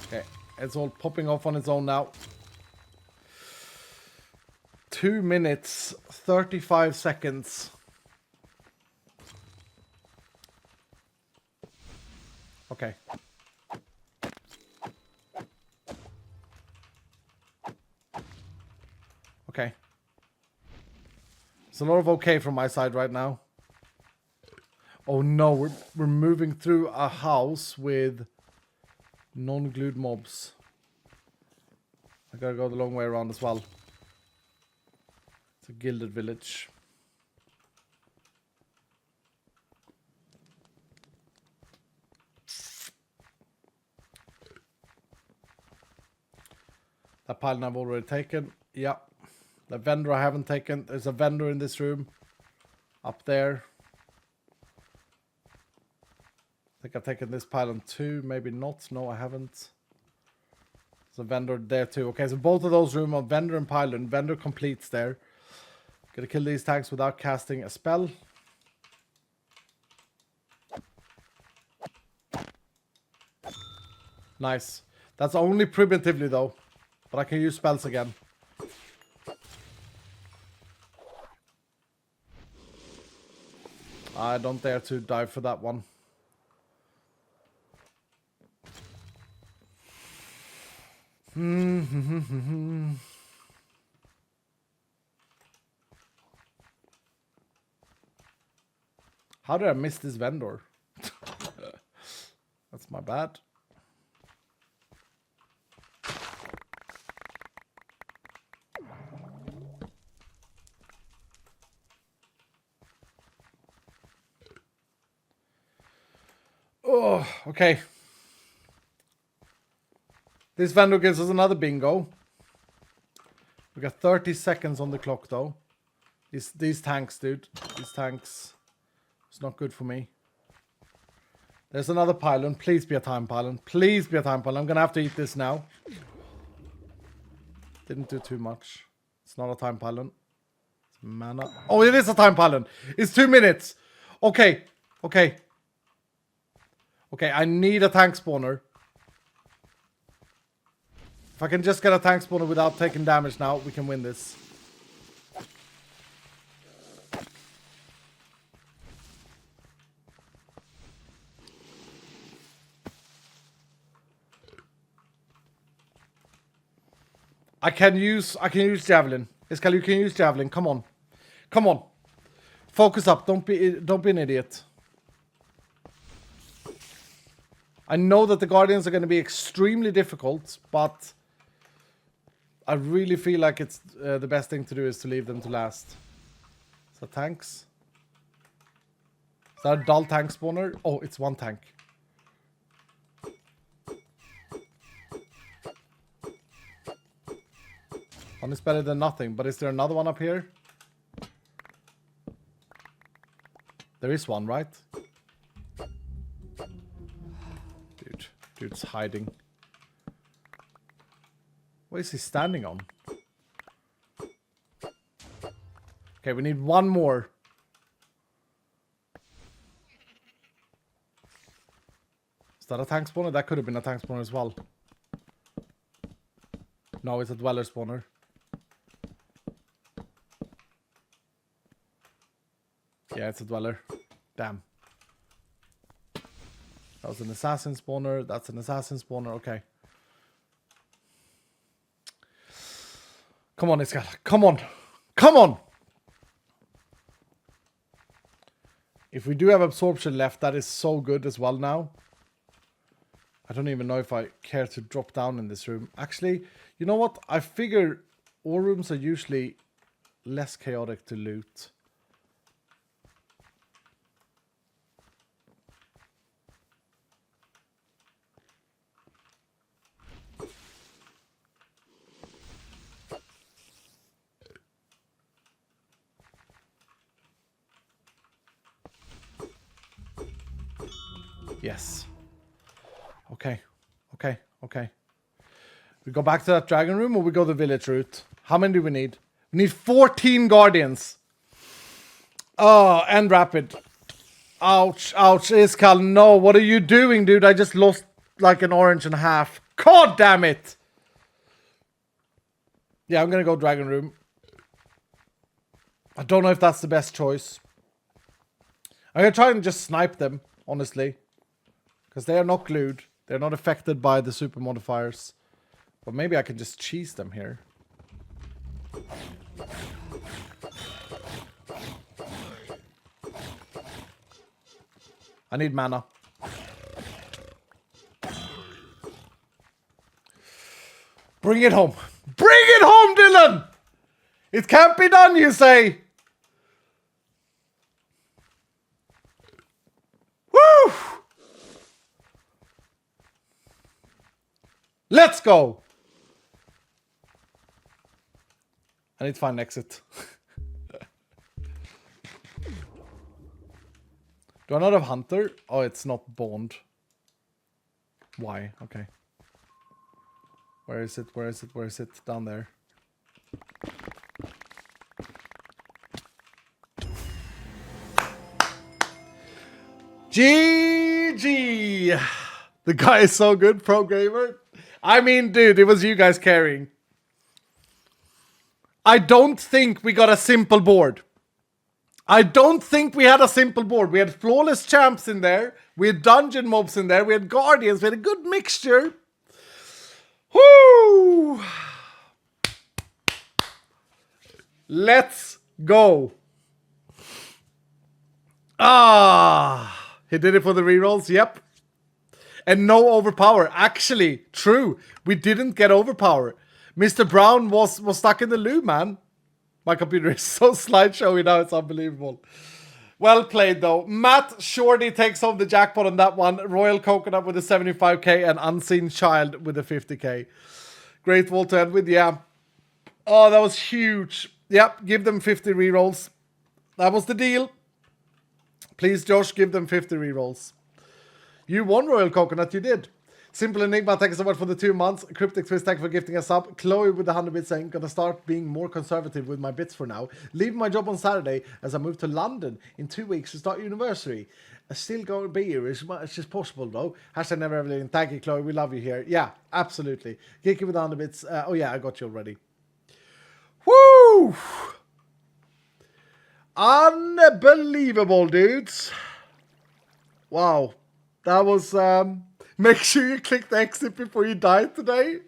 Okay, it's all popping off on its own now. 2 minutes, 35 seconds. Okay. Okay. It's a lot of okay from my side right now. Oh no, we're moving through a house with non-glued mobs. I gotta go the long way around as well. It's a gilded village. That pile I've already taken. Yeah. The vendor I haven't taken. There's a vendor in this room. Up there. I think I've taken this pile on 2. Maybe not. No, I haven't. There's a vendor there too. Okay, so both of those rooms are vendor and pylon. Vendor completes there. Gotta kill these tanks without casting a spell. Nice. That's only primitively though. But I can use spells again. I don't dare to dive for that one. How did I miss this vendor? That's my bad. Oh, okay. This vendor gives us another bingo. We got 30 seconds on the clock though. These tanks, dude. These tanks. It's not good for me. There's another pylon. Please be a time pylon. Please be a time pylon. I'm gonna have to eat this now. Didn't do too much. It's not a time pylon. It's mana. Oh, it is a time pylon. It's 2 minutes. Okay. Okay. Okay, I need a tank spawner. If I can just get a tank spawner without taking damage now, we can win this. I can use javelin. Iskal, you can use javelin. Come on. Come on. Focus up. Don't be an idiot. I know that the Guardians are going to be extremely difficult, but I really feel like it's the best thing to do is to leave them to last. So tanks. Is that a dull tank spawner? Oh, it's one tank. One is better than nothing, but is there another one up here? There is one, right? Dude's hiding. What is he standing on? Okay, we need one more. Is that a tank spawner? That could have been a tank spawner as well. No, it's a dweller spawner. Yeah, it's a dweller. Damn. That was an assassin spawner. That's an assassin spawner. Okay. Come on, Iskal. Come on. Come on! If we do have absorption left, that is so good as well now. I don't even know if I care to drop down in this room. Actually, you know what? I figure all rooms are usually less chaotic to loot. Yes. Okay. Okay. Okay. We go back to that dragon room or we go the village route? How many do we need? We need 14 guardians. Oh, and rapid. Ouch. Ouch. Iskal, no. What are you doing, dude? I just lost like an orange and a half. God damn it. Yeah, I'm going to go dragon room. I don't know if that's the best choice. I'm going to try and just snipe them, honestly. Because they are not glued. They're not affected by the super modifiers. But maybe I can just cheese them here. I need mana. Bring it home. Bring it home, Dylan! It can't be done, you say? Woo! Let's go! I need to find an exit. Do I not have Hunter? Oh, it's not Bond. Why? Okay. Where is it? Where is it? Where is it? Down there. GG! The guy is so good, Pro Gamer. I mean, dude, it was you guys carrying. I don't think we got a simple board. I don't think we had a simple board. We had flawless champs in there. We had dungeon mobs in there. We had guardians. We had a good mixture. Woo! Let's go. Ah, he did it for the rerolls. Yep. And no overpower. Actually, true. We didn't get overpower. Mr. Brown was stuck in the loo, man. My computer is so slideshowy now, it's unbelievable. Well played, though. Matt Shorty takes home the jackpot on that one. Royal Coconut with a 75k and Unseen Child with a 50k. Great wall to end with, yeah. Oh, that was huge. Yep, give them 50 rerolls. That was the deal. Please, Josh, give them 50 rerolls. You won, Royal Coconut, you did. Simple Enigma, thank you so much for the 2 months. Cryptic Twist, thank you for gifting us up. Chloe with the 100 bits saying, gonna start being more conservative with my bits for now. Leaving my job on Saturday as I move to London in 2 weeks to start university. I still going to be here as much as possible though. Hashtag never ever leaving. Thank you, Chloe. We love you here. Yeah, absolutely. Geeky with the 100 bits. Oh yeah, I got you already. Woo! Unbelievable, dudes. Wow. That was, make sure you click the exit before you die today.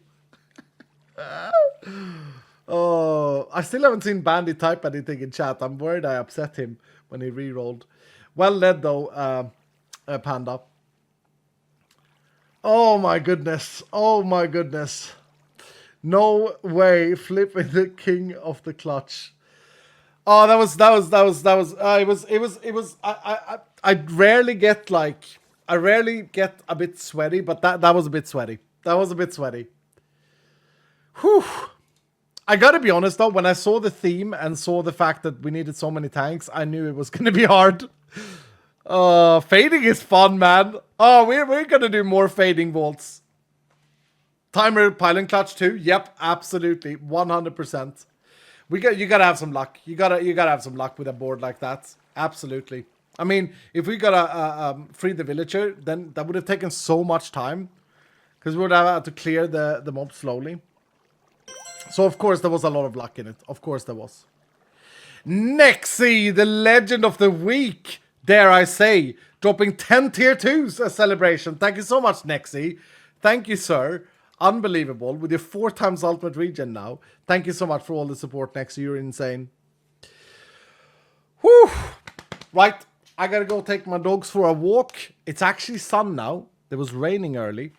Oh, I still haven't seen Bandy type anything in chat. I'm worried I upset him when he re-rolled. Well led though, Panda. Oh my goodness. Oh my goodness. No way flipping the king of the clutch. Oh, I rarely get like, I rarely get a bit sweaty, but that was a bit sweaty. That was a bit sweaty. Whew. I gotta be honest though, when I saw the theme and saw the fact that we needed so many tanks, I knew it was gonna be hard. Fading is fun, man. Oh, we're gonna do more fading vaults. Timer pylon clutch too. Yep, absolutely, 100%. You gotta have some luck. You gotta have some luck with a board like that. Absolutely. I mean, if we gotta free the villager, then that would have taken so much time, because we would have had to clear the mob slowly. So of course there was a lot of luck in it. Of course there was. Nexy, the legend of the week, dare I say, dropping 10 tier 2s a celebration. Thank you so much, Nexy. Thank you, sir. Unbelievable. With your 4 times ultimate regen now. Thank you so much for all the support, Nexy. You're insane. Whew. Right. I gotta go take my dogs for a walk. It's actually sun now. It was raining early.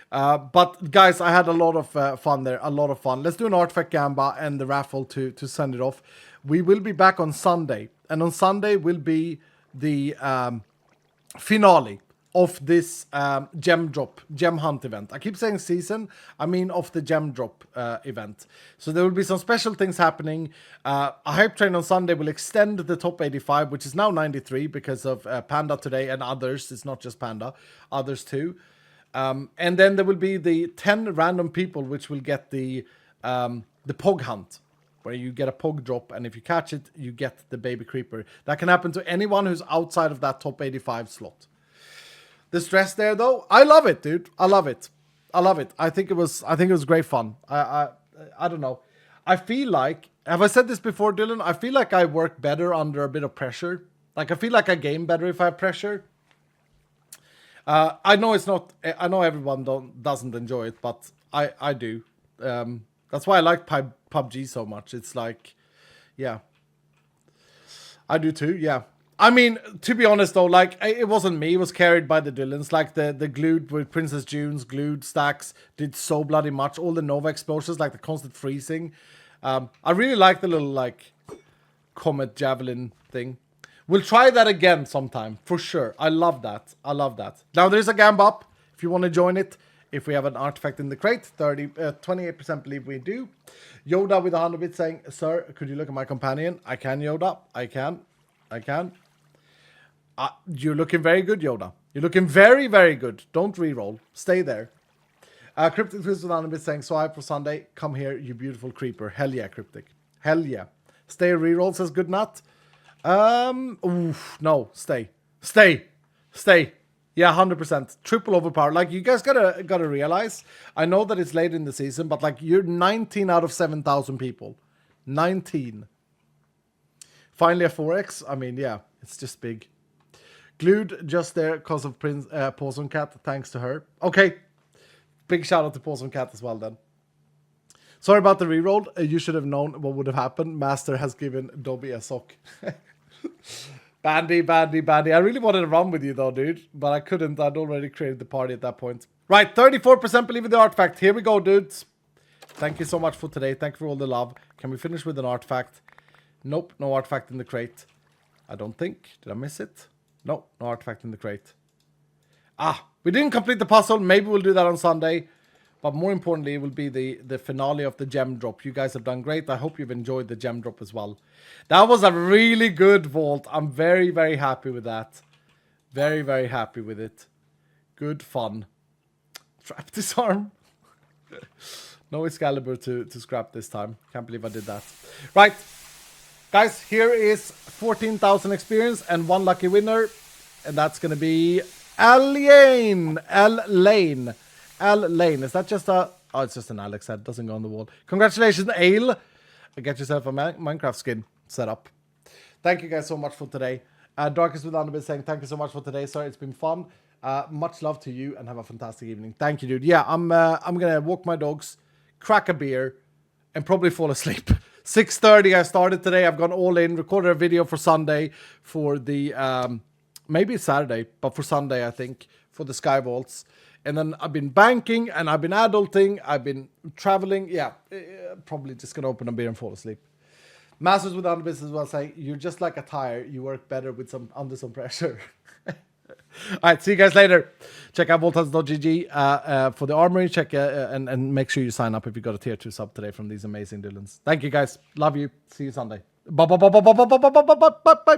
But guys, I had a lot of fun there. A lot of fun. Let's do an artifact gamba and the raffle to send it off. We will be back on Sunday. And on Sunday will be the finale of this gem hunt event. I keep saying season, I mean of the gem drop event. So there will be some special things happening. A hype train on Sunday will extend the top 85, which is now 93 because of Panda today and others. It's not just Panda, others too. And then there will be the 10 random people which will get the Pog hunt, where you get a Pog drop, and if you catch it, you get the baby creeper. That can happen to anyone who's outside of that top 85 slot. The stress there, though, I love it, dude. I love it. I love it. I think it was great fun. I don't know. I feel like, have I said this before, Dylan? I feel like I work better under a bit of pressure. Like I feel like I game better if I have pressure. I know it's not. I know everyone doesn't enjoy it, but I do. That's why I like PUBG so much. It's like, yeah, I do too. Yeah. I mean, to be honest though, like it wasn't me. It was carried by the Dylans. Like the glued with Princess June's glued stacks did so bloody much. All the Nova explosions, like the constant freezing. I really like the little like comet javelin thing. We'll try that again sometime for sure. I love that. I love that. Now there's a gamba up if you want to join it. If we have an artifact in the crate, 28% believe we do. Yoda with 100 bits saying, "Sir, could you look at my companion?" I can, Yoda. I can. You're looking very good, Yoda. You're looking very, very good. Don't re-roll. Stay there. Cryptic Twist with Anonymous saying, swipe for Sunday. Come here, you beautiful creeper. Hell yeah, Cryptic. Hell yeah. Stay reroll, says Good Nut. No, stay. Yeah, 100%. Triple overpower. Like, you guys gotta realize, I know that it's late in the season, but like, you're 19 out of 7,000 people. 19. Finally a 4x. I mean, yeah, it's just big. Glued just there because of Prince Possum Cat. Thanks to her. Okay. Big shout out to Possum Cat as well then. Sorry about the reroll. You should have known what would have happened. Master has given Dobby a sock. Bandy. I really wanted to run with you though, dude. But I couldn't. I'd already created the party at that point. Right, 34% believe in the artifact. Here we go, dudes. Thank you so much for today. Thank you for all the love. Can we finish with an artifact? Nope, no artifact in the crate. I don't think. Did I miss it? No, no artifact in the crate. We didn't complete the puzzle. Maybe we'll do that on Sunday. But more importantly, it will be the finale of the gem drop. You guys have done great. I hope you've enjoyed the gem drop as well. That was a really good vault. I'm very, very happy with that. Very, very happy with it. Good fun. Trap disarm. No Excalibur to scrap this time. Can't believe I did that. Right. Guys, here is 14,000 experience and one lucky winner. And that's going to be Lane. Is that just a... Oh, it's just an Alex head. Doesn't go on the wall. Congratulations, Ale. Get yourself a Minecraft skin set up. Thank you guys so much for today. Darkest with Anubis saying thank you so much for today. Sorry, it's been fun. Much love to you and have a fantastic evening. Thank you, dude. Yeah, I'm going to walk my dogs, crack a beer, and probably fall asleep. 6:30 I started today. I've gone all in. Recorded a video for Sunday for the... maybe it's Saturday, but for Sunday, I think, for the Sky Vaults. And then I've been banking, and I've been adulting, I've been traveling. Yeah, probably just going to open a beer and fall asleep. Masters with Anubis as well saying, you're just like a tire. You work better with under some pressure. All right, see you guys later. Check out voltas.gg for the armory. Check and make sure you sign up if you got a tier 2 sub today from these amazing Dylans. Thank you, guys. Love you. See you Sunday. Bye.